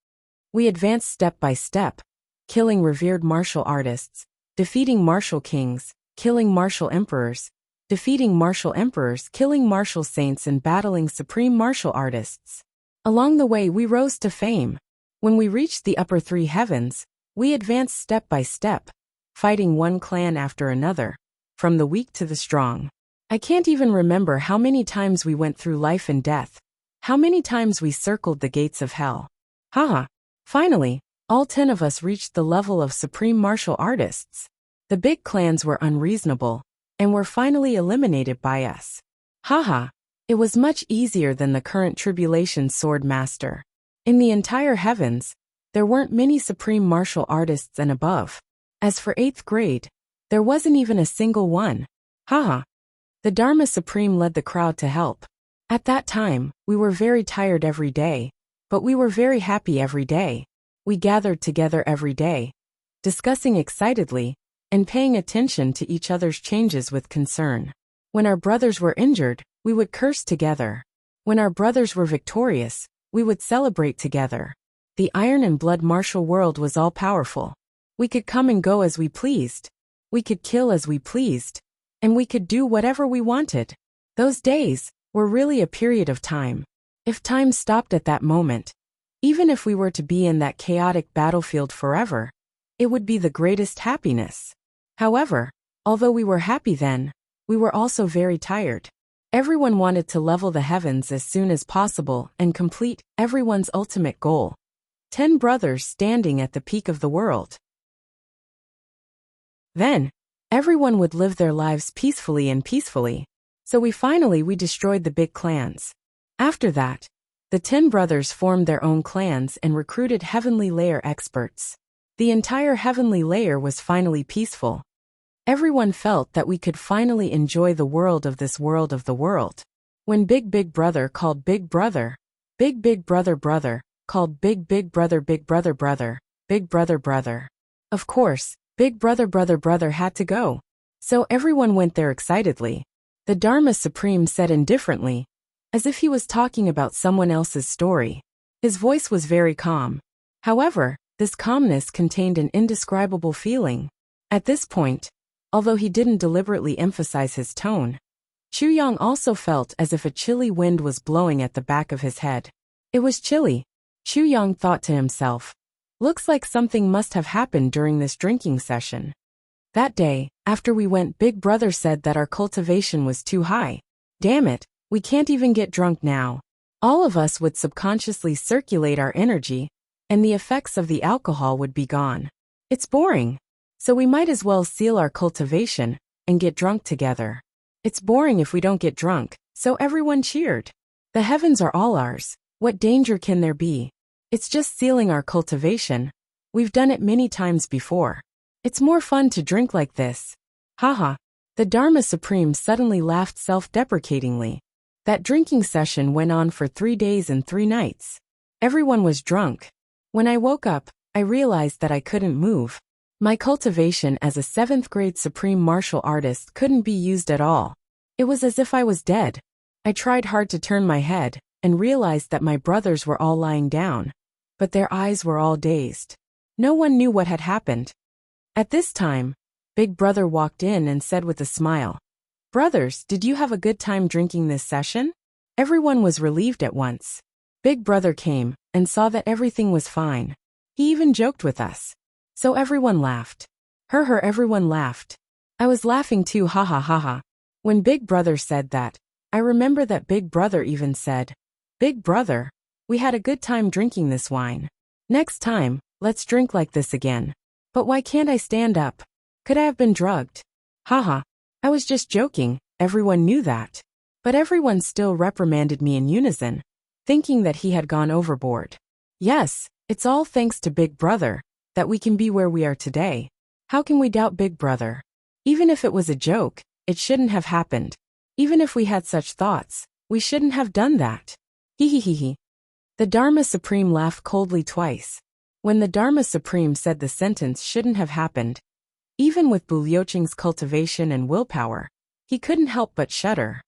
We advanced step by step, killing revered martial artists, defeating martial kings, killing martial emperors, defeating martial emperors, killing martial saints, and battling supreme martial artists. Along the way we rose to fame. When we reached the upper 3 heavens, we advanced step by step, fighting one clan after another, from the weak to the strong. I can't even remember how many times we went through life and death, how many times we circled the gates of hell. Haha, Finally, all 10 of us reached the level of supreme martial artists. The big clans were unreasonable, and were finally eliminated by us. Haha. It was much easier than the current tribulation sword master. In the entire heavens, there weren't many supreme martial artists and above. As for 8th grade, there wasn't even a single one. Haha. The Dharma Supreme led the crowd to help. At that time, we were very tired every day, but we were very happy every day. We gathered together every day, discussing excitedly, and paying attention to each other's changes with concern. When our brothers were injured, we would curse together. When our brothers were victorious, we would celebrate together. The iron and blood martial world was all-powerful. We could come and go as we pleased. We could kill as we pleased. And we could do whatever we wanted. Those days were really a period of time. If time stopped at that moment, even if we were to be in that chaotic battlefield forever, it would be the greatest happiness. However, although we were happy then, we were also very tired. Everyone wanted to level the heavens as soon as possible and complete everyone's ultimate goal. 10 brothers standing at the peak of the world. Then, everyone would live their lives peacefully. So we destroyed the big clans. After that, the 10 brothers formed their own clans and recruited heavenly layer experts. The entire heavenly layer was finally peaceful. Everyone felt that we could finally enjoy the world of this world of the world. When Big Brother called Big Brother, Big Brother called Big Brother Big Brother. Of course, Big Brother had to go. So everyone went there excitedly. The Dharma Supreme said indifferently, as if he was talking about someone else's story. His voice was very calm. However, this calmness contained an indescribable feeling. At this point, although he didn't deliberately emphasize his tone, Chu Yang also felt as if a chilly wind was blowing at the back of his head. It was chilly. Chu Yang thought to himself, looks like something must have happened during this drinking session. That day, after we went, Big Brother said that our cultivation was too high. Damn it, we can't even get drunk now. All of us would subconsciously circulate our energy, and the effects of the alcohol would be gone. It's boring. So we might as well seal our cultivation and get drunk together. It's boring if we don't get drunk, so everyone cheered. The heavens are all ours. What danger can there be? It's just sealing our cultivation. We've done it many times before. It's more fun to drink like this. Haha. The Dharma Supreme suddenly laughed self-deprecatingly. That drinking session went on for 3 days and 3 nights. Everyone was drunk. When I woke up, I realized that I couldn't move. My cultivation as a 7th grade supreme martial artist couldn't be used at all. It was as if I was dead. I tried hard to turn my head, and realized that my brothers were all lying down. But their eyes were all dazed. No one knew what had happened. At this time, Big Brother walked in and said with a smile, "Brothers, did you have a good time drinking this session?" Everyone was relieved at once. Big Brother came, and saw that everything was fine. He even joked with us. So everyone laughed. Everyone laughed. I was laughing too, ha ha ha ha. When Big Brother said that, I remember that Big Brother even said, "Big Brother, we had a good time drinking this wine. Next time, let's drink like this again." But why can't I stand up? Could I have been drugged? Haha. I was just joking, everyone knew that. But everyone still reprimanded me in unison, thinking that he had gone overboard. Yes, it's all thanks to Big Brother that we can be where we are today. How can we doubt Big Brother? Even if it was a joke, it shouldn't have happened. Even if we had such thoughts, we shouldn't have done that. Hee. The Dharma Supreme laughed coldly twice. When the Dharma Supreme said the sentence shouldn't have happened, even with Bu Liuqing's cultivation and willpower, he couldn't help but shudder.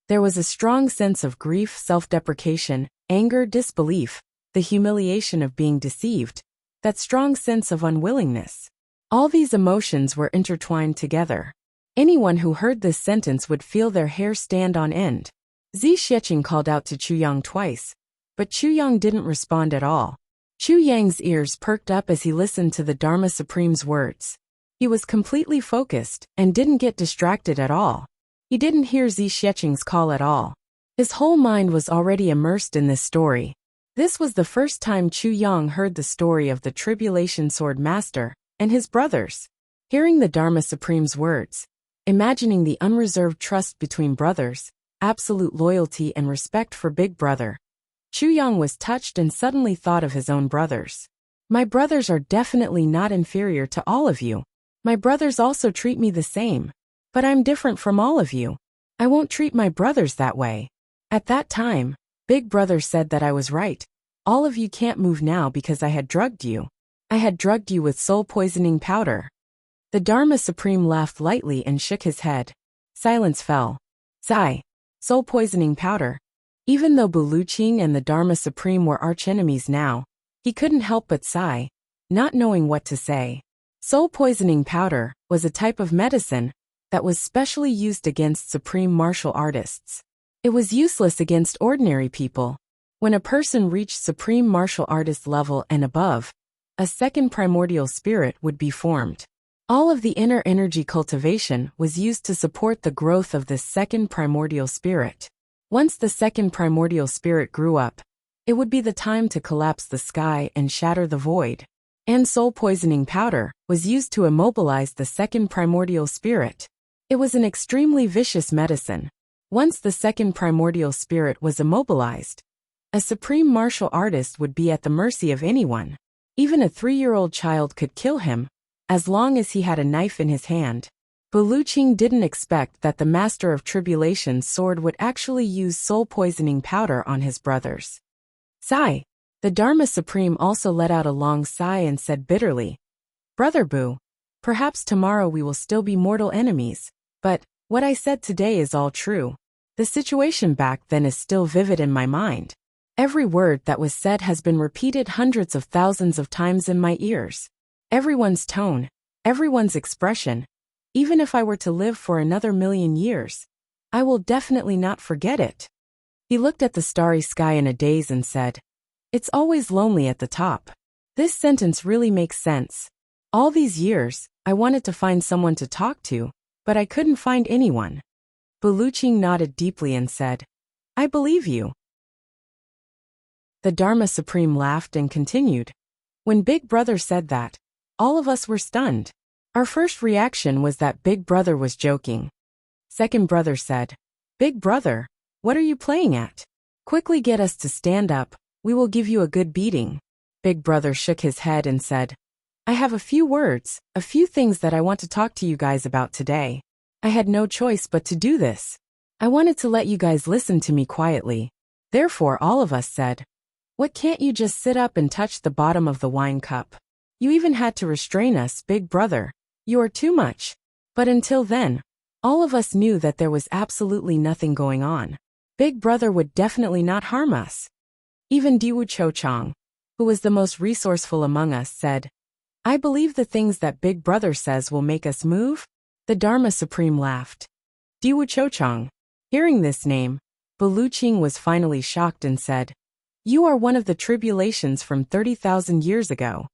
There was a strong sense of grief, self-deprecation, anger, disbelief, the humiliation of being deceived, that strong sense of unwillingness. All these emotions were intertwined together. Anyone who heard this sentence would feel their hair stand on end. Zi Xiecheng called out to Chu Yang twice, but Chu Yang didn't respond at all. Chu Yang's ears perked up as he listened to the Dharma Supreme's words. He was completely focused and didn't get distracted at all. He didn't hear Zi Xiecheng's call at all. His whole mind was already immersed in this story. This was the first time Chu Yang heard the story of the Tribulation Sword Master and his brothers. Hearing the Dharma Supreme's words, imagining the unreserved trust between brothers, absolute loyalty and respect for Big Brother, Chu Yang was touched and suddenly thought of his own brothers. My brothers are definitely not inferior to all of you. My brothers also treat me the same. But I'm different from all of you. I won't treat my brothers that way. At that time, Big Brother said that I was right. All of you can't move now because I had drugged you. I had drugged you with soul-poisoning powder. The Dharma Supreme laughed lightly and shook his head. Silence fell. Sigh. Soul-poisoning powder. Even though Buluching and the Dharma Supreme were archenemies now, he couldn't help but sigh, not knowing what to say. Soul-poisoning powder was a type of medicine that was specially used against supreme martial artists. It was useless against ordinary people. When a person reached supreme martial artist level and above, a second primordial spirit would be formed. All of the inner energy cultivation was used to support the growth of this second primordial spirit. Once the second primordial spirit grew up, it would be the time to collapse the sky and shatter the void. And soul-poisoning powder was used to immobilize the second primordial spirit. It was an extremely vicious medicine. Once the second primordial spirit was immobilized, a supreme martial artist would be at the mercy of anyone. Even a 3-year-old child could kill him, as long as he had a knife in his hand. Buluching didn't expect that the Master of Tribulation's sword would actually use soul-poisoning powder on his brothers. Sigh. The Dharma Supreme also let out a long sigh and said bitterly, Brother Boo, perhaps tomorrow we will still be mortal enemies, but what I said today is all true. The situation back then is still vivid in my mind. Every word that was said has been repeated hundreds of thousands of times in my ears. Everyone's tone, everyone's expression. Even if I were to live for another 1,000,000 years, I will definitely not forget it. He looked at the starry sky in a daze and said, It's always lonely at the top. This sentence really makes sense. All these years, I wanted to find someone to talk to, but I couldn't find anyone. Buluching nodded deeply and said, I believe you. The Dharma Supreme laughed and continued. When Big Brother said that, all of us were stunned. Our first reaction was that Big Brother was joking. Second brother said, Big Brother, what are you playing at? Quickly get us to stand up, we will give you a good beating. Big Brother shook his head and said, I have a few words, a few things that I want to talk to you guys about today. I had no choice but to do this. I wanted to let you guys listen to me quietly. Therefore all of us said, What can't you just sit up and touch the bottom of the wine cup? You even had to restrain us, Big Brother. You are too much. But until then, all of us knew that there was absolutely nothing going on. Big Brother would definitely not harm us. Even Diwu Cho-chang, who was the most resourceful among us, said, I believe the things that Big Brother says will make us move. The Dharma Supreme laughed. Diwu Cho-chang. Hearing this name, Buluching was finally shocked and said, You are one of the tribulations from 30,000 years ago.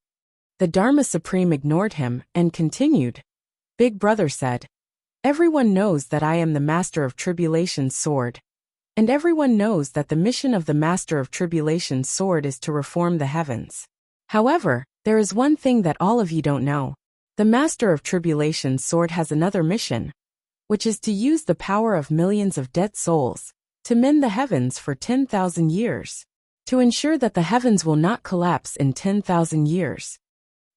The Dharma Supreme ignored him and continued. Big Brother said, Everyone knows that I am the Master of Tribulation's sword. And everyone knows that the mission of the Master of Tribulation's sword is to reform the heavens. However, there is one thing that all of you don't know. The Master of Tribulation's sword has another mission, which is to use the power of millions of dead souls to mend the heavens for 10,000 years, to ensure that the heavens will not collapse in 10,000 years.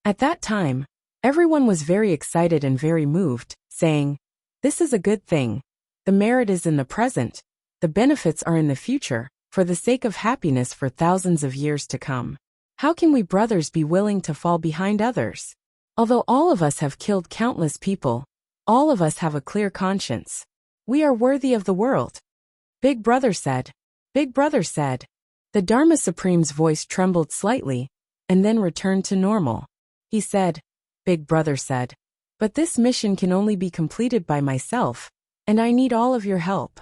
At that time, everyone was very excited and very moved, saying, This is a good thing. The merit is in the present. The benefits are in the future, for the sake of happiness for thousands of years to come. How can we brothers be willing to fall behind others? Although all of us have killed countless people, all of us have a clear conscience. We are worthy of the world. Big Brother said. Big Brother said. The Dharma Supreme's voice trembled slightly, and then returned to normal. He said, Big Brother said, But this mission can only be completed by myself, and I need all of your help.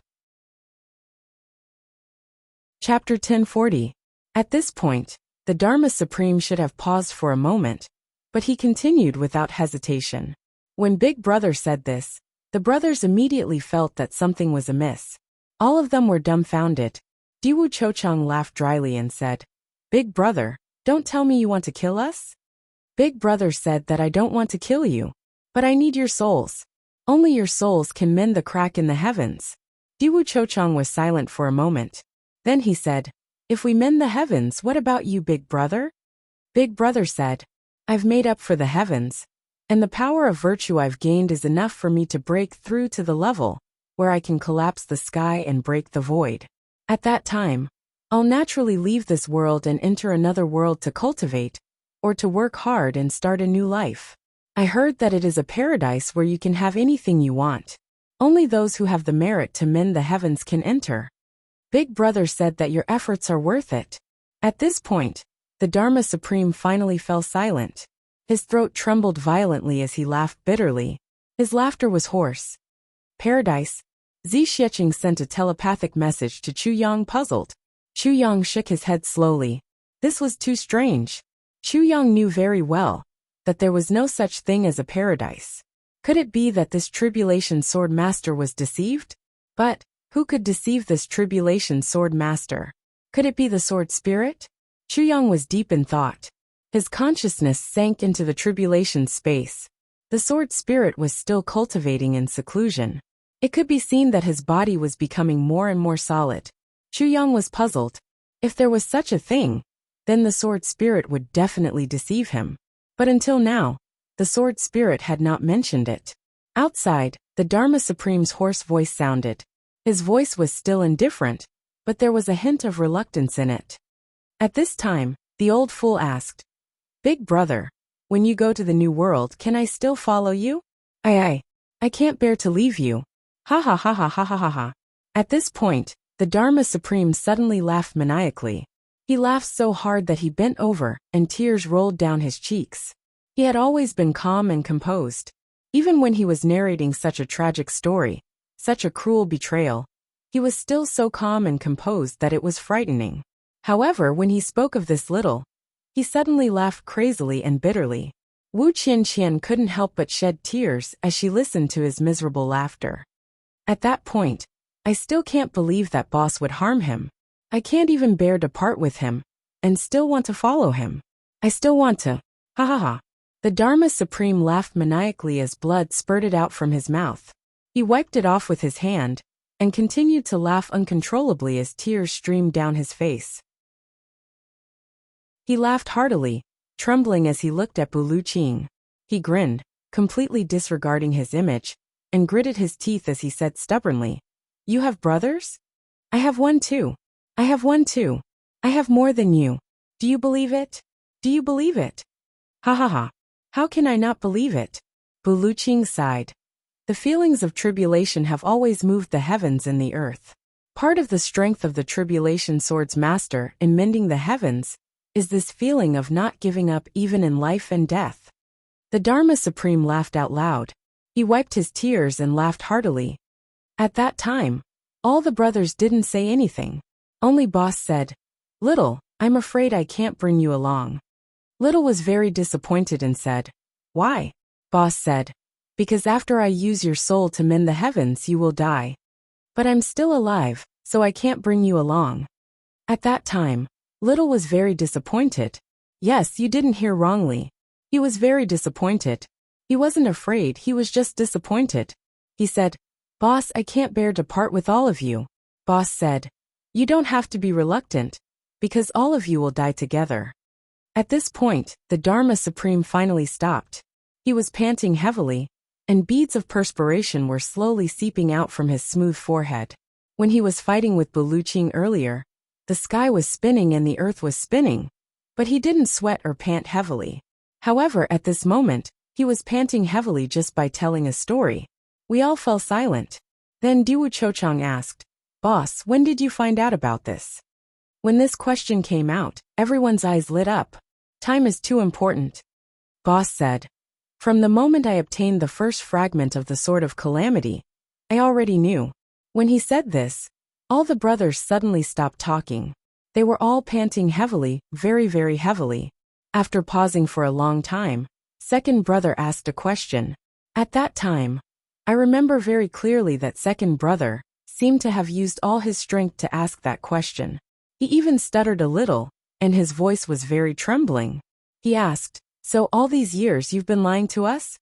Chapter 1040. At this point, the Dharma Supreme should have paused for a moment, but he continued without hesitation. When Big Brother said this, the brothers immediately felt that something was amiss. All of them were dumbfounded. Diwu Cho-chang laughed dryly and said, Big brother, don't tell me you want to kill us? Big brother said that I don't want to kill you. But I need your souls. Only your souls can mend the crack in the heavens. Diwu Chochang was silent for a moment. Then he said, if we mend the heavens, what about you, big brother? Big brother said, I've made up for the heavens, and the power of virtue I've gained is enough for me to break through to the level where I can collapse the sky and break the void. At that time, I'll naturally leave this world and enter another world to cultivate, or to work hard and start a new life. I heard that it is a paradise where you can have anything you want. Only those who have the merit to mend the heavens can enter. Big brother said that your efforts are worth it. At this point, the Dharma Supreme finally fell silent. His throat trembled violently as he laughed bitterly. His laughter was hoarse. Paradise? Zi Xiecheng sent a telepathic message to Chu Yang, puzzled. Chu Yang shook his head slowly. This was too strange. Chu Yang knew very well that there was no such thing as a paradise. Could it be that this tribulation sword master was deceived? But who could deceive this tribulation sword master? Could it be the sword spirit? Chu Yang was deep in thought. His consciousness sank into the tribulation space. The sword spirit was still cultivating in seclusion. It could be seen that his body was becoming more and more solid. Chu Yang was puzzled. If there was such a thing, then the sword spirit would definitely deceive him. But until now, the sword spirit had not mentioned it. Outside, the Dharma Supreme's hoarse voice sounded. His voice was still indifferent, but there was a hint of reluctance in it. At this time, the old fool asked, Big brother, when you go to the new world, can I still follow you? I can't bear to leave you. Ha ha ha ha ha ha ha ha. At this point, the Dharma Supreme suddenly laughed maniacally. He laughed so hard that he bent over, and tears rolled down his cheeks. He had always been calm and composed. Even when he was narrating such a tragic story, such a cruel betrayal, he was still so calm and composed that it was frightening. However, when he spoke of this little, he suddenly laughed crazily and bitterly. Wu Qianqian couldn't help but shed tears as she listened to his miserable laughter. At that point, I still can't believe that boss would harm him. I can't even bear to part with him, and still want to follow him. I still want to. Ha ha ha. The Dharma Supreme laughed maniacally as blood spurted out from his mouth. He wiped it off with his hand, and continued to laugh uncontrollably as tears streamed down his face. He laughed heartily, trembling as he looked at Bu Luqing. He grinned, completely disregarding his image, and gritted his teeth as he said stubbornly, You have brothers? I have one too. I have one too. I have more than you. Do you believe it? Do you believe it? Ha ha ha. How can I not believe it? Bu Luqing sighed. The feelings of tribulation have always moved the heavens and the earth. Part of the strength of the tribulation sword's master in mending the heavens is this feeling of not giving up even in life and death. The Dharma Supreme laughed out loud. He wiped his tears and laughed heartily. At that time, all the brothers didn't say anything. Only Boss said, Little, I'm afraid I can't bring you along. Little was very disappointed and said, Why? Boss said, Because after I use your soul to mend the heavens you will die. But I'm still alive, so I can't bring you along. At that time, Little was very disappointed. Yes, you didn't hear wrongly. He was very disappointed. He wasn't afraid, he was just disappointed. He said, Boss, I can't bear to part with all of you. Boss said, You don't have to be reluctant, because all of you will die together. At this point, the Dharma Supreme finally stopped. He was panting heavily, and beads of perspiration were slowly seeping out from his smooth forehead. When he was fighting with Bu Luqing earlier, the sky was spinning and the earth was spinning, but he didn't sweat or pant heavily. However, at this moment, he was panting heavily just by telling a story. We all fell silent. Then Diwu Chochang asked, Boss, when did you find out about this? When this question came out, everyone's eyes lit up. Time is too important. Boss said, From the moment I obtained the first fragment of the Sword of Calamity, I already knew. When he said this, all the brothers suddenly stopped talking. They were all panting heavily, very, very heavily. After pausing for a long time, second brother asked a question. At that time, I remember very clearly that second brother seemed to have used all his strength to ask that question. He even stuttered a little, and his voice was very trembling. He asked, "So all these years you've been lying to us?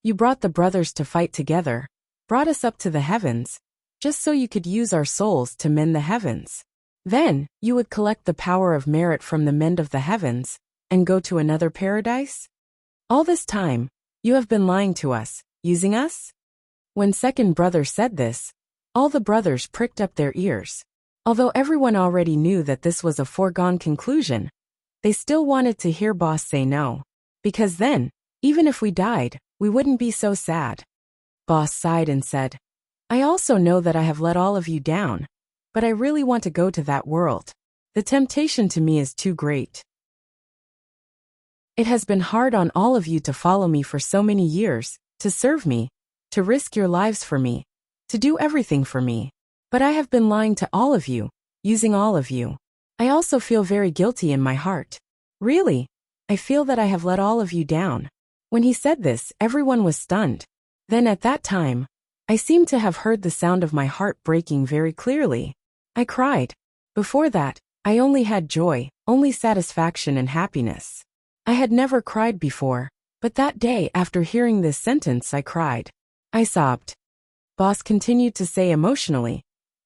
You brought the brothers to fight together, brought us up to the heavens, just so you could use our souls to mend the heavens. Then, you would collect the power of merit from the mend of the heavens, and go to another paradise? All this time, you have been lying to us, using us?" When second brother said this, all the brothers pricked up their ears. Although everyone already knew that this was a foregone conclusion, they still wanted to hear boss say no. Because then, even if we died, we wouldn't be so sad. Boss sighed and said, "I also know that I have let all of you down, but I really want to go to that world. The temptation to me is too great. It has been hard on all of you to follow me for so many years, to serve me, to risk your lives for me, to do everything for me. But I have been lying to all of you, using all of you. I also feel very guilty in my heart. Really, I feel that I have let all of you down." When he said this, everyone was stunned. Then at that time, I seemed to have heard the sound of my heart breaking very clearly. I cried. Before that, I only had joy, only satisfaction and happiness. I had never cried before, but that day after hearing this sentence I cried. I sobbed. Boss continued to say emotionally,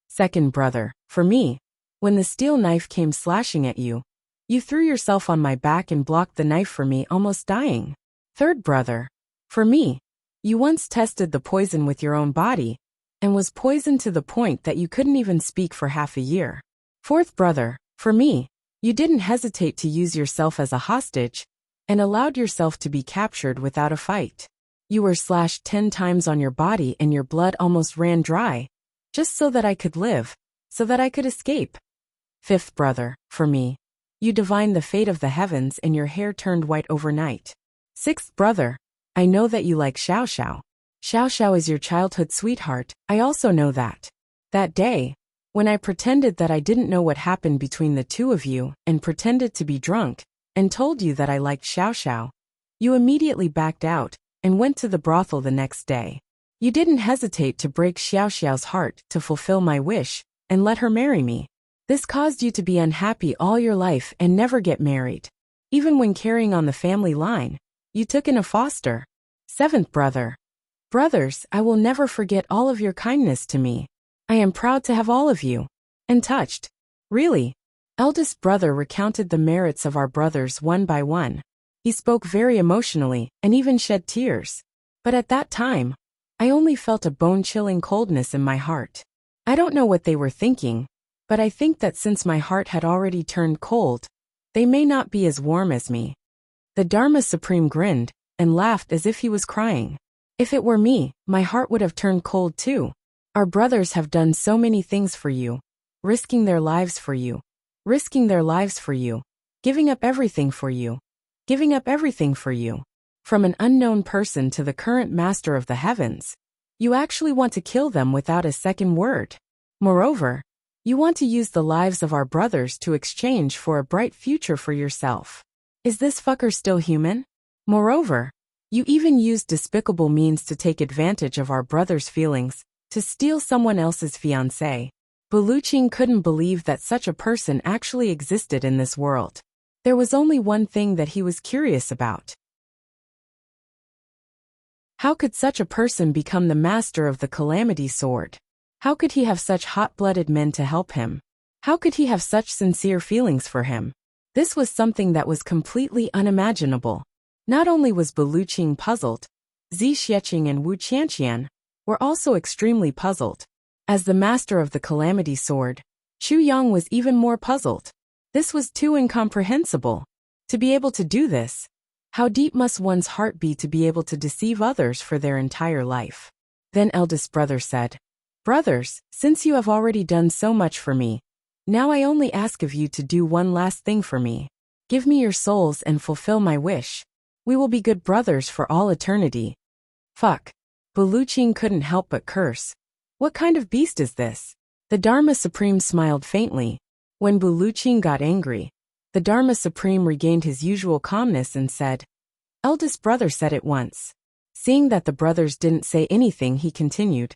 "Second brother, for me, when the steel knife came slashing at you, you threw yourself on my back and blocked the knife for me, almost dying. Third brother, for me, you once tested the poison with your own body, and was poisoned to the point that you couldn't even speak for half a year. Fourth brother, for me, you didn't hesitate to use yourself as a hostage, and allowed yourself to be captured without a fight. You were slashed 10 times on your body and your blood almost ran dry, just so that I could live, so that I could escape. Fifth brother, for me, you divined the fate of the heavens and your hair turned white overnight. Sixth brother, I know that you like Xiao Xiao. Xiao Xiao is your childhood sweetheart, I also know that. That day, when I pretended that I didn't know what happened between the two of you and pretended to be drunk, and told you that I liked Xiao Xiao, you immediately backed out and went to the brothel the next day. You didn't hesitate to break Xiao Xiao's heart to fulfill my wish and let her marry me. This caused you to be unhappy all your life and never get married. Even when carrying on the family line, you took in a foster. Seventh brother. Brothers, I will never forget all of your kindness to me. I am proud to have all of you. And touched. Really. Eldest brother recounted the merits of our brothers one by one. He spoke very emotionally, and even shed tears. But at that time, I only felt a bone-chilling coldness in my heart. I don't know what they were thinking, but I think that since my heart had already turned cold, they may not be as warm as me. The Dharma Supreme grinned, and laughed as if he was crying. If it were me, my heart would have turned cold too. Our brothers have done so many things for you, risking their lives for you. Risking their lives for you, giving up everything for you, giving up everything for you. From an unknown person to the current master of the heavens, you actually want to kill them without a second word. Moreover, you want to use the lives of our brothers to exchange for a bright future for yourself. Is this fucker still human? Moreover, you even used despicable means to take advantage of our brothers' feelings, to steal someone else's fiancée. Buluchin couldn't believe that such a person actually existed in this world. There was only one thing that he was curious about. How could such a person become the master of the Calamity Sword? How could he have such hot-blooded men to help him? How could he have such sincere feelings for him? This was something that was completely unimaginable. Not only was Buluchin puzzled, Zi Xieching and Wu Qianqian were also extremely puzzled. As the master of the Calamity Sword, Xu Yang was even more puzzled. This was too incomprehensible. To be able to do this, how deep must one's heart be to be able to deceive others for their entire life? Then eldest brother said, "Brothers, since you have already done so much for me, now I only ask of you to do one last thing for me. Give me your souls and fulfill my wish. We will be good brothers for all eternity." Fuck. Buluchin couldn't help but curse. What kind of beast is this? The Dharma Supreme smiled faintly. When Buluchin got angry, the Dharma Supreme regained his usual calmness and said, "Eldest brother said it once." Seeing that the brothers didn't say anything, he continued,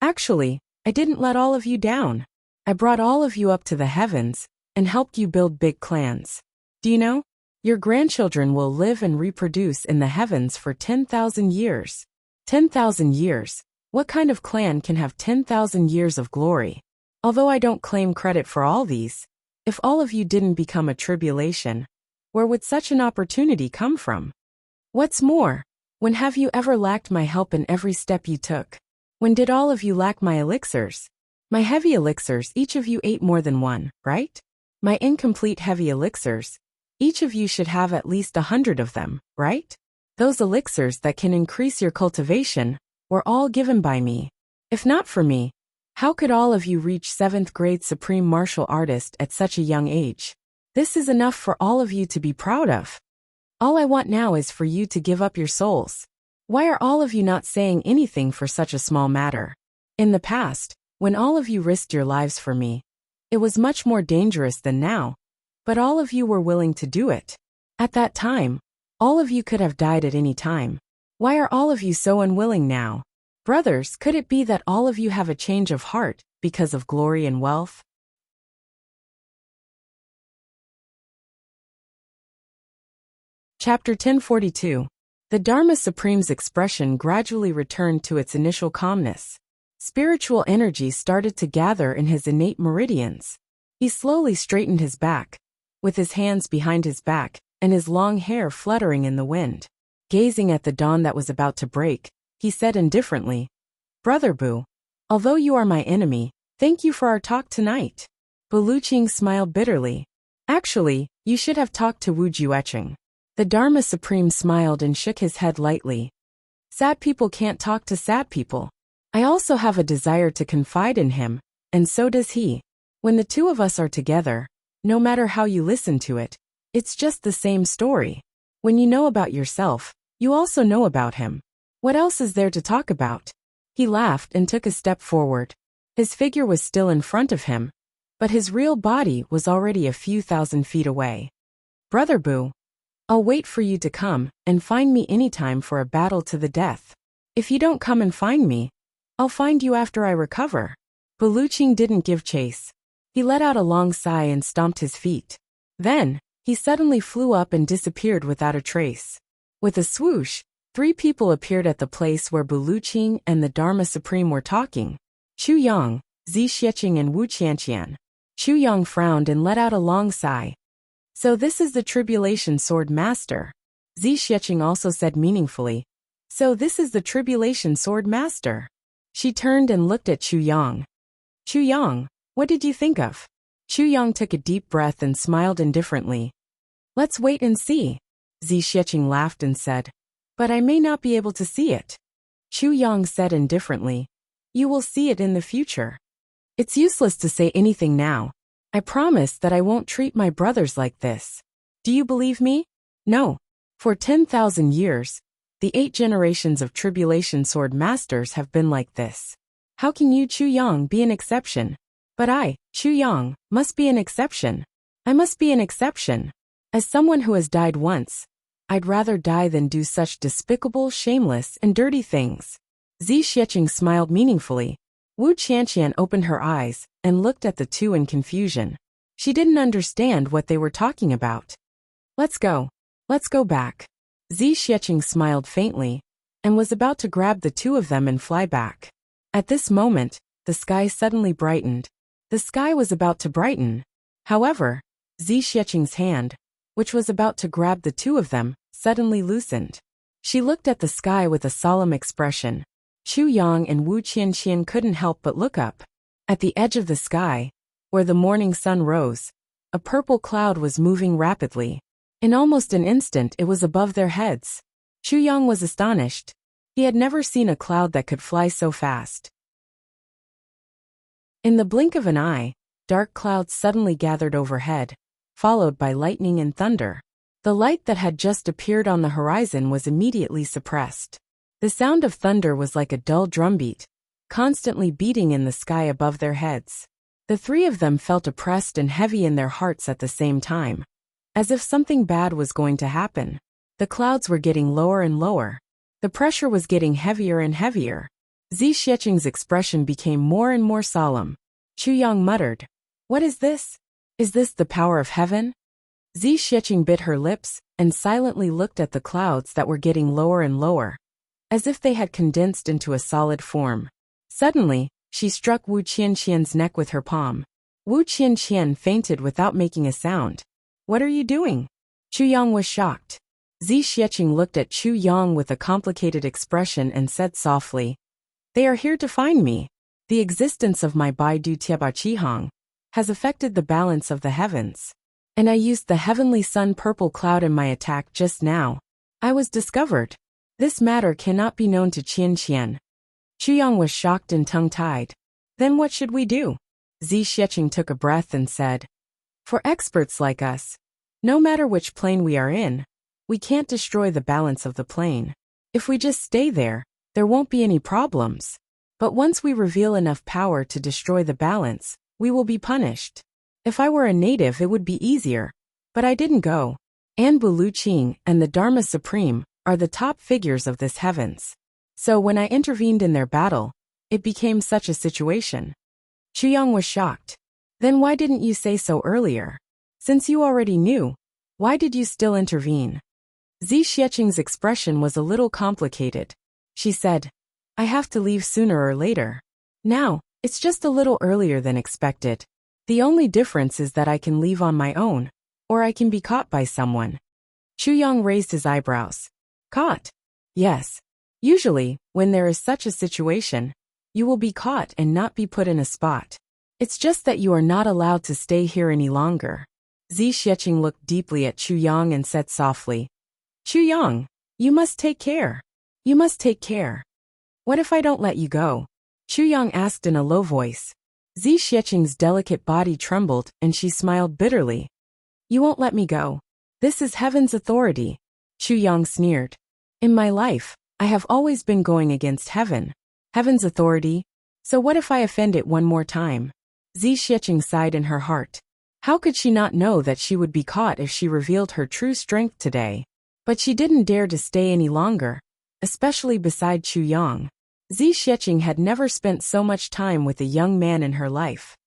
"Actually, I didn't let all of you down. I brought all of you up to the heavens, and helped you build big clans. Do you know? Your grandchildren will live and reproduce in the heavens for 10,000 years. 10,000 years. What kind of clan can have 10,000 years of glory? Although I don't claim credit for all these, if all of you didn't become a tribulation, where would such an opportunity come from? What's more, when have you ever lacked my help in every step you took? When did all of you lack my elixirs? My heavy elixirs, each of you ate more than one, right? My incomplete heavy elixirs, each of you should have at least 100 of them, right? Those elixirs that can increase your cultivation were all given by me. If not for me, how could all of you reach 7th grade supreme martial artist at such a young age? This is enough for all of you to be proud of. All I want now is for you to give up your souls. Why are all of you not saying anything for such a small matter? In the past, when all of you risked your lives for me, it was much more dangerous than now, but all of you were willing to do it. At that time, all of you could have died at any time. Why are all of you so unwilling now? Brothers, could it be that all of you have a change of heart because of glory and wealth? Chapter 1042. The Dharma Supreme's expression gradually returned to its initial calmness. Spiritual energy started to gather in his innate meridians. He slowly straightened his back, with his hands behind his back and his long hair fluttering in the wind. Gazing at the dawn that was about to break, he said indifferently, "Brother Bu, although you are my enemy, thank you for our talk tonight." Bu Luqing smiled bitterly. "Actually, you should have talked to Wu Juecheng." The Dharma Supreme smiled and shook his head lightly. "Sad people can't talk to sad people. I also have a desire to confide in him, and so does he. When the two of us are together, no matter how you listen to it, it's just the same story. When you know about yourself, you also know about him. What else is there to talk about?" He laughed and took a step forward. His figure was still in front of him, but his real body was already a few thousand feet away. "Brother Bu, I'll wait for you to come and find me anytime for a battle to the death. If you don't come and find me, I'll find you after I recover." Bu Luqing didn't give chase. He let out a long sigh and stomped his feet. Then, he suddenly flew up and disappeared without a trace. With a swoosh, 3 people appeared at the place where Bu Luqing and the Dharma Supreme were talking: Chu Yang, Zi Xiecheng and Wu Qianqian. Chu Yang frowned and let out a long sigh. "So this is the Tribulation Sword Master." Zi Xiecheng also said meaningfully, "So this is the Tribulation Sword Master." She turned and looked at Chu Yang. "Chu Yang, what did you think of?" Chu Yang took a deep breath and smiled indifferently. "Let's wait and see." Zi Xiecheng laughed and said, "But I may not be able to see it." Chu Yang said indifferently, "You will see it in the future. It's useless to say anything now. I promise that I won't treat my brothers like this. Do you believe me? No. For 10,000 years, the 8 generations of Tribulation Sword Masters have been like this. How can you, Chu Yang, be an exception? But I, Chu Yang, must be an exception. I must be an exception. As someone who has died once, I'd rather die than do such despicable, shameless, and dirty things." Zi Xiecheng smiled meaningfully. Wu Qianqian opened her eyes and looked at the two in confusion. She didn't understand what they were talking about. Let's go back." Zi Xiecheng smiled faintly and was about to grab the two of them and fly back. At this moment, the sky suddenly brightened. The sky was about to brighten. However, Zi Xiecheng's hand, which was about to grab the two of them, suddenly loosened. She looked at the sky with a solemn expression. Chu Yang and Wu Qianqian couldn't help but look up. At the edge of the sky, where the morning sun rose, a purple cloud was moving rapidly. In almost an instant it was above their heads. Chu Yang was astonished. He had never seen a cloud that could fly so fast. In the blink of an eye, dark clouds suddenly gathered overhead, followed by lightning and thunder. The light that had just appeared on the horizon was immediately suppressed. The sound of thunder was like a dull drumbeat, constantly beating in the sky above their heads. The 3 of them felt oppressed and heavy in their hearts at the same time, as if something bad was going to happen. The clouds were getting lower and lower. The pressure was getting heavier and heavier. Zi Xiecheng's expression became more and more solemn. Chu Yang muttered, "What is this?" Is this the power of heaven? Zi Xieching bit her lips and silently looked at the clouds that were getting lower and lower, as if they had condensed into a solid form. Suddenly, she struck Wu Qianqian's neck with her palm. Wu Qianqian fainted without making a sound. What are you doing? Chu Yang was shocked. Zi Xieching looked at Chu Yang with a complicated expression and said softly, They are here to find me. The existence of my Baidu Tieba Qihang has affected the balance of the heavens. And I used the heavenly sun purple cloud in my attack just now. I was discovered. This matter cannot be known to Qianqian. Chu Yang was shocked and tongue-tied. Then what should we do? Zi Xieching took a breath and said, For experts like us, no matter which plane we are in, we can't destroy the balance of the plane. If we just stay there, there won't be any problems. But once we reveal enough power to destroy the balance, we will be punished. If I were a native, it would be easier. But I didn't go. Anbu Luqing and the Dharma Supreme are the top figures of this heavens. So when I intervened in their battle, it became such a situation. Chu Yang was shocked. Then why didn't you say so earlier? Since you already knew, why did you still intervene? Zi Xieching's expression was a little complicated. She said, I have to leave sooner or later. Now, it's just a little earlier than expected. The only difference is that I can leave on my own, or I can be caught by someone. Chu Yang raised his eyebrows. Caught? Yes. Usually, when there is such a situation, you will be caught and not be put in a spot. It's just that you are not allowed to stay here any longer. Zi Xieching looked deeply at Chu Yang and said softly, Chu Yang, you must take care. You must take care. What if I don't let you go? Chu Yang asked in a low voice. Zi Xieching's delicate body trembled and she smiled bitterly. You won't let me go. This is heaven's authority. Chu Yang sneered. In my life, I have always been going against heaven. Heaven's authority. So what if I offend it one more time? Zi Xieching sighed in her heart. How could she not know that she would be caught if she revealed her true strength today? But she didn't dare to stay any longer, especially beside Chu Yang. Zi Xieching had never spent so much time with a young man in her life.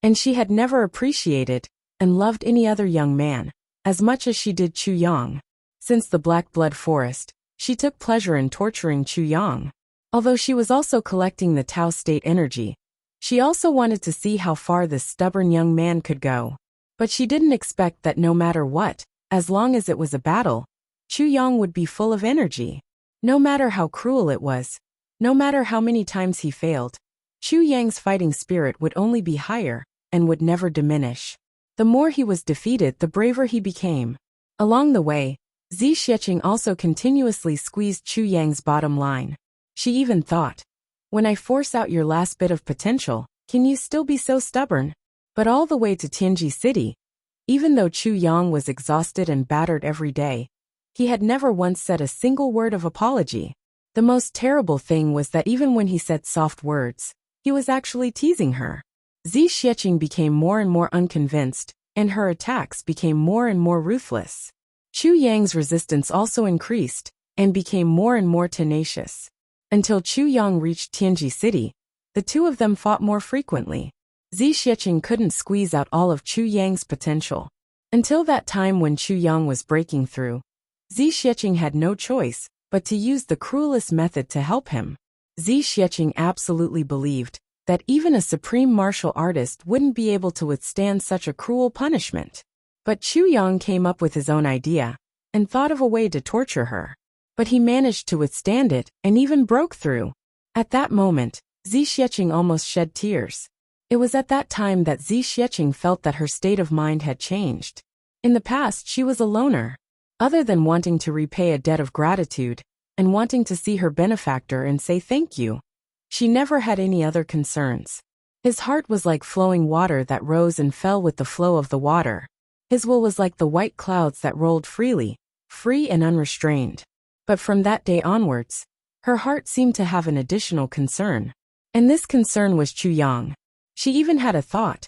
And she had never appreciated and loved any other young man as much as she did Chu Yang. Since the Black Blood Forest, she took pleasure in torturing Chu Yang. Although she was also collecting the Tao state energy, she also wanted to see how far this stubborn young man could go. But she didn't expect that no matter what, as long as it was a battle, Chu Yang would be full of energy. No matter how cruel it was, no matter how many times he failed, Chu Yang's fighting spirit would only be higher and would never diminish. The more he was defeated, the braver he became. Along the way, Zi Xieching also continuously squeezed Chu Yang's bottom line. She even thought, when I force out your last bit of potential, can you still be so stubborn? But all the way to Tianji City, even though Chu Yang was exhausted and battered every day, he had never once said a single word of apology. The most terrible thing was that even when he said soft words, he was actually teasing her. Zi Xieching became more and more unconvinced, and her attacks became more and more ruthless. Chu Yang's resistance also increased, and became more and more tenacious. Until Chu Yang reached Tianji City, the two of them fought more frequently. Zi Xieching couldn't squeeze out all of Chu Yang's potential. Until that time when Chu Yang was breaking through, Zi Xieching had no choice but to use the cruelest method to help him. Zi Xieching absolutely believed that even a supreme martial artist wouldn't be able to withstand such a cruel punishment. But Chu Yang came up with his own idea and thought of a way to torture her. But he managed to withstand it and even broke through. At that moment, Zi Xieching almost shed tears. It was at that time that Zi Xieching felt that her state of mind had changed. In the past, she was a loner. Other than wanting to repay a debt of gratitude and wanting to see her benefactor and say thank you, she never had any other concerns. His heart was like flowing water that rose and fell with the flow of the water. His will was like the white clouds that rolled freely, free and unrestrained. But from that day onwards, her heart seemed to have an additional concern. And this concern was Chu Yang. She even had a thought.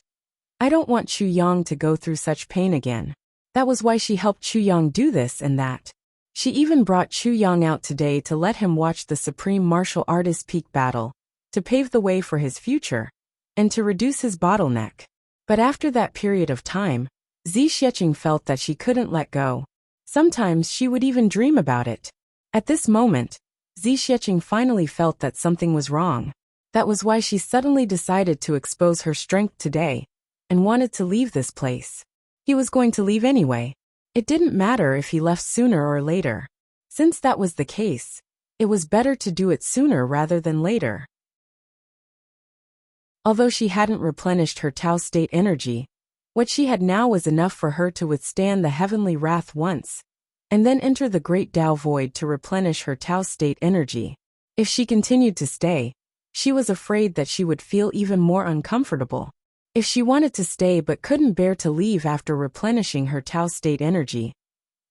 I don't want Chu Yang to go through such pain again. That was why she helped Chu Yang do this and that. She even brought Chu Yang out today to let him watch the supreme martial artist peak battle, to pave the way for his future, and to reduce his bottleneck. But after that period of time, Zixieqing felt that she couldn't let go. Sometimes she would even dream about it. At this moment, Zixieqing finally felt that something was wrong. That was why she suddenly decided to expose her strength today, and wanted to leave this place. He was going to leave anyway. It didn't matter if he left sooner or later. Since that was the case, it was better to do it sooner rather than later. Although she hadn't replenished her Tao state energy, what she had now was enough for her to withstand the heavenly wrath once, and then enter the great Tao void to replenish her Tao state energy. If she continued to stay, she was afraid that she would feel even more uncomfortable. If she wanted to stay but couldn't bear to leave after replenishing her Tao state energy,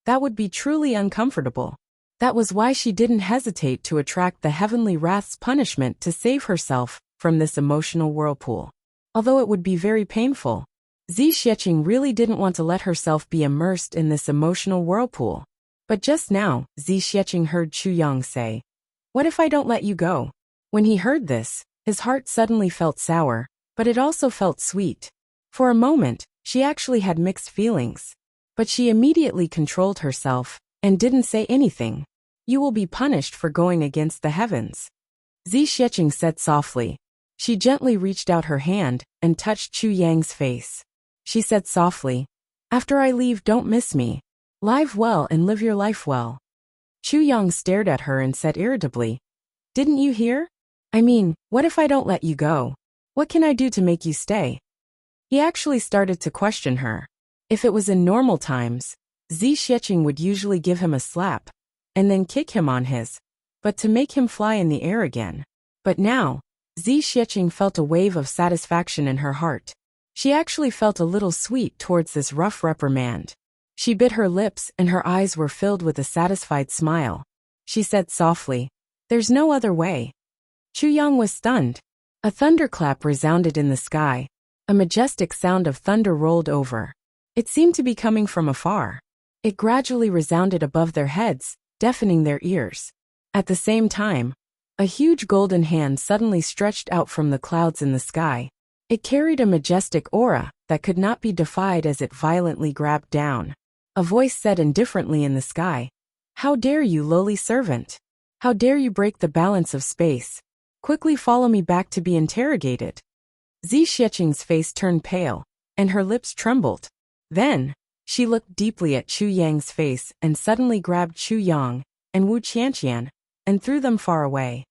that would be truly uncomfortable. That was why she didn't hesitate to attract the heavenly wrath's punishment to save herself from this emotional whirlpool. Although it would be very painful, Zixieqing really didn't want to let herself be immersed in this emotional whirlpool. But just now, Zixieqing heard Chu Yang say, "What if I don't let you go?" When he heard this, his heart suddenly felt sour, but it also felt sweet. For a moment, she actually had mixed feelings. But she immediately controlled herself and didn't say anything. "You will be punished for going against the heavens," Zixieqing said softly. She gently reached out her hand and touched Chu Yang's face. She said softly, "After I leave, don't miss me. Live well and live your life well." Chu Yang stared at her and said irritably, "Didn't you hear? I mean, what if I don't let you go? What can I do to make you stay?" He actually started to question her. If it was in normal times, Zixieqing would usually give him a slap, and then kick him on his, but to make him fly in the air again. But now, Zixieqing felt a wave of satisfaction in her heart. She actually felt a little sweet towards this rough reprimand. She bit her lips and her eyes were filled with a satisfied smile. She said softly, "There's no other way." Chu Yang was stunned. A thunderclap resounded in the sky. A majestic sound of thunder rolled over. It seemed to be coming from afar. It gradually resounded above their heads, deafening their ears. At the same time, a huge golden hand suddenly stretched out from the clouds in the sky. It carried a majestic aura that could not be defied as it violently grabbed down. A voice said indifferently in the sky, "How dare you, lowly servant? How dare you break the balance of space? Quickly follow me back to be interrogated." Zixieqing's face turned pale, and her lips trembled. Then, she looked deeply at Chu Yang's face and suddenly grabbed Chu Yang and Wu Qianqian and threw them far away.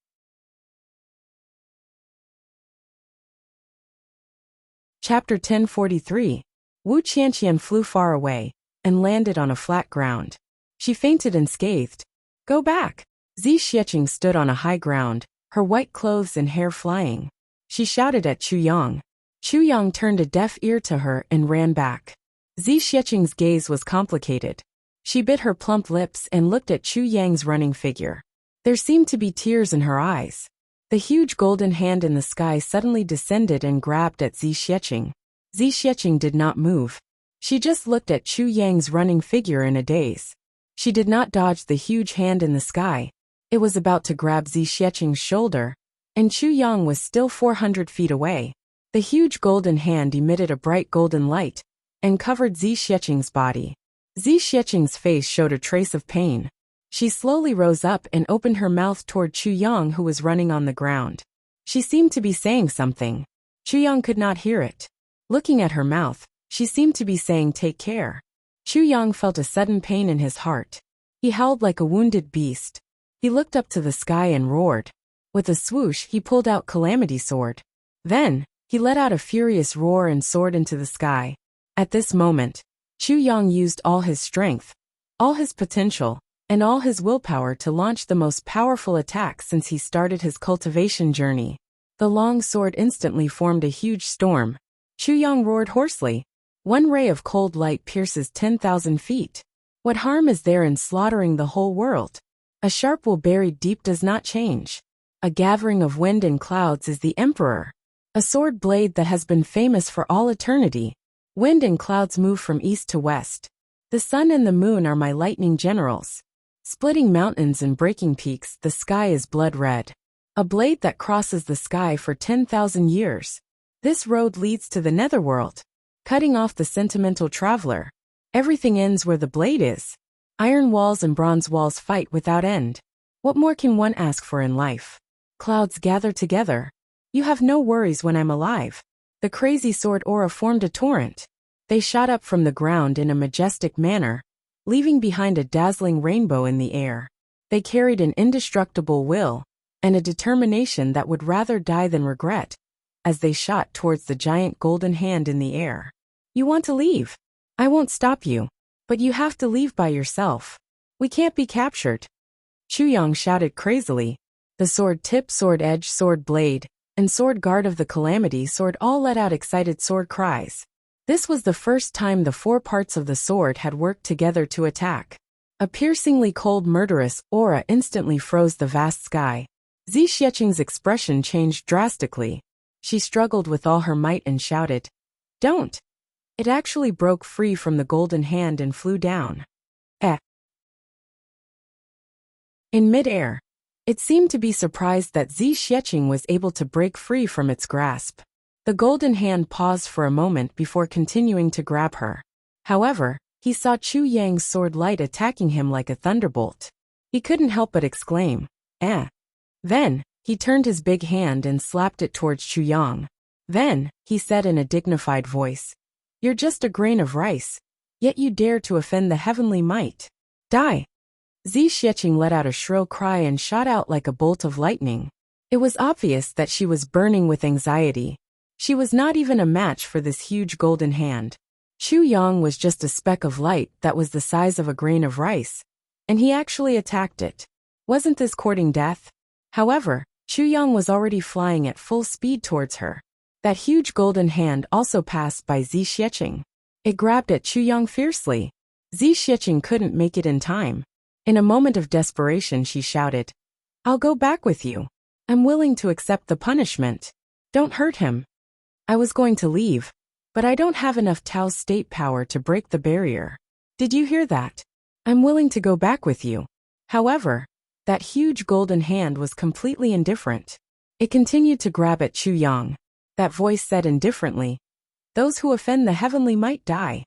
Chapter 1043. Wu Qianqian flew far away and landed on a flat ground. She fainted and scathed. "Go back!" Zixieqing stood on a high ground, her white clothes and hair flying. She shouted at Chu Yang. Chu Yang turned a deaf ear to her and ran back. Zixieqing's gaze was complicated. She bit her plump lips and looked at Chu Yang's running figure. There seemed to be tears in her eyes. The huge golden hand in the sky suddenly descended and grabbed at Zixieqing. Zixieqing did not move. She just looked at Chu Yang's running figure in a daze. She did not dodge the huge hand in the sky. It was about to grab Zixieqing's shoulder, and Chu Yang was still 400 feet away. The huge golden hand emitted a bright golden light and covered Zixieqing's body. Zixieqing's face showed a trace of pain. She slowly rose up and opened her mouth toward Chu Yang, who was running on the ground. She seemed to be saying something. Chu Yang could not hear it. Looking at her mouth, she seemed to be saying, "Take care." Chu Yang felt a sudden pain in his heart. He howled like a wounded beast. He looked up to the sky and roared. With a swoosh, he pulled out Calamity Sword. Then, he let out a furious roar and soared into the sky. At this moment, Chu Yang used all his strength, all his potential, and all his willpower to launch the most powerful attack since he started his cultivation journey. The long sword instantly formed a huge storm. Chu Yang roared hoarsely. "One ray of cold light pierces 10,000 feet. What harm is there in slaughtering the whole world? A sharp wool buried deep does not change. A gathering of wind and clouds is the emperor. A sword blade that has been famous for all eternity. Wind and clouds move from east to west. The sun and the moon are my lightning generals. Splitting mountains and breaking peaks, the sky is blood red. A blade that crosses the sky for 10,000 years. This road leads to the netherworld. cutting off the sentimental traveler. Everything ends where the blade is. Iron walls and bronze walls fight without end. What more can one ask for in life? Clouds gather together. You have no worries when I'm alive. The crazy sword aura formed a torrent. They shot up from the ground in a majestic manner, leaving behind a dazzling rainbow in the air. They carried an indestructible will and a determination that would rather die than regret, as they shot towards the giant golden hand in the air. You want to leave? I won't stop you. But you have to leave by yourself. We can't be captured. Chu Yang shouted crazily. The sword tip, sword edge, sword blade, and sword guard of the calamity sword all let out excited sword cries. This was the first time the four parts of the sword had worked together to attack. A piercingly cold murderous aura instantly froze the vast sky. Zi Xieching's expression changed drastically. She struggled with all her might and shouted, "Don't!" It actually broke free from the golden hand and flew down. In midair, it seemed to be surprised that Zi Xieching was able to break free from its grasp. The golden hand paused for a moment before continuing to grab her. However, he saw Chu Yang's sword light attacking him like a thunderbolt. He couldn't help but exclaim, "Eh." Then, he turned his big hand and slapped it towards Chu Yang. Then, he said in a dignified voice, "You're just a grain of rice, yet you dare to offend the heavenly might. Die!" Zi Xieching let out a shrill cry and shot out like a bolt of lightning. It was obvious that she was burning with anxiety. She was not even a match for this huge golden hand. Chu Yang was just a speck of light that was the size of a grain of rice, and he actually attacked it. Wasn't this courting death? However, Chu Yang was already flying at full speed towards her. That huge golden hand also passed by Zi Xieching. It grabbed at Chu Yang fiercely. Zi Xieching couldn't make it in time. In a moment of desperation she shouted, "I'll go back with you. I'm willing to accept the punishment. Don't hurt him." I was going to leave, but I don't have enough Tao state power to break the barrier. Did you hear that? I'm willing to go back with you. However, that huge golden hand was completely indifferent. It continued to grab at Chu Yang. That voice said indifferently, "Those who offend the heavenly might die."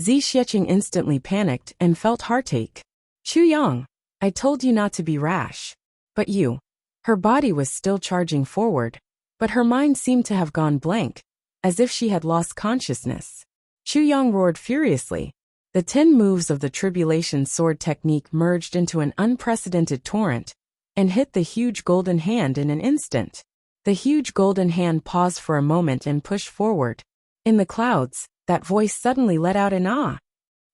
Zi Xieching instantly panicked and felt heartache. "Chu Yang, I told you not to be rash. But you." Her body was still charging forward, but her mind seemed to have gone blank, as if she had lost consciousness. Chu Yang roared furiously. The 10 moves of the Tribulation Sword technique merged into an unprecedented torrent and hit the huge golden hand in an instant. The huge golden hand paused for a moment and pushed forward. In the clouds, that voice suddenly let out an "ah."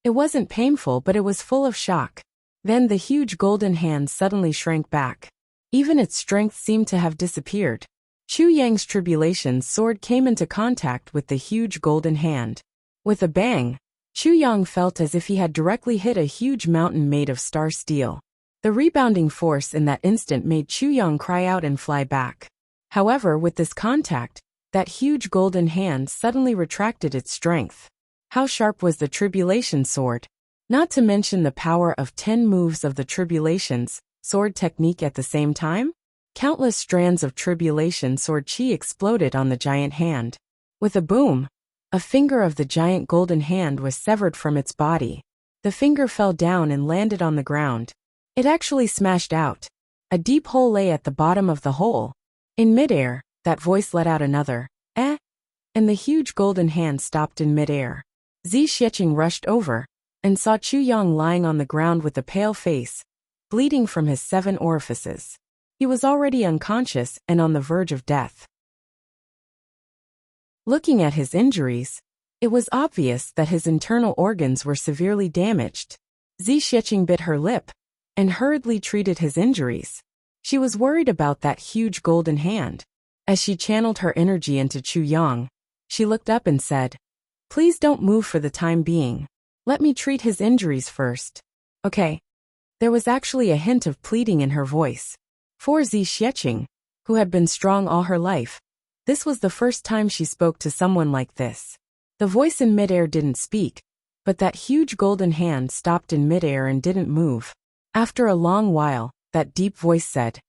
It wasn't painful, but it was full of shock. Then the huge golden hand suddenly shrank back. Even its strength seemed to have disappeared. Chu Yang's Tribulation Sword came into contact with the huge golden hand. With a bang, Chu Yang felt as if he had directly hit a huge mountain made of star steel. The rebounding force in that instant made Chu Yang cry out and fly back. However, with this contact, that huge golden hand suddenly retracted its strength. How sharp was the Tribulation Sword? Not to mention the power of 10 moves of the Tribulation's Sword technique at the same time? Countless strands of Tribulation Sword chi exploded on the giant hand. With a boom, a finger of the giant golden hand was severed from its body. The finger fell down and landed on the ground. It actually smashed out. A deep hole lay at the bottom of the hole. In midair, that voice let out another, "Eh?" and the huge golden hand stopped in midair. Zi Xieching rushed over and saw Chu Yang lying on the ground with a pale face, bleeding from his 7 orifices. He was already unconscious and on the verge of death. Looking at his injuries, it was obvious that his internal organs were severely damaged. Zi Xieching bit her lip and hurriedly treated his injuries. She was worried about that huge golden hand. As she channeled her energy into Chu Yang, she looked up and said, "Please don't move for the time being. Let me treat his injuries first." "Okay." There was actually a hint of pleading in her voice. For Zi Xieching, who had been strong all her life, this was the first time she spoke to someone like this. The voice in midair didn't speak, but that huge golden hand stopped in midair and didn't move. After a long while, that deep voice said,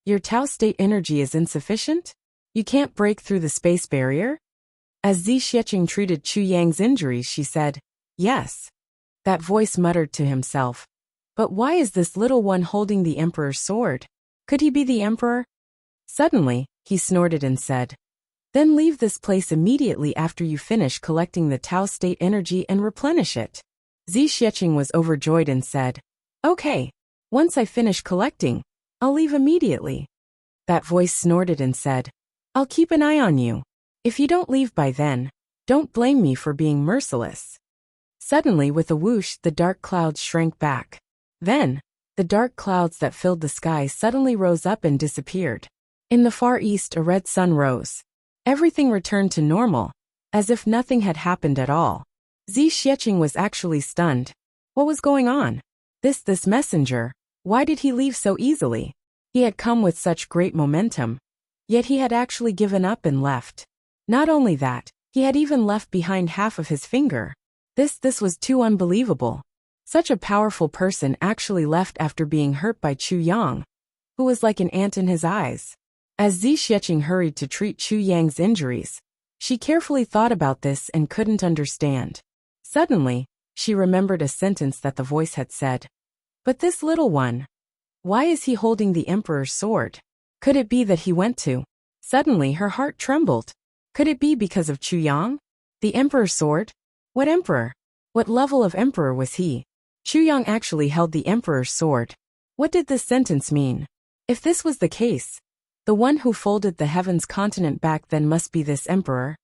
"Your Tao state energy is insufficient? You can't break through the space barrier?" As Zi Xiecheng treated Chu Yang's injuries, she said, "Yes." That voice muttered to himself, "But why is this little one holding the emperor's sword? Could he be the emperor?" Suddenly, he snorted and said, "Then leave this place immediately after you finish collecting the Tao state energy and replenish it." Zi Xiecheng was overjoyed and said, "Okay, once I finish collecting, I'll leave immediately." That voice snorted and said, "I'll keep an eye on you. If you don't leave by then, don't blame me for being merciless." Suddenly, with a whoosh, the dark clouds shrank back. Then, the dark clouds that filled the sky suddenly rose up and disappeared. In the far east, a red sun rose. Everything returned to normal, as if nothing had happened at all. Zi Xiecheng was actually stunned. What was going on? This messenger, why did he leave so easily? He had come with such great momentum, yet he had actually given up and left. Not only that, he had even left behind half of his finger. This was too unbelievable. Such a powerful person actually left after being hurt by Chu Yang, who was like an ant in his eyes. As Zi Xiecheng hurried to treat Chu Yang's injuries, she carefully thought about this and couldn't understand. Suddenly, she remembered a sentence that the voice had said. "But this little one, why is he holding the emperor's sword? Could it be that he went to?" Suddenly her heart trembled. Could it be because of Chu Yang? The emperor's sword? What emperor? What level of emperor was he? Chu Yang actually held the emperor's sword. What did this sentence mean? If this was the case, the one who folded the heavens continent back then must be this emperor.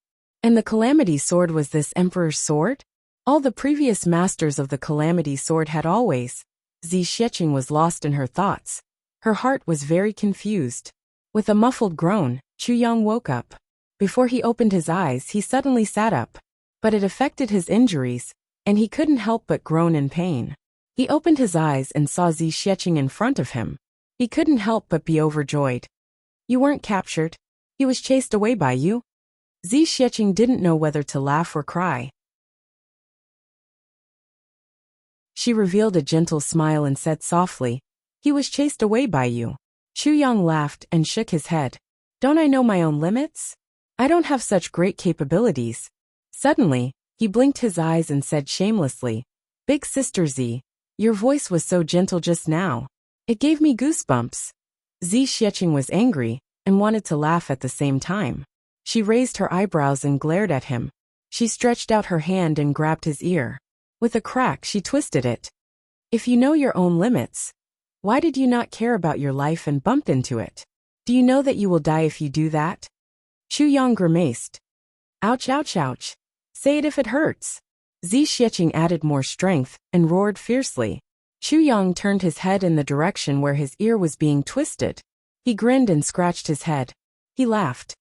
And the calamity sword was this emperor's sword? All the previous masters of the calamity sword had always. Zi Xiecheng was lost in her thoughts. Her heart was very confused. With a muffled groan, Chu Yang woke up. Before he opened his eyes, he suddenly sat up. But it affected his injuries, and he couldn't help but groan in pain. He opened his eyes and saw Zi Xiecheng in front of him. He couldn't help but be overjoyed. "You weren't captured. He was chased away by you?" Zi Xiecheng didn't know whether to laugh or cry. She revealed a gentle smile and said softly, "He was chased away by you." Chu Yang laughed and shook his head. "Don't I know my own limits? I don't have such great capabilities." Suddenly, he blinked his eyes and said shamelessly, "Big sister Zi, your voice was so gentle just now. It gave me goosebumps." Zi Xiecheng was angry and wanted to laugh at the same time. She raised her eyebrows and glared at him. She stretched out her hand and grabbed his ear. With a crack, she twisted it. "If you know your own limits, why did you not care about your life and bump into it? Do you know that you will die if you do that?" Chu Yang grimaced. "Ouch, ouch, ouch. Say it if it hurts." Zi Xiecheng added more strength and roared fiercely. Chu Yang turned his head in the direction where his ear was being twisted. He grinned and scratched his head. He laughed.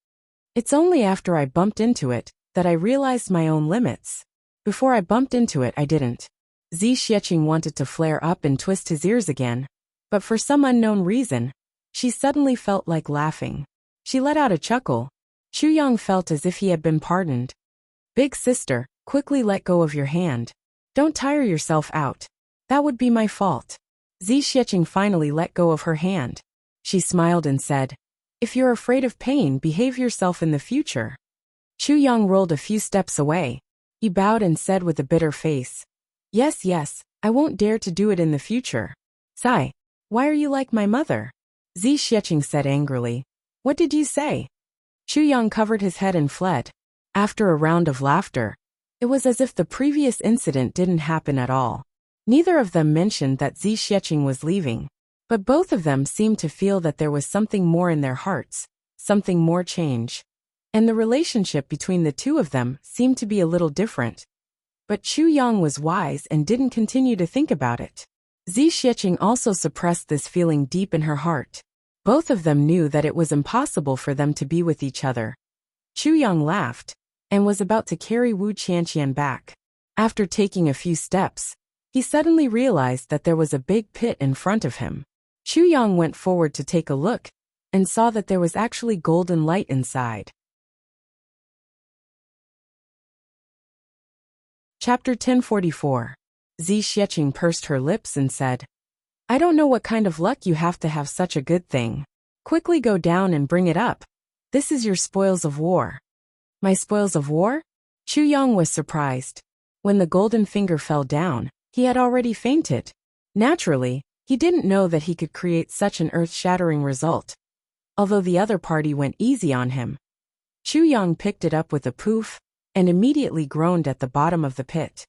"It's only after I bumped into it that I realized my own limits. Before I bumped into it, I didn't." Zi Xiecheng wanted to flare up and twist his ears again, but for some unknown reason, she suddenly felt like laughing. She let out a chuckle. Chu Yang felt as if he had been pardoned. "Big sister, quickly let go of your hand. Don't tire yourself out. That would be my fault." Zi Xiecheng finally let go of her hand. She smiled and said, "If you're afraid of pain, behave yourself in the future." Chu Yang rolled a few steps away. He bowed and said with a bitter face, Yes, I won't dare to do it in the future." "Sai, why are you like my mother?" Zi Xiecheng said angrily. "What did you say?" Chu Yang covered his head and fled. After a round of laughter, it was as if the previous incident didn't happen at all. Neither of them mentioned that Zi Xiecheng was leaving, but both of them seemed to feel that there was something more in their hearts, something more change. And the relationship between the two of them seemed to be a little different. But Chu Yang was wise and didn't continue to think about it. Zi Xiecheng also suppressed this feeling deep in her heart. Both of them knew that it was impossible for them to be with each other. Chu Yang laughed and was about to carry Wu Qianqian back. After taking a few steps, he suddenly realized that there was a big pit in front of him. Chu Yang went forward to take a look and saw that there was actually golden light inside. Chapter 1044. Zi Xiecheng pursed her lips and said, "I don't know what kind of luck you have to have such a good thing. Quickly go down and bring it up. This is your spoils of war." My spoils of war? Chu Yang was surprised. When the golden finger fell down, he had already fainted. Naturally, he didn't know that he could create such an earth-shattering result. Although the other party went easy on him, Chu Yang picked it up with a poof, and immediately groaned at the bottom of the pit.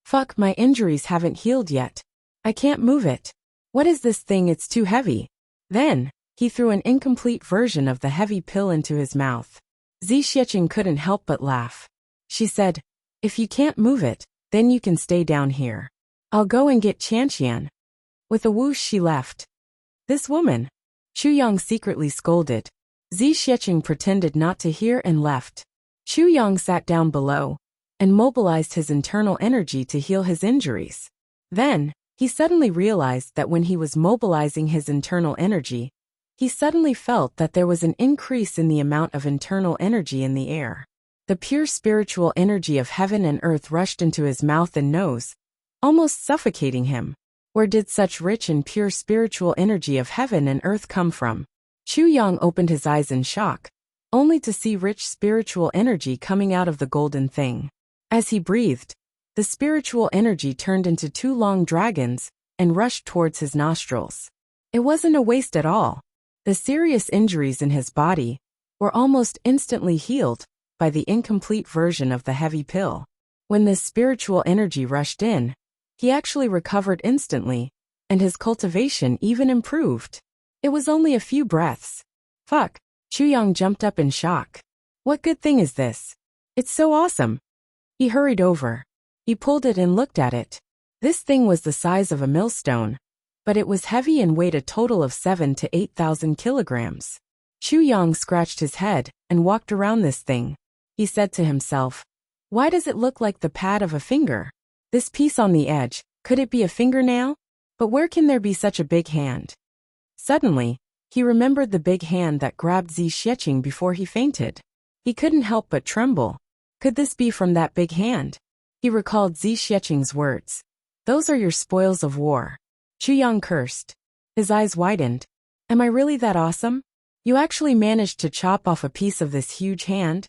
Fuck, my injuries haven't healed yet. I can't move it. What is this thing? It's too heavy. Then, he threw an incomplete version of the heavy pill into his mouth. Zixieqing couldn't help but laugh. She said, if you can't move it, then you can stay down here. I'll go and get Chanxian. With a whoosh she left. This woman. Chu Yang secretly scolded. Zixieqing pretended not to hear and left. Chu Yang sat down below and mobilized his internal energy to heal his injuries. Then, he suddenly realized that when he was mobilizing his internal energy, he suddenly felt that there was an increase in the amount of internal energy in the air. The pure spiritual energy of heaven and earth rushed into his mouth and nose, almost suffocating him. Where did such rich and pure spiritual energy of heaven and earth come from? Chu Yang opened his eyes in shock, only to see rich spiritual energy coming out of the golden thing. As he breathed, the spiritual energy turned into 2 long dragons and rushed towards his nostrils. It wasn't a waste at all. The serious injuries in his body were almost instantly healed by the incomplete version of the heavy pill. When this spiritual energy rushed in, he actually recovered instantly, and his cultivation even improved. It was only a few breaths. Fuck, Chu Yang jumped up in shock. What good thing is this? It's so awesome. He hurried over. He pulled it and looked at it. This thing was the size of a millstone, but it was heavy and weighed a total of 7,000 to 8,000 kilograms. Chu Yang scratched his head and walked around this thing. He said to himself, why does it look like the pad of a finger? This piece on the edge, could it be a fingernail? But where can there be such a big hand? Suddenly, he remembered the big hand that grabbed Zixieqing before he fainted. He couldn't help but tremble. Could this be from that big hand? He recalled Zixieqing's words. Those are your spoils of war. Chu Yang cursed. His eyes widened. Am I really that awesome? You actually managed to chop off a piece of this huge hand?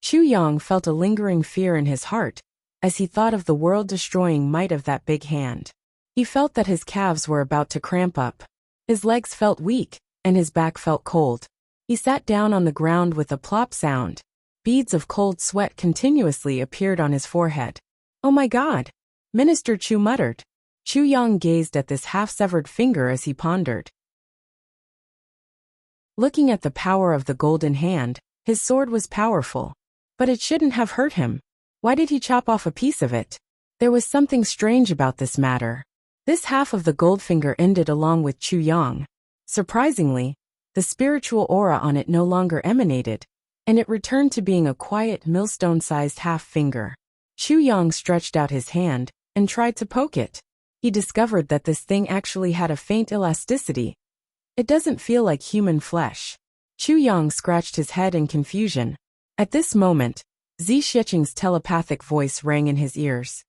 Chu Yang felt a lingering fear in his heart as he thought of the world-destroying might of that big hand. He felt that his calves were about to cramp up. His legs felt weak, and his back felt cold. He sat down on the ground with a plop sound. Beads of cold sweat continuously appeared on his forehead. Oh my God! Minister Chu muttered. Chu Yang gazed at this half-severed finger as he pondered. Looking at the power of the golden hand, his sword was powerful. But it shouldn't have hurt him. Why did he chop off a piece of it? There was something strange about this matter. This half of the gold finger ended along with Chu Yang. Surprisingly, the spiritual aura on it no longer emanated, and it returned to being a quiet millstone-sized half finger. Chu Yang stretched out his hand and tried to poke it. He discovered that this thing actually had a faint elasticity. It doesn't feel like human flesh. Chu Yang scratched his head in confusion. At this moment, Zixieqing's telepathic voice rang in his ears.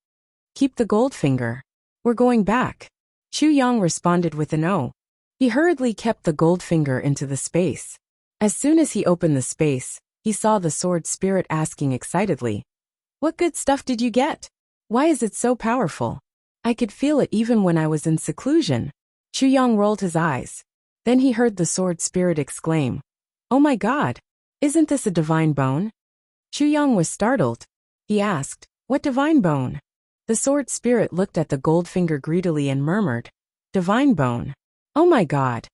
Keep the gold finger. We're going back. Chu Yang responded with an "oh." He hurriedly kept the gold finger into the space. As soon as he opened the space, he saw the sword spirit asking excitedly, what good stuff did you get? Why is it so powerful? I could feel it even when I was in seclusion. Chu Yang rolled his eyes. Then he heard the sword spirit exclaim, oh my God, isn't this a divine bone? Chu Yang was startled. He asked, what divine bone? The sword spirit looked at the gold finger greedily and murmured, divine bone. Oh my God.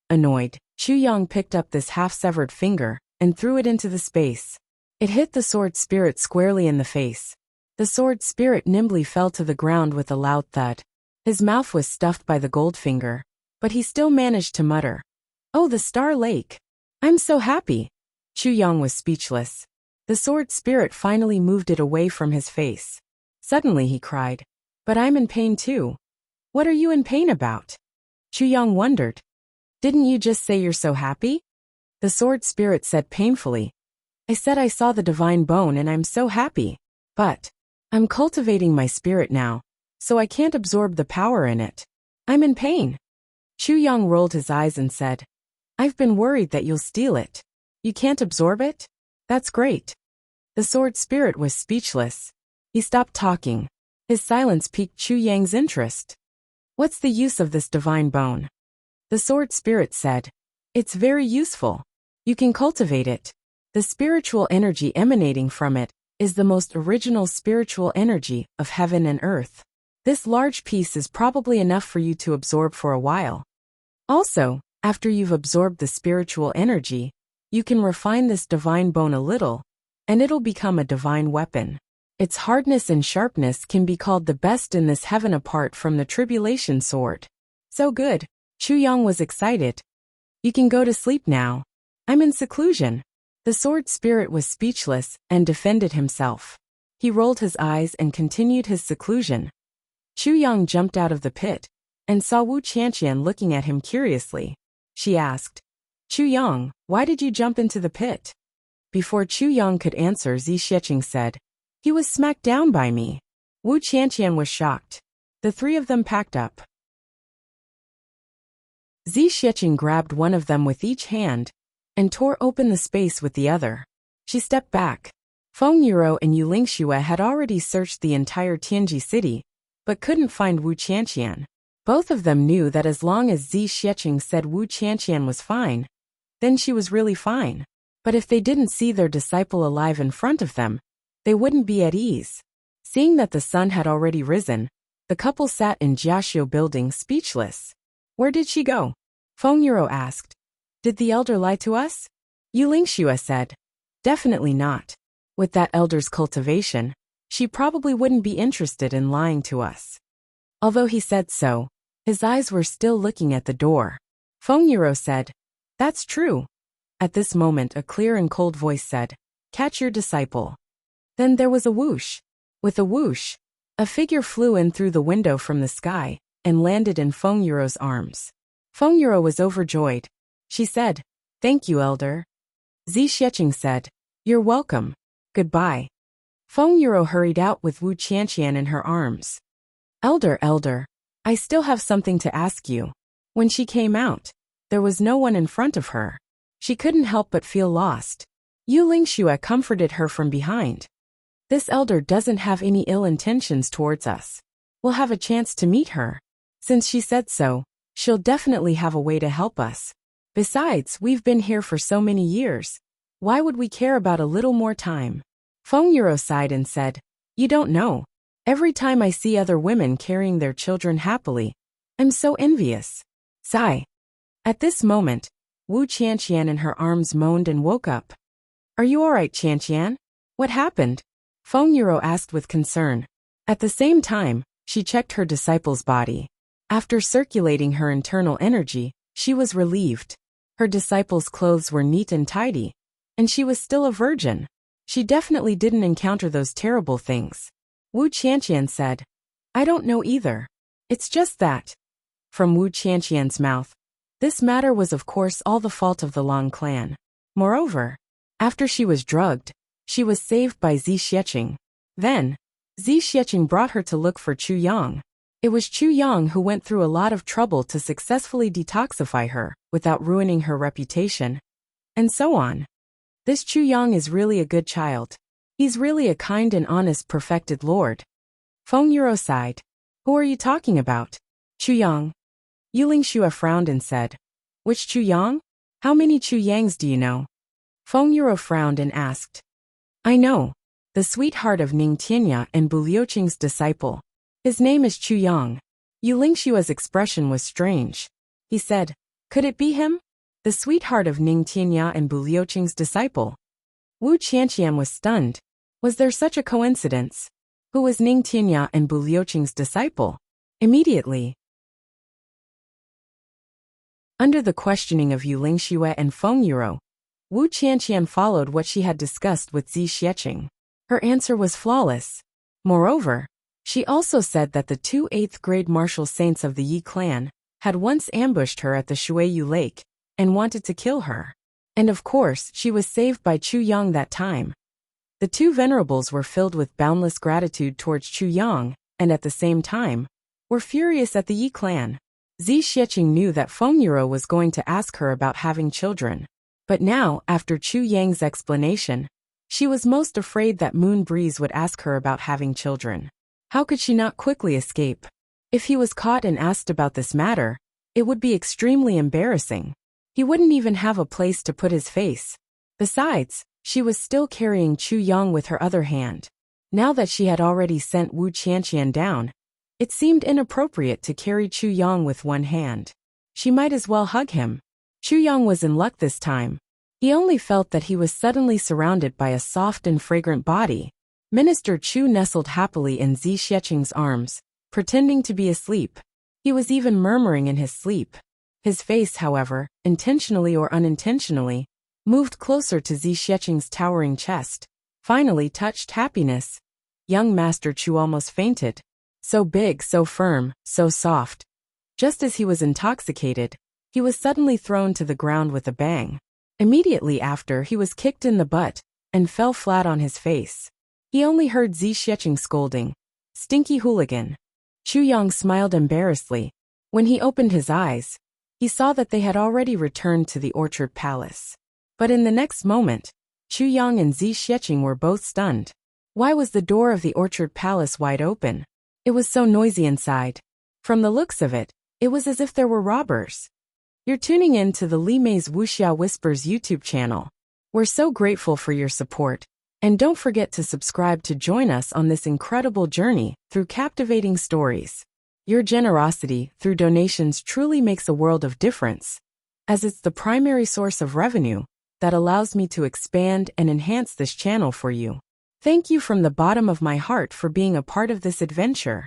Annoyed, Chu Yang picked up this half-severed finger and threw it into the space. It hit the sword spirit squarely in the face. The sword spirit nimbly fell to the ground with a loud thud. His mouth was stuffed by the gold finger, but he still managed to mutter, oh, the Star Lake. I'm so happy. Chu Yang was speechless. The sword spirit finally moved it away from his face. Suddenly he cried, but I'm in pain too. What are you in pain about? Chu Yang wondered. Didn't you just say you're so happy? The sword spirit said painfully, I said I saw the divine bone and I'm so happy. But I'm cultivating my spirit now, so I can't absorb the power in it. I'm in pain. Chu Yang rolled his eyes and said, I've been worried that you'll steal it. You can't absorb it? That's great. The sword spirit was speechless. He stopped talking. His silence piqued Chu Yang's interest. What's the use of this divine bone? The sword spirit said. It's very useful. You can cultivate it. The spiritual energy emanating from it is the most original spiritual energy of heaven and earth. This large piece is probably enough for you to absorb for a while. Also, after you've absorbed the spiritual energy, you can refine this divine bone a little, and it'll become a divine weapon. Its hardness and sharpness can be called the best in this heaven apart from the tribulation sword. So good. Chu Yang was excited. You can go to sleep now. I'm in seclusion. The sword spirit was speechless and defended himself. He rolled his eyes and continued his seclusion. Chu Yang jumped out of the pit and saw Wu Qianqian looking at him curiously. She asked, Chu Yang, why did you jump into the pit? Before Chu Yang could answer, Zi Xiecheng said, he was smacked down by me. Wu Qianqian was shocked. The three of them packed up. Zi Xiecheng grabbed one of them with each hand and tore open the space with the other. She stepped back. Feng Yuro and Yu Lingxue had already searched the entire Tianji city, but couldn't find Wu Qianqian. Both of them knew that as long as Zi Xiecheng said Wu Qianqian was fine, then she was really fine. But if they didn't see their disciple alive in front of them, they wouldn't be at ease. Seeing that the sun had already risen, the couple sat in Jiaxiu building speechless. Where did she go? Feng Yuro asked. Did the elder lie to us? Yu Lingxue said. Definitely not. With that elder's cultivation, she probably wouldn't be interested in lying to us. Although he said so, his eyes were still looking at the door. Feng Yuro said, that's true. At this moment a clear and cold voice said, catch your disciple. Then there was a whoosh. With a whoosh, a figure flew in through the window from the sky and landed in Feng Yuro's arms. Feng Yuro was overjoyed. She said, thank you, elder. Zi Xiecheng said, you're welcome. Goodbye. Feng Yuro hurried out with Wu Qianqian in her arms. Elder, I still have something to ask you. When she came out, there was no one in front of her. She couldn't help but feel lost. Yu Lingxue comforted her from behind. This elder doesn't have any ill intentions towards us. We'll have a chance to meet her. Since she said so, she'll definitely have a way to help us. Besides, we've been here for so many years. Why would we care about a little more time? Feng Yuro sighed and said, you don't know. Every time I see other women carrying their children happily, I'm so envious. Sigh. At this moment, Wu Qianqian in her arms moaned and woke up. Are you alright, Qianqian? What happened? Feng Yuro asked with concern. At the same time, she checked her disciple's body. After circulating her internal energy, she was relieved. Her disciple's clothes were neat and tidy, and she was still a virgin. She definitely didn't encounter those terrible things. Wu Qianqian said, I don't know either. It's just that. From Wu Qianqian's mouth, this matter was of course all the fault of the Long clan. Moreover, after she was drugged, she was saved by Zi Xiecheng. Then, Zi Xiecheng brought her to look for Chu Yang. It was Chu Yang who went through a lot of trouble to successfully detoxify her without ruining her reputation. And so on. This Chu Yang is really a good child. He's really a kind and honest perfected lord. Feng Yuro sighed. Who are you talking about? Chu Yang. Yu Lingxue frowned and said, which Chu Yang? How many Chu Yangs do you know? Feng Yuro frowned and asked. I know. The sweetheart of Ning Tianya and Bu Liuqing's disciple. His name is Chu Yang. Yu Lingxue's expression was strange. He said, could it be him? The sweetheart of Ning Tianya and Bu Liuqing's disciple. Wu Qianqian was stunned. Was there such a coincidence? Who was Ning Tianya and Bu Liuqing's disciple? Immediately, under the questioning of Yu Lingxue and Feng Yuro, Wu Qianqian followed what she had discussed with Zi Xiecheng. Her answer was flawless. Moreover, she also said that the two 8th-grade martial saints of the Yi clan had once ambushed her at the Shuiyu Lake and wanted to kill her. And of course, she was saved by Chu Yang that time. The two venerables were filled with boundless gratitude towards Chu Yang, and at the same time, were furious at the Yi clan. Zi Xiecheng knew that Feng Yuro was going to ask her about having children. But now, after Chu Yang's explanation, She was most afraid that Moon Breeze would ask her about having children. How could she not quickly escape? If he was caught and asked about this matter, it would be extremely embarrassing. He wouldn't even have a place to put his face. Besides, she was still carrying Chu Yang with her other hand. Now that she had already sent Wu Qianqian down, it seemed inappropriate to carry Chu Yang with one hand. She might as well hug him. Chu Yang was in luck this time. He only felt that he was suddenly surrounded by a soft and fragrant body. Minister Chu nestled happily in Zi Xieching's arms, pretending to be asleep. He was even murmuring in his sleep. His face, however, intentionally or unintentionally, moved closer to Zi Xieching's towering chest. Finally touched happiness. Young Master Chu almost fainted. So big, so firm, so soft. Just as he was intoxicated, he was suddenly thrown to the ground with a bang. Immediately after, he was kicked in the butt and fell flat on his face. He only heard Zi Xieching scolding, "Stinky hooligan." Chu Yang smiled embarrassedly. When he opened his eyes, he saw that they had already returned to the Orchard Palace. But in the next moment, Chu Yang and Zi Xieching were both stunned. Why was the door of the Orchard Palace wide open? It was so noisy inside. From the looks of it, it was as if there were robbers. You're tuning in to the Li Mei's Wuxia Whispers YouTube channel. We're so grateful for your support. And don't forget to subscribe to join us on this incredible journey through captivating stories. Your generosity through donations truly makes a world of difference, as it's the primary source of revenue that allows me to expand and enhance this channel for you. Thank you from the bottom of my heart for being a part of this adventure.